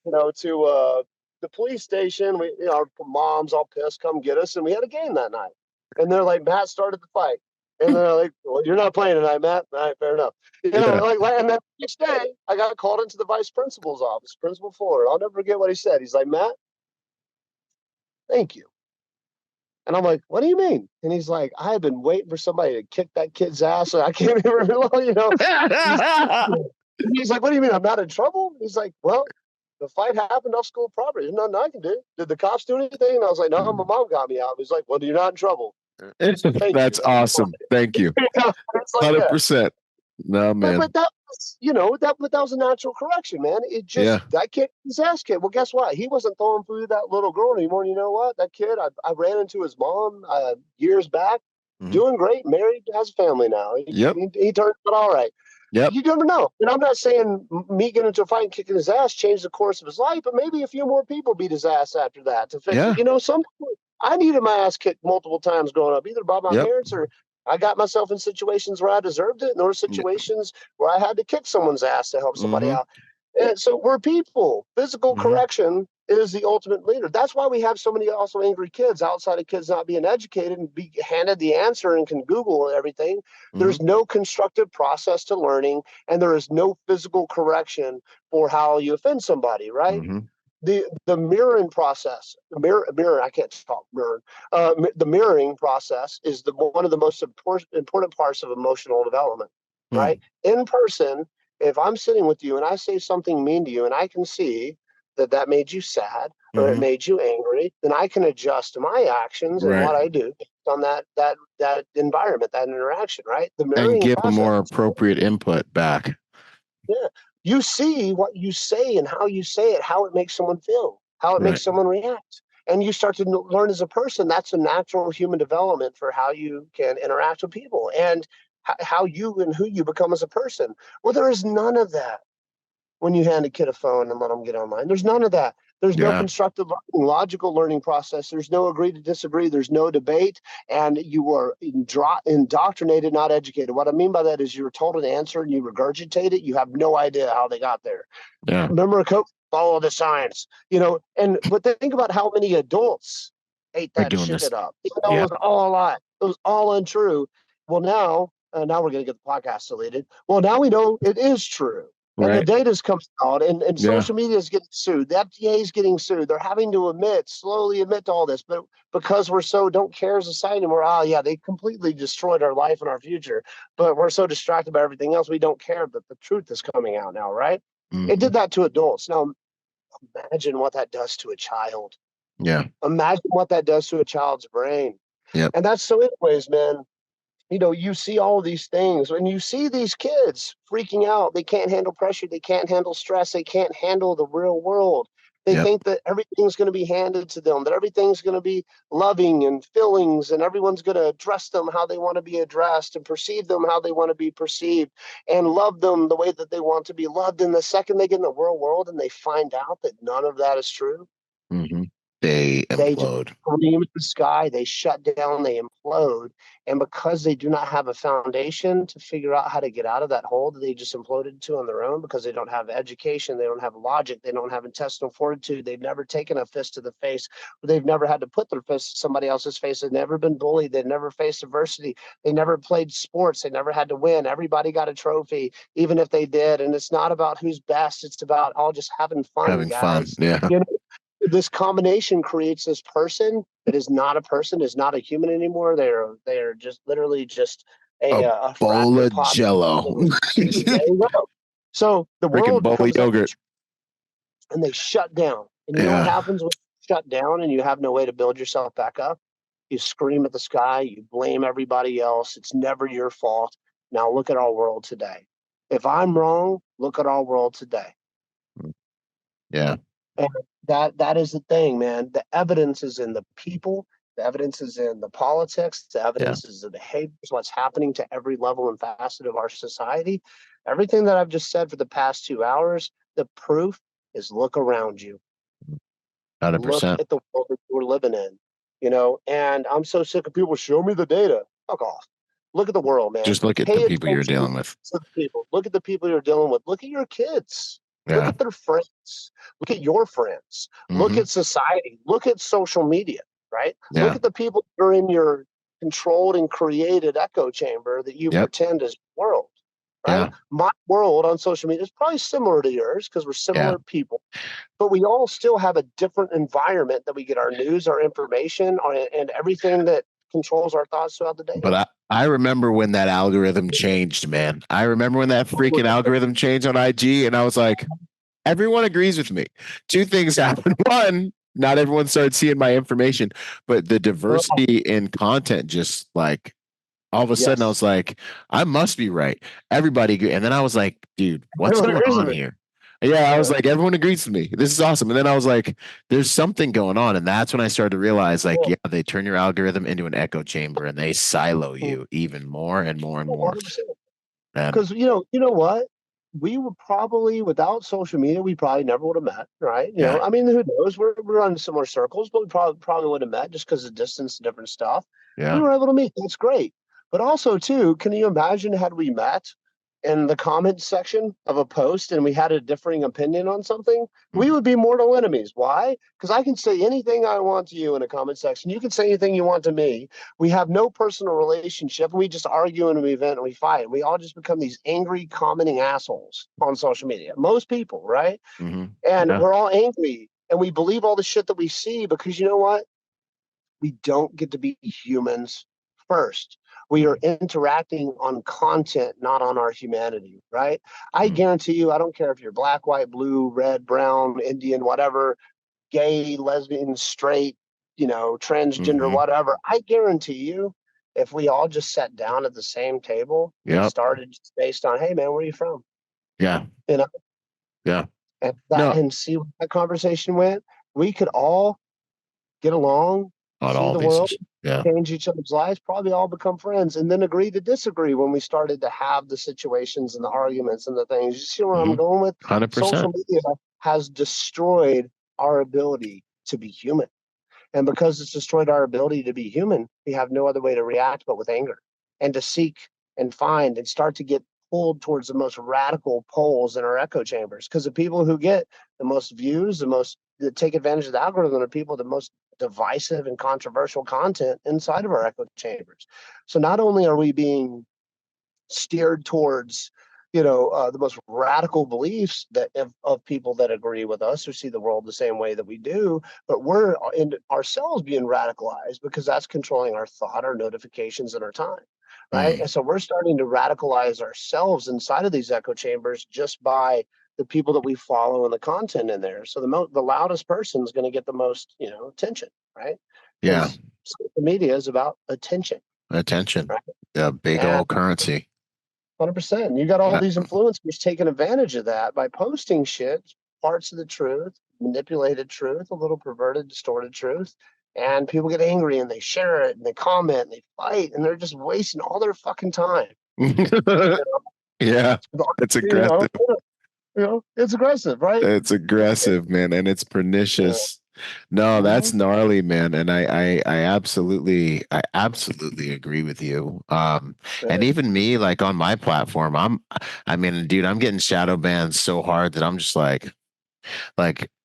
yeah. to the police station. Our mom's all pissed, come get us. And we had a game that night. And they're like, Matt started the fight. And they're like, well, you're not playing tonight, Matt. All right, fair enough. Yeah. And then next day, I got called into the vice principal's office, Principal Fuller. I'll never forget what he said. He's like, Matt, thank you. And I'm like, what do you mean? And he's like, I have been waiting for somebody to kick that kid's ass. So I can't even remember, He's, he's like, what do you mean? I'm not in trouble? He's like, well, the fight happened off school property. There's nothing I can do. Did the cops do anything? And I was like, no, my mom got me out. He's like, well, you're not in trouble. Thank That's you. awesome. Thank you. It's like that. 100%. No, man. But that was, that was a natural correction, man. It just, Yeah. that kid, his ass kid. Well, guess what? He wasn't throwing food at that little girl anymore. And you know what? That kid, I ran into his mom years back, doing great, married, has a family now. He turned out all right. Yep. You never know. And I'm not saying me getting into a fight and kicking his ass changed the course of his life, but maybe a few more people beat his ass after that to fix it. Some I needed my ass kicked multiple times growing up, either by my parents or I got myself in situations where I deserved it, and there were situations where I had to kick someone's ass to help somebody out. And so we're people. Physical correction is the ultimate leader. That's why we have so many also angry kids outside of kids not being educated and be handed the answer and can Google everything. There's no constructive process to learning, and there is no physical correction for how you offend somebody, right? The mirroring process, I can't talk mirror. The mirroring process is one of the most important parts of emotional development, right? In person, if I'm sitting with you and I say something mean to you and I can see that made you sad or it made you angry, then I can adjust my actions and what I do based on that environment, that interaction, right? The And mirroring give a process. more appropriate input back. Yeah. You see what you say and how you say it, how it makes someone feel, how it makes someone react. And you start to learn as a person. That's a natural human development for how you can interact with people and how you and who you become as a person. Well, there is none of that when you hand a kid a phone and let them get online. There's none of that. There's no constructive, logical learning process. There's no agree to disagree. There's no debate. And you are indoctrinated, not educated. What I mean by that is you're told an answer and you regurgitate it. You have no idea how they got there. Yeah. Remember a quote, follow the science, but think about how many adults ate that shit up. Even though it was all a lie. It was all untrue. Well, now we're going to get the podcast deleted. Well, now we know it is true. And the data's comes out and social media is getting sued. The FDA is getting sued. They're having to slowly admit to all this. But because we're so don't care as a society anymore, they completely destroyed our life and our future. But we're so distracted by everything else, we don't care that the truth is coming out now, right? It did that to adults. Now, imagine what that does to a child. Yeah. Imagine what that does to a child's brain. Yep. And that's so anyways, man. You see all of these things and you see these kids freaking out. They can't handle pressure. They can't handle stress. They can't handle the real world. They think that everything's going to be handed to them, that everything's going to be loving and feelings, and everyone's going to address them how they want to be addressed and perceive them how they want to be perceived and love them the way that they want to be loved. And the second they get in the real world and they find out that none of that is true, they implode. They just scream at the sky. They shut down. They implode. And because they do not have a foundation to figure out how to get out of that hole that they just imploded into on their own, because they don't have education, they don't have logic, they don't have intestinal fortitude, they've never taken a fist to the face, they've never had to put their fist to somebody else's face, they've never been bullied, they've never faced adversity, they never played sports, they never had to win. Everybody got a trophy, even if they did. And it's not about who's best, it's about all just having fun, guys. Yeah. This combination creates this person that is not a person, is not a human anymore. They are just literally just a bowl of Jello. There you go. So the world bowl of yogurt, and they shut down. And you know what happens when you shut down and you have no way to build yourself back up? You scream at the sky. You blame everybody else. It's never your fault. Now look at our world today. If I'm wrong, look at our world today. Yeah. And that is the thing, man. The evidence is in the people. The evidence is in the politics. The evidence is the behaviors, what's happening to every level and facet of our society. Everything that I've just said for the past 2 hours, the proof is look around you. 100%. Look at the world that we're living in. and I'm so sick of people show me the data. Fuck off. Look at the world, man. Just look at the Pay people you're attention dealing with. to the people. Look at the people you're dealing with. Look at your kids. Look Yeah. at their friends. Look at your friends. Look Hmm. at society. Look at social media, right? Look Yeah. at the people that are in your controlled and created echo chamber that you Yep. pretend is world, right? Yeah. My world on social media is probably similar to yours because we're Yeah. similar people, but we all still have a different environment that we get our news, our information, and everything that controls our thoughts throughout the day But on. I remember when that algorithm changed, man. I remember when that freaking algorithm changed on IG, and I was like, everyone agrees with me. Two things happened. One, not everyone started seeing my information, but the Oh, diversity in content just like all of a sudden I yes. was like, I must be right. Everybody agree. And then I was like, dude, what's Everyone going agrees with on me. here? Yeah, I was Yeah. like, everyone agrees with me. This is awesome. And then I was like, there's something going on. And that's when I started to realize, like, Yeah. yeah, they turn your algorithm into an echo chamber and they silo you even more and more and more. 100%. And Because you know what? We would probably, without social media, we probably never would have met, right? yeah, I mean, who knows? We're in similar circles, but we probably would have met just because of distance and different stuff. We yeah. were able to meet. That's great. But also, too, can you imagine had we met in the comments section of a post and we had a differing opinion on something? We Mhm. would be mortal enemies. Why? Because I can say anything I want to you in a comment section. You can say anything you want to me. We have no personal relationship. We just argue and we vent and we fight. We all just become these angry, commenting assholes on social media. Most people, right? Mhm. And Yeah. we're all angry and we believe all the shit that we see because you know what? We don't get to be humans first. We are Mhm. interacting on content, not on our humanity, right? I Mhm. guarantee you, I don't care if you're black, white, blue, red, brown, Indian, whatever, gay, lesbian, straight, transgender, Mhm. whatever. I guarantee you, if we all just sat down at the same table and Yep. started just based on, hey man, where are you from? Yeah. You know, Yeah. and No, see what that conversation went, we could all get along, on see all the world, bases. Yeah. change each other's lives, probably all become friends, and then agree to disagree when we started to have the situations and the arguments and the things. You see where I'm Mhm. going with? Social 100%. media has destroyed our ability to be human. And because it's destroyed our ability to be human, we have no other way to react but with anger and to seek and find and start to get pulled towards the most radical poles in our echo chambers. Because the people who get the most views, the most that take advantage of the algorithm are people the most divisive and controversial content inside of our echo chambers. So not only are we being steered towards the most radical beliefs that of people that agree with us who see the world the same way that we do, but we're in ourselves being radicalized because that's controlling our thought, our notifications, and our time, right? Mm. And so we're starting to radicalize ourselves inside of these echo chambers just by the people that we follow and the content in there. So the loudest person is going to get the most attention, right? Yeah. Because social media is about attention, Attention. right? The big And old currency. 100%. You got all Yeah. these influencers taking advantage of that by posting shit, parts of the truth, manipulated truth, a little perverted, distorted truth. And people get angry and they share it and they comment and they fight and they're just wasting all their fucking time. Yeah. It's You know, aggressive. it's aggressive, right? It's aggressive, man, and it's Yeah. pernicious. No, Mhm. that's gnarly, man. And I absolutely agree with you. And Yeah. even me, like on my platform, I mean, dude, I'm getting shadow banned so hard that I'm just like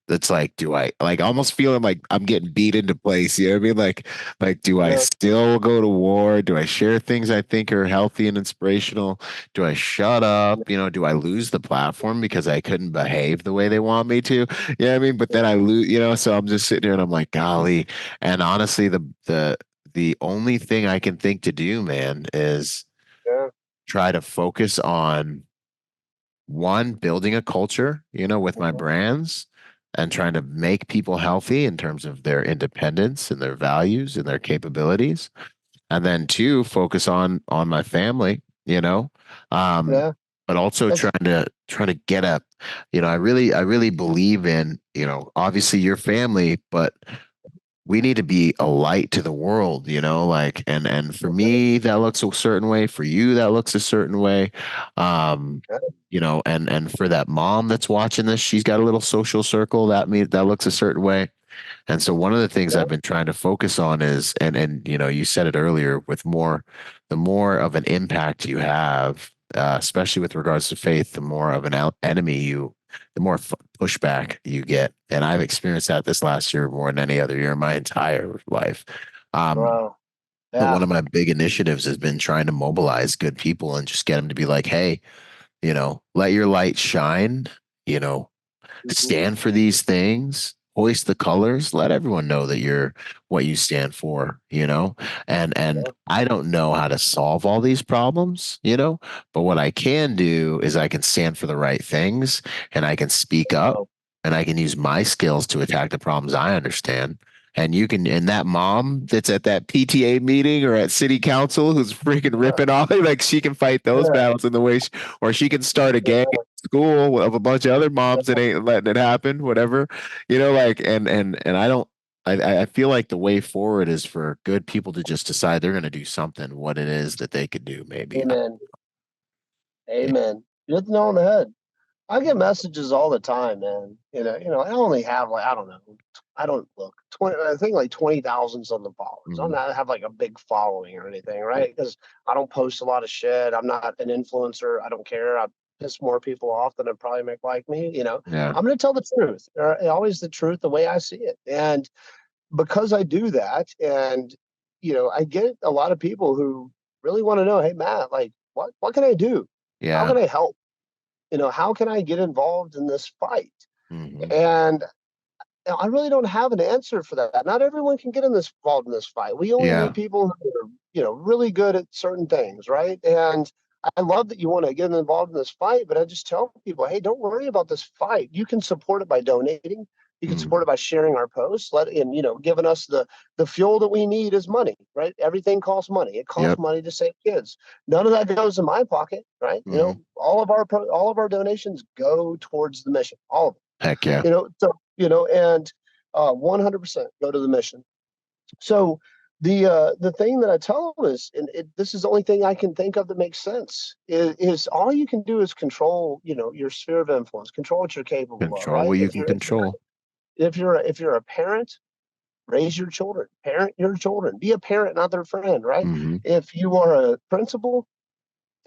it's like, do I like almost feeling like I'm getting beat into place? You know what I mean? Like, do I Yeah. still go to war? Do I share things I think are healthy and inspirational? Do I shut up? Do I lose the platform because I couldn't behave the way they want me to? You know what I mean? But then I lose, so I'm just sitting here and I'm like, golly. And honestly, the only thing I can think to do, man, is Yeah. try to focus on one, building a culture, with my Mhm. brands and trying to make people healthy in terms of their independence and their values and their capabilities. And then two, focus on my family, um, Yeah. but also That's trying to get up. I really believe in, obviously your family, but we need to be a light to the world, like, and for me that looks a certain way, for you that looks a certain way. um and for that mom that's watching this, she's got a little social circle that looks a certain way. And so one of the things Yeah. I've been trying to focus on is, and you know, you said it earlier, with more, the more of an impact you have, especially with regards to faith, the more of an enemy you, the more pushback you get. And I've experienced that this last year more than any other year in my entire life. Um, Wow. but one Yeah. of my big initiatives has been trying to mobilize good people and just get them to be like, hey, you know, let your light shine, you know, Mhm. stand for these things, hoist the colors, let everyone know that you're what you stand for, you know. And Yeah. I don't know how to solve all these problems, you know, but what I can do is I can stand for the right things and I can speak up Oh, and I can use my skills to attack the problems I understand. And you can, and that mom that's at that PTA meeting or at city council who's freaking yeah. ripping off, like she can fight those Yeah. battles in the way, or she can start a gang school of a bunch of other moms that ain't letting it happen, whatever, you know, like, and I don't, I feel like the way forward is for good people to just decide they're going to do something, what it is that they could do, maybe. Amen. Yeah. Amen. You hit the nail on the head. I get messages all the time, man. I only have like I don't know, I don't look 20. I think like 20,000's on the followers. I'm Mhm. not have like a big following or anything, right? Because I don't post a lot of shit. I'm not an influencer. I don't care. I piss more people off than I probably make like me. Yeah. I'm going to tell the truth, always the truth, the way I see it, and because I do that, and I get a lot of people who really want to know, hey Matt, like what can I do? How Yeah. can I help? How can I get involved in this fight? Hmm. And I really don't have an answer for that. Not everyone can get involved in this fight. We only Yeah. need people who are, really good at certain things, right? And I love that you want to get involved in this fight, but I just tell people, hey, don't worry about this fight. You can support it by donating. You can support Hmm. it by sharing our posts, giving us the fuel that we need is money, right? Everything costs money. It costs Yep. money to save kids. None of that goes in my pocket, right? Hmm. All of our donations go towards the mission, all of them. Heck yeah. And 100% go to the mission. So the thing that I tell them is, and this is the only thing I can think of that makes sense, is all you can do is control, your sphere of influence, control what you're capable of, Control right? what you If can you're control. if you're a parent, raise your children, parent your children, be a parent, not their friend, right? Hmm. If you are a principal,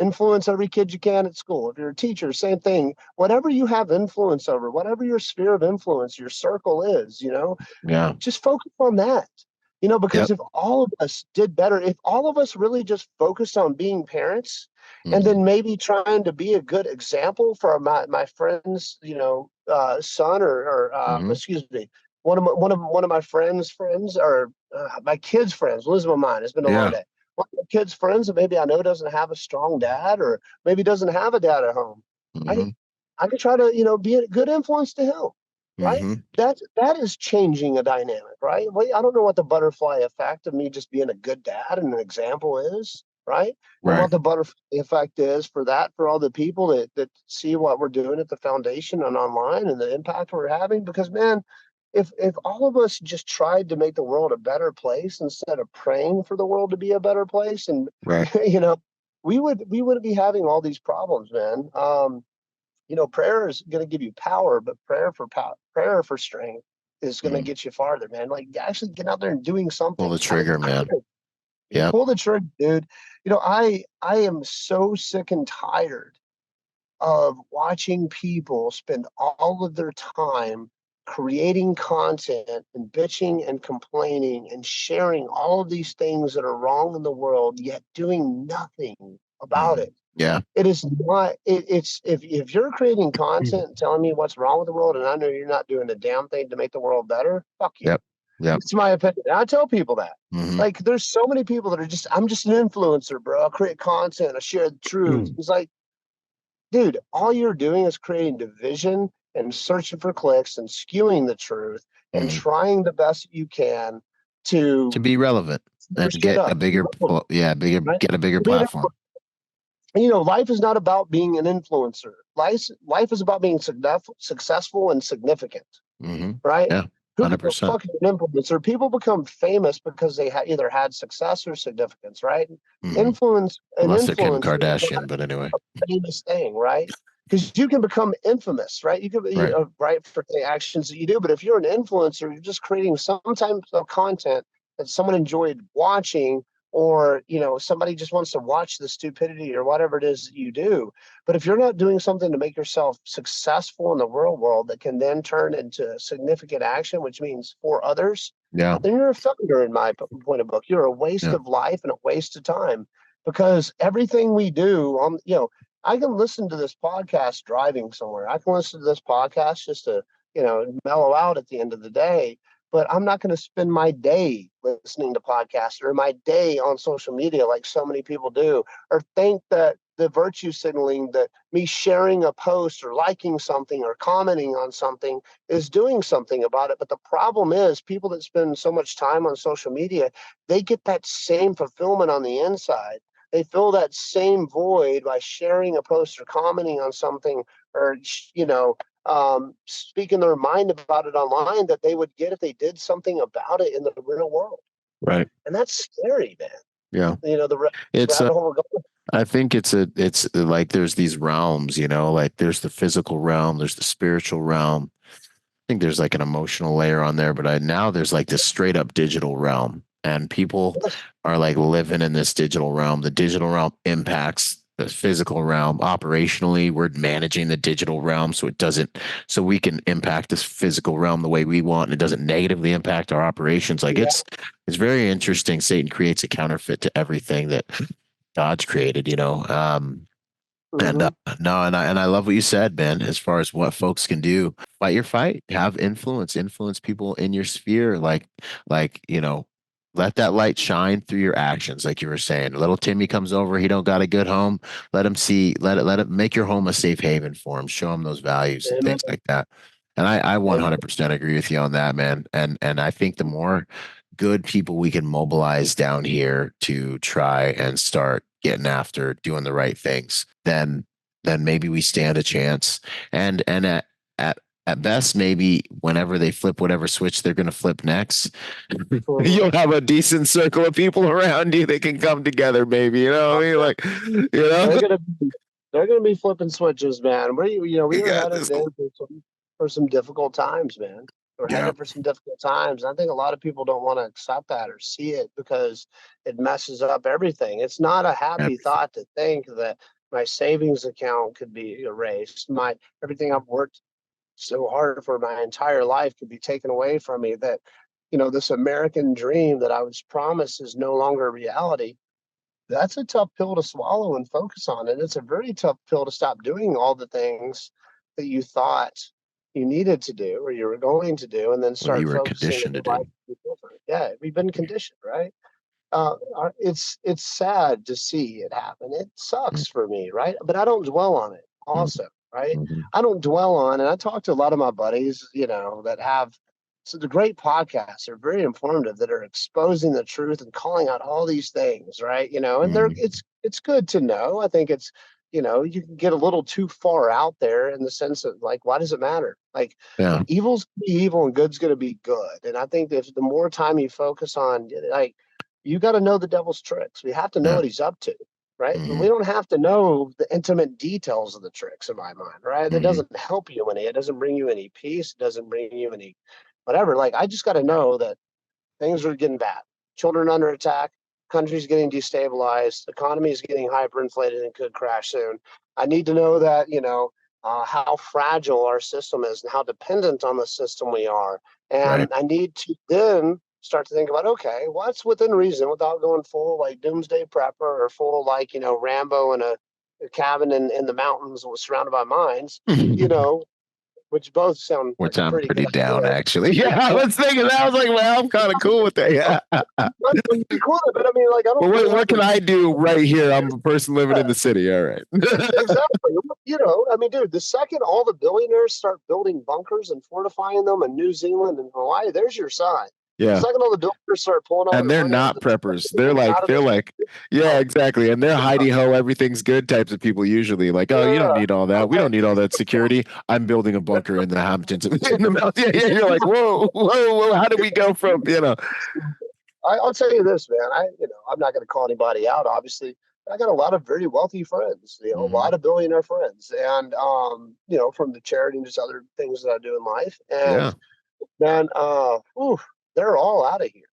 influence every kid you can at school. If you're a teacher, same thing. Whatever you have influence over, whatever your sphere of influence, your circle is, Yeah. just focus on that. Because Yep. if all of us did better, if all of us really just focused on being parents and Hmm. then maybe trying to be a good example for my friend's, son or Hmm. excuse me, one of my friends or my kids' friends, losing my mind. It's been a long Yeah. day. One of my kids' friends that maybe I know doesn't have a strong dad or maybe doesn't have a dad at home. I Hmm. I could try to, be a good influence to him, right? Hmm. That is changing a dynamic, right? Wait, I don't know what the butterfly effect of me just being a good dad and an example is, right? And Right. what the butterfly effect is for all the people that see what we're doing at the foundation and online and the impact we're having. Because man, if all of us just tried to make the world a better place instead of praying for the world to be a better place, and Right. you know, we wouldn't be having all these problems, man. Prayer is going to give you power, but prayer for strength is going to Mm. get you farther, man. Like actually get out there and doing Pull something. the trigger, man. You Yep. pull the trigger, dude. I am so sick and tired of watching people spend all of their time creating content and bitching and complaining and sharing all of these things that are wrong in the world, yet doing nothing about Mm. it. Yeah. It is not. It's if you're creating Mm. content and telling me what's wrong with the world, and I know you're not doing a damn thing to make the world better, fuck you. Yep. Yep. It's my opinion. And I tell people that. Hmm. Like, there's so many people that are just, I'm just an influencer, bro. I create content. I share the truth. Mm. It's like, dude, all you're doing is creating division and searching for clicks and skewing the truth and Mm. trying the best you can To to be relevant stir and shit get a up. bigger, yeah, bigger, Right? get a bigger I mean, platform. life is not about being an influencer. Life is about being successful and significant, Hmm. right? Yeah. Who the 100%. fuck is an influencer? People become famous because they either had success or significance, right? Hmm. Influence, an Unless they're Kim influencer is not Kardashian, but anyway. a famous thing, right? because you can become infamous, right? You can be Right. right for the actions that you do, but if you're an influencer, you're just creating some type of content that someone enjoyed watching, or somebody just wants to watch the stupidity or whatever it is that you do. But if you're not doing something to make yourself successful in the real world that can then turn into significant action, which means for others, Yeah. then you're a failure in my point of book. You're a waste Yeah. of life and a waste of time, because everything we do I can listen to this podcast driving somewhere. I can listen to this podcast just to, mellow out at the end of the day. But I'm not going to spend my day listening to podcasts or my day on social media like so many people do, or think that the virtue signaling, that me sharing a post or liking something or commenting on something is doing something about it. But the problem is, people that spend so much time on social media, they get that same fulfillment on the inside. They fill that same void by sharing a post or commenting on something, or speaking their mind about it online, that they would get if they did something about it in the real world. Right. And that's scary, man. Yeah. The It's rabbit hole we're going. I think it's like there's these realms, like there's the physical realm, there's the spiritual realm. I think there's like an emotional layer on there, but now there's like this straight up digital realm, and people Yes. are like living in this digital realm. The digital realm impacts the physical realm operationally. We're managing the digital realm so we can impact this physical realm the way we want, and it doesn't negatively impact our operations. Like Yeah. it's very interesting. Satan creates a counterfeit to everything that God's created. And Mm-hmm. no, and I love what you said, man. As far as what folks can do, fight your fight, have influence people in your sphere, like let that light shine through your actions, like you were saying. Little Timmy comes over, he don't got a good home. Let it make your home a safe haven for him. Show him those values and Amen. things like that. And I Amen. 100% agree with you on that, man. And I think the more good people we can mobilize down here to try and start getting after doing the right things, then maybe we stand a chance. And at at best, maybe whenever they flip whatever switch they're going to flip next, Mhm. you'll have a decent circle of people around you that can come together. Maybe Oh, yeah. like They're gonna be they're gonna be flipping switches, man. We we are got headed this. in for some difficult times, man. We're Yeah, headed for some difficult times. I think a lot of people don't want to accept that or see it, because it messes up everything. It's not a happy everything. thought to think that my savings account could be erased. My Everything I've worked so hard for my entire life could be taken away from me. That this American dream that I was promised is no longer a reality. That's a tough pill to swallow and focus on. And it's a very tough pill to stop doing all the things that you thought you needed to do or you were going to do, and then What you start were focusing on conditioned to your life do. to be different. Yeah, we've been conditioned, right? It's sad to see it happen. It sucks for me, right? But I don't dwell on it. Also, right? Mm-hmm. I don't dwell on, and I talk to a lot of my buddies, that have the great podcasts are very informative, that are exposing the truth and calling out all these things, right? And they're Mm-hmm. it's good to know. I think it's you can get a little too far out there in the sense of, like, why does it matter? Like, Yeah. evil's gonna be evil and good's gonna be good. And I think that the more time you focus on, like, you got to know the devil's tricks. We have to know Yeah. what he's up to, right? But Mm-hmm. we don't have to know the intimate details of the tricks, in my mind, right? That Mm-hmm. doesn't help you any. It doesn't bring you any peace. It doesn't bring you any whatever. Like, I just got to know that things are getting bad. Children under attack. Country's getting destabilized. Economy is getting hyperinflated and could crash soon. I need to know that, how fragile our system is and how dependent on the system we are. Right. And I need to then start to think about, okay, what's within reason, without going full like doomsday prepper, or full like, Rambo in a cabin in the mountains surrounded by mines, you know, which both sound like Which a I'm pretty good pretty down, idea. actually. Yeah, I was thinking that. I was like, well, I'm kind of cool with that. Yeah. You'd be cool, but I mean, like, I But don't what, really what have can to. I do right here? I'm a person living in the city. All right. Exactly. I mean, dude, the second all the billionaires start building bunkers and fortifying them in New Zealand and Hawaii, there's your sign. The Yeah. second all the billionaires start pulling all And their they're money out of not the preppers. out of They're the like, yeah, exactly. And they're hidey ho, everything's good types of people usually. Like, oh, you don't yeah. need all that. We Okay. don't need all that security. I'm building a bunker in the Hamptons in the mountains. Yeah, yeah. You're like, whoa, whoa, whoa. How did we go from? I'll tell you this, man. I'm not going to call anybody out, obviously. I got a lot of very wealthy friends, a Hmm. lot of billionaire friends, and from the charity and just other things that I do in life. And Yeah. man, they're all out of here.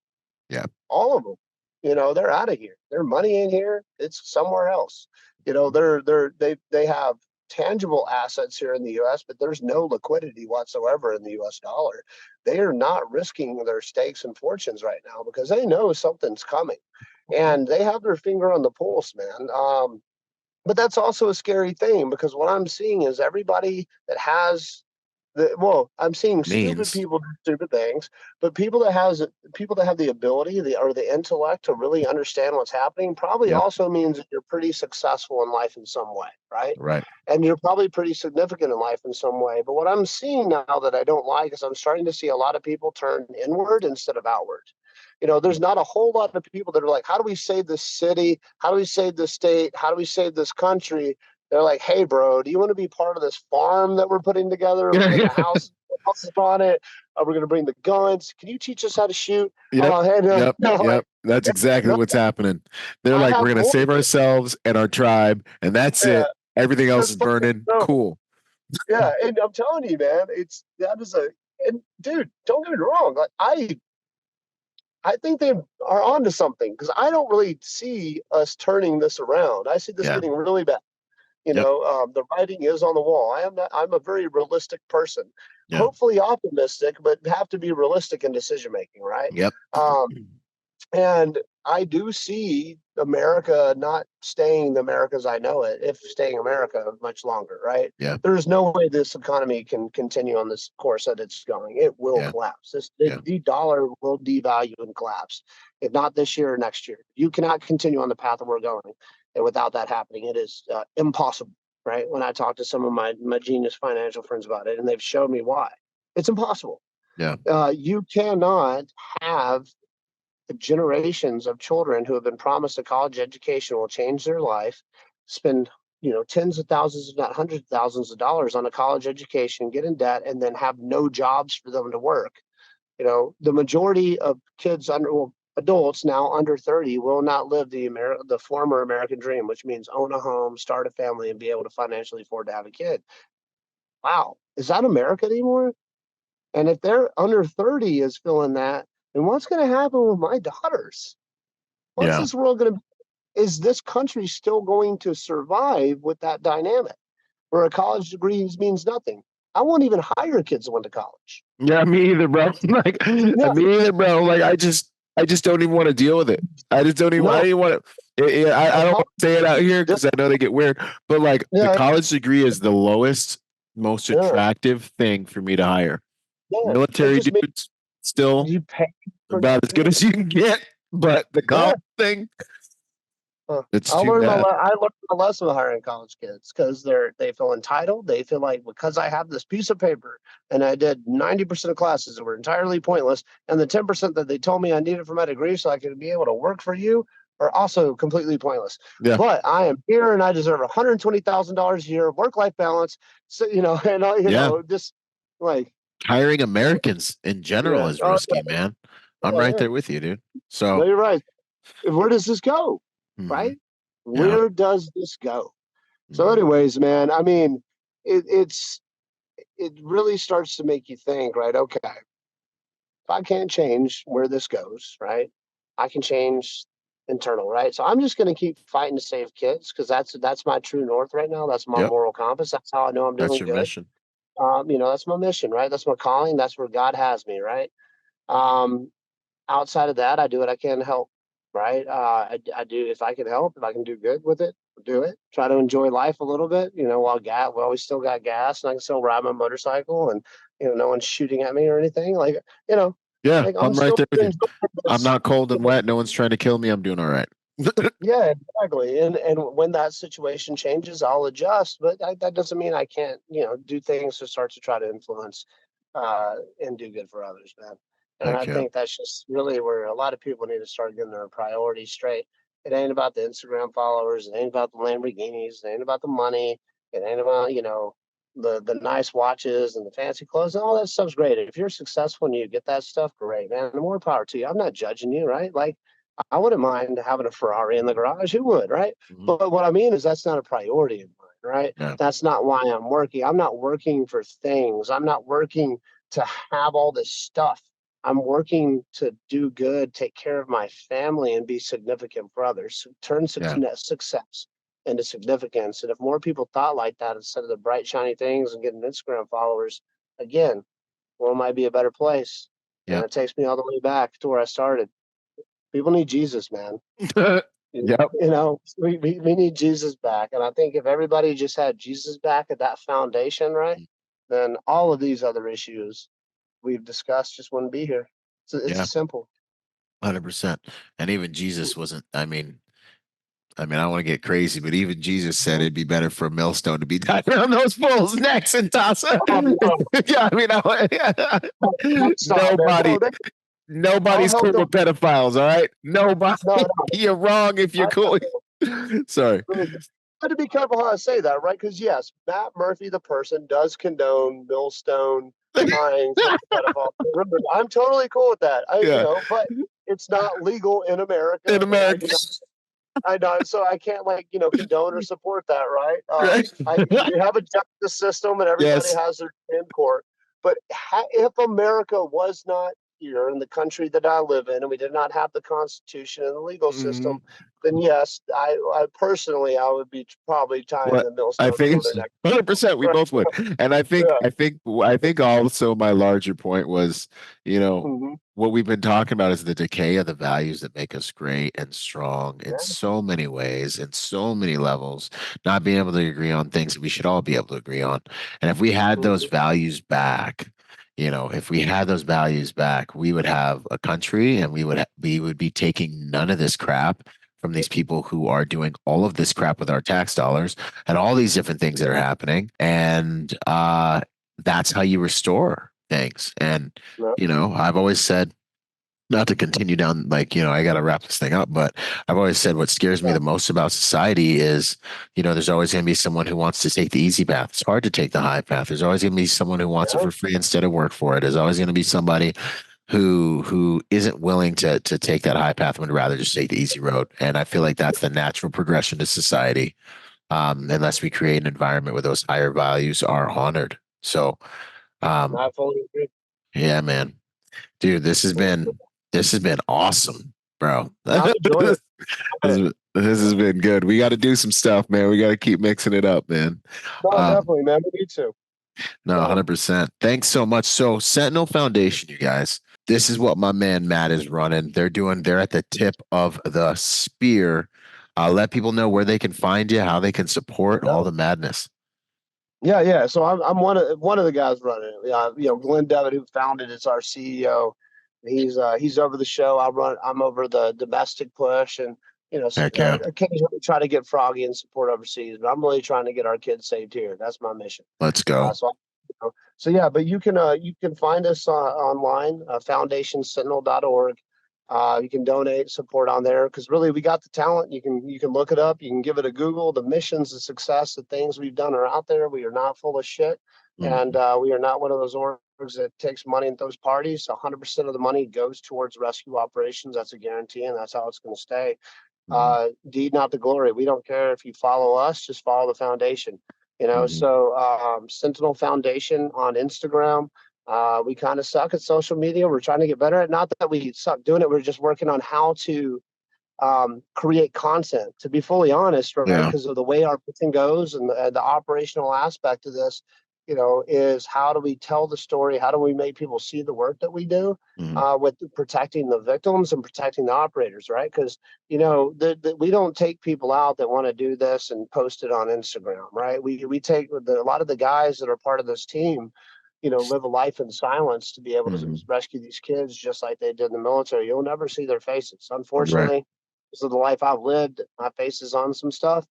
Yeah. All of them. They're out of here. Their money ain't here. It's somewhere else. They have tangible assets here in the US, but there's no liquidity whatsoever in the US dollar. They are not risking their stakes and fortunes right now because they know something's coming. And they have their finger on the pulse, man. But that's also a scary thing because what I'm seeing is everybody that has I'm seeing stupid Means. people do stupid things, but people that have the ability, or the intellect to really understand what's happening, probably Yep. also means that you're pretty successful in life in some way, right? Right. And you're probably pretty significant in life in some way. But what I'm seeing now that I don't like is I'm starting to see a lot of people turn inward instead of outward. There's not a whole lot of people that are like, how do we save this city? How do we save this state? How do we save this country? They're like, hey, bro, do you want to be part of this farm that we're putting together? We're putting houses on it. We're going to bring the guns. Can you teach us how to shoot? Yep. Oh, hey, no, Yep. no, like, Yep. That's exactly no, what's happening. They're I like, we're have gonna more. save ourselves and our tribe, and that's Yeah, it. Everything else that's is fucking burning. no. Cool. Yeah, and I'm telling you, man, that is a and dude, don't get me wrong. Like I think they are onto something because I don't really see us turning this around. I see this Yeah. getting really bad. Yep. The writing is on the wall. I'm a very realistic person, Yeah. hopefully optimistic, but have to be realistic in decision making, right? Yep. Um, and I do see America not staying the America as I know it, if staying America much longer, right? Yeah. There's no way this economy can continue on this course that it's going. It will Yeah. collapse. Yeah. The dollar will devalue and collapse, if not this year or next year. You cannot continue on the path that we're going. And without that happening, it is impossible, right? When I talk to some of my genius financial friends about it, and they've showed me why, it's impossible. Yeah. You cannot have generations of children who have been promised a college education will change their life, spend tens of thousands, if not hundreds of thousands of dollars on a college education, get in debt, and then have no jobs for them to work. The majority of kids adults now under 30 will not live the former American dream, which means own a home, start a family, and be able to financially afford to have a kid. Wow, is that America anymore? And if they're under 30 is feeling that, then what's going to happen with my daughters? What's Yeah. this world going to Is this country still going to survive with that dynamic where a college degree means nothing? I won't even hire kids that went to college. Yeah. Me either, bro. Like Yeah, me either, bro. Like I just don't even want to deal with it. I just don't even. I no, don't even want to. I a don't want to say it out here yeah, because I know they get weird. But like the yeah, college degree is the lowest, most yeah, attractive thing for me to hire. yeah. It Military just makes dudes still you pay for, about as good as you can get, but the yeah. college thing, it's too I bad. learned my lesson with hiring college kids because they feel entitled. They feel like because I have this piece of paper and I did 90% of classes that were entirely pointless, and the 10% that they told me I needed for my degree so I could be able to work for you are also completely pointless. Yeah. But I am here and I deserve $120,000 a year, work life balance. So and Yeah. just like Hiring Americans in general yeah, is risky, man. I'm right yeah. there with you, dude. No, So, you're right. Where does this go? mhm, Right? yeah. Where does this go? So, Mhm. anyways, man, I mean, it's it really starts to make you think, right? Okay, if I can't change where this goes, right? I can change internal, right? So I'm just going to keep fighting to save kids because that's my true north right now. That's my Yep. moral compass. That's how I know I'm That's doing your good. mission. That's my mission, right? That's my calling. That's where God has me, right? Um, Outside of that, I do what I can to help, right? I do if I can help, if I can do good with it, do it. Try to enjoy life a little bit, while we still got gas and I can still ride my motorcycle and no one's shooting at me or anything. You know, Yeah, like I'm I'm right still there with you. enjoying I'm this. not cold You and know, wet. No one's trying to kill me. I'm doing all right. yeah, exactly. And when that situation changes, I'll adjust. But that doesn't mean I can't, do things to start to try to influence and do good for others, man. And I Heck yeah. think that's just really where a lot of people need to start getting their priorities straight. It ain't about the Instagram followers. It ain't about the Lamborghinis. It ain't about the money. It ain't about, the nice watches and the fancy clothes. All that stuff's great. If you're successful and you get that stuff, great, man. The more power to you. I'm not judging you, right? Like I wouldn't mind having a Ferrari in the garage. Who would, right? Mhm. But what I mean is that's not a priority of mine, right? Yeah, That's not why I'm working. I'm not working for things. I'm not working to have all this stuff. I'm working to do good, take care of my family, and be significant for others. Turn yeah, success into significance. And if more people thought like that instead of the bright, shiny things and getting Instagram followers, again, the world might be a better place. And yeah. it takes me all the way back to where I started. People need Jesus, man. Yep. We need Jesus back. And I think if everybody just had Jesus back at that foundation, right, then all of these other issues we've discussed just wouldn't be here. It's Yeah, simple. 100%. And even Jesus wasn't, I mean, I don't want to get crazy, but even Jesus said it'd be better for a millstone to be tied around those fools' necks and toss it. Oh, no, Yeah, I mean, stop, man. nobody, No, I'll nobody's help cool them. with pedophiles. All right, nobody. No, You're wrong if you're I cool. Sorry. really had to be careful how I say that, right? Because yes, Matt Murphy, the person, does condone millstone tying to pedophiles. Remember, I'm totally cool with that. Yeah, But it's not legal in in America, and I America, do not. I know, so I can't condone or support that, right? right? We have a justice system, and everybody Yes. has their day in court. But if America was not here in the country that I live in, and we did not have the Constitution and the legal Mhm. system, then yes, I personally I would be probably tying What the I millstone think around their neck. 100%, we Right? both would. And Yeah. I think also my larger point was, you know, Hmm. what we've been talking about is the decay of the values that make us great and strong in Yeah. so many ways, in so many levels, not being able to agree on things that we should all be able to agree on. And if we had those Hmm. values back, if we had those values back, we would have a country and we would be taking none of this crap from these people who are doing all of this crap with our tax dollars and all these different things that are happening. And that's how you restore things. And, Yeah. I've always said, not to continue down, like, I got to wrap this thing up, but I've always said what scares me Yeah. the most about society is, there's always going to be someone who wants to take the easy path. It's hard to take the high path. There's always going to be someone who wants it Yeah. for free instead of work for it. There's always going to be somebody who isn't willing to take that high path and would rather just take the easy road. And I feel like that's the natural progression to society, unless we create an environment where those higher values are honored. So, um, I fully agree. yeah, man, dude, this has been awesome, bro. I've enjoyed it. This has been good. We got to do some stuff, man. We got to keep mixing it up, man. No, Um, definitely, man. We need to. No, So, 100%. Thanks so much. So, Sentinel Foundation, you guys, this is what my man Matt is running. They're at the tip of the spear. Let people know where they can find you, how they can support all the madness. yeah. So I'm one of the guys running it. Glenn Devitt, who founded it's our CEO. He's over the show. I'm over the domestic push, and Heck yeah. occasionally try to get froggy and support overseas. But I'm really trying to get our kids saved here. That's my mission. Let's go. So yeah, but you can find us online, foundationsentinel.org. You can donate, support on there because really we got the talent. You can look it up. You can give it a Google. The missions, the success, the things we've done are out there. We are not full of shit, and Mhm. we are not one of those orgs that takes money at those parties. 100% of the money goes towards rescue operations. That's a guarantee, and that's how it's going to stay. Mhm. Deed, not the glory. We don't care if you follow us; just follow the foundation. Mhm. So Sentinel Foundation on Instagram. We kind of suck at social media. We're trying to get better at. Not that we suck doing it. We're just working on how to create content. To be fully honest, right? Yeah. Because of the way our thing goes and the operational aspect of this, is how do we tell the story? How do we make people see the work that we do Mhm. with protecting the victims and protecting the operators, right? Because we don't take people out that want to do this and post it on Instagram, right? We take a lot of the guys that are part of this team. Live a life in silence to be able to Mhm. rescue these kids just like they did in the military. You'll never see their faces. Right. Unfortunately, because of the life I've lived, my face is on some stuff.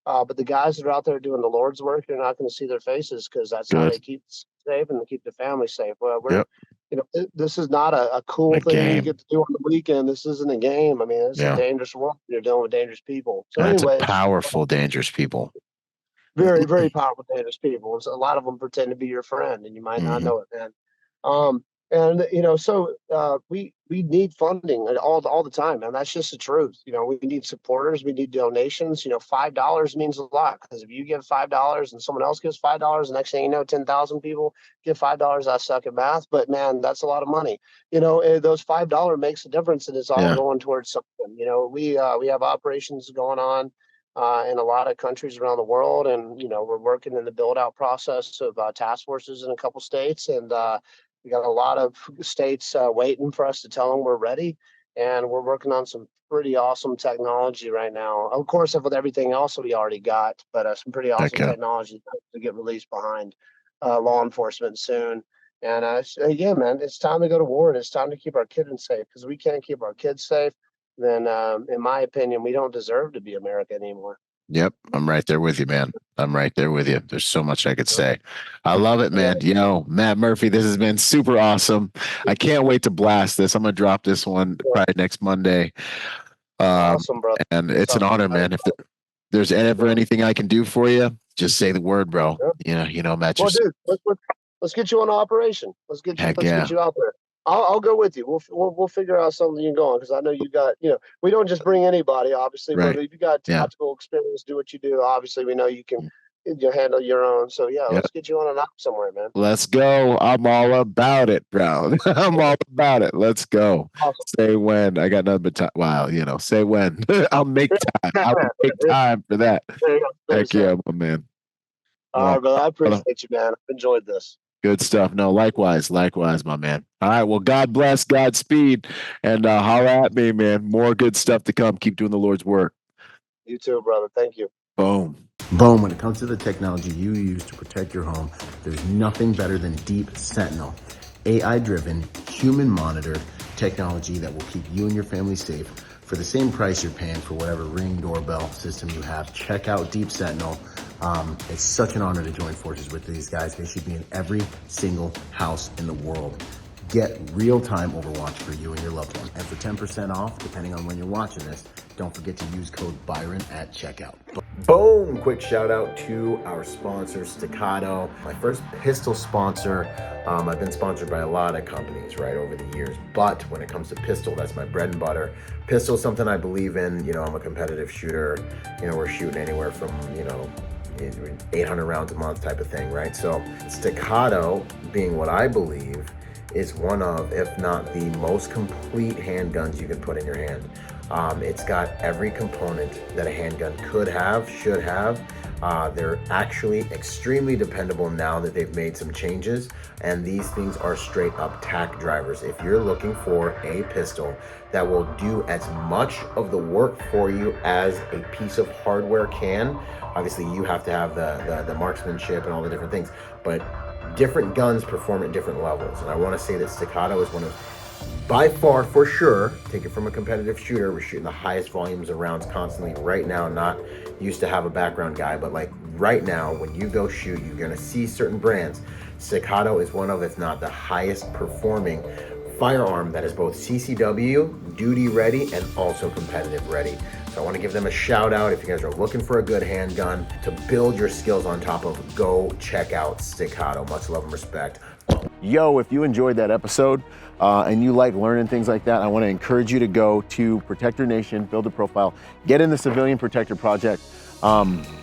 But the guys that are out there doing the Lord's work, you're not going to see their faces because that's how Good. they keep safe and they keep the family safe. Well, Yep. this is not a A cool thing you game. get to do on the weekend. This isn't a game. I mean, it's a Yeah. dangerous world. You're dealing with dangerous people. So, That's a anyways, powerful, dangerous people. very, very powerful, dangerous people. So a lot of them pretend to be your friend, and you might not Mhm. know it, man. Um, And so we need funding all the time, and that's just the truth. We need supporters, we need donations. $5 means a lot, because if you give $5 and someone else gives $5, the next thing you know, 10,000 people give $5. I suck at math, but man, that's a lot of money. Those $5 makes a difference, and it's all Yeah. going towards something. We have operations going on in a lot of countries around the world, and we're working in the build out process of task forces in a couple states, and we got a lot of states waiting for us to tell them we're ready, and we're working on some pretty awesome technology right now. Of course, with everything else we already got, but some pretty awesome Okay. technology to get released behind law enforcement soon. And yeah, man, it's time to go to war, and it's time to keep our kids safe, because we can't keep our kids safe. Then, in my opinion, we don't deserve to be America anymore. Yep, I'm right there with you, man. I'm right there with you. There's so much I could say. I love it, man. Matt Murphy, this has been super awesome. I can't wait to blast this. I'm gonna drop this one probably next Monday. Um, Awesome, brother. and it's an honor, man. If there's ever anything I can do for you, just say the word, bro. Matt, Well, dude, let's get you on an operation. Let's get heck get you out there. I'll go with you. We'll figure out something you can go on, because I know you got, we don't just bring anybody, obviously, but right. if you got Yeah. tactical experience, do what you do. Obviously, we know you can handle your own. So yeah, Yep. let's get you on an op somewhere, man. Let's go. I'm all about it, bro. I'm all about it. Let's go. Awesome. Say when. I got nothing but time. Wow, say when. I'll make time. I'll make time for that. Heck yeah, my man. All right, brother. I Brother, appreciate you, man. I've enjoyed this. good stuff. No, likewise, my man. All right. Well, God bless, Godspeed, and holla at me, man. More good stuff to come. Keep doing the Lord's work. You too, brother. Thank you. Boom. Boom. When it comes to the technology you use to protect your home, there's nothing better than Deep Sentinel. AI-driven, human-monitored technology that will keep you and your family safe for the same price you're paying for whatever Ring doorbell system you have. Check out Deep Sentinel. It's such an honor to join forces with these guys. They should be in every single house in the world. Get real-time Overwatch for you and your loved one. And for 10% off, depending on when you're watching this, don't forget to use code Byron at checkout. Boom! Quick shout out to our sponsor, Staccato. My first pistol sponsor. I've been sponsored by a lot of companies, right, over the years. But when it comes to pistol, that's my bread and butter. Pistol is something I believe in. I'm a competitive shooter. We're shooting anywhere from, 800 rounds a month type of thing, right? So Staccato, being what I believe, is one of, if not the most complete handguns you can put in your hand. It's got every component that a handgun could have, should have. They're actually extremely dependable now that they've made some changes, and these things are straight up tack drivers. If you're looking for a pistol that will do as much of the work for you as a piece of hardware can, obviously you have to have the marksmanship and all the different things, but different guns perform at different levels. And I want to say that Staccato is one of, by far, for sure, take it from a competitive shooter, we're shooting the highest volumes of rounds constantly right now. Not used to have a background guy, but like right now, when you go shoot, you're going to see certain brands. Staccato is one of, if not the highest performing firearm that is both CCW, duty ready, and also competitive ready. So I want to give them a shout out. If you guys are looking for a good handgun to build your skills on top of, go check out Staccato. Much love and respect. Yo, if you enjoyed that episode and you like learning things like that, I want to encourage you to go to Protect Your Nation, build a profile, get in the Civilian Protector Project.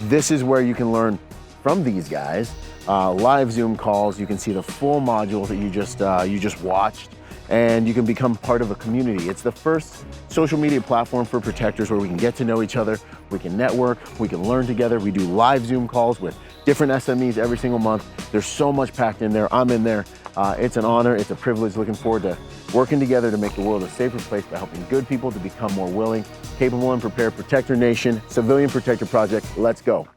This is where you can learn from these guys, live Zoom calls. You can see the full modules that you just watched, and you can become part of a community. It's the first social media platform for protectors where we can get to know each other, we can network, we can learn together. We do live Zoom calls with different SMEs every single month. There's so much packed in there. I'm in there. It's an honor, it's a privilege. Looking forward to working together to make the world a safer place by helping good people to become more willing, capable, and prepared. Protect Your Nation, Civilian Protector Project. Let's go.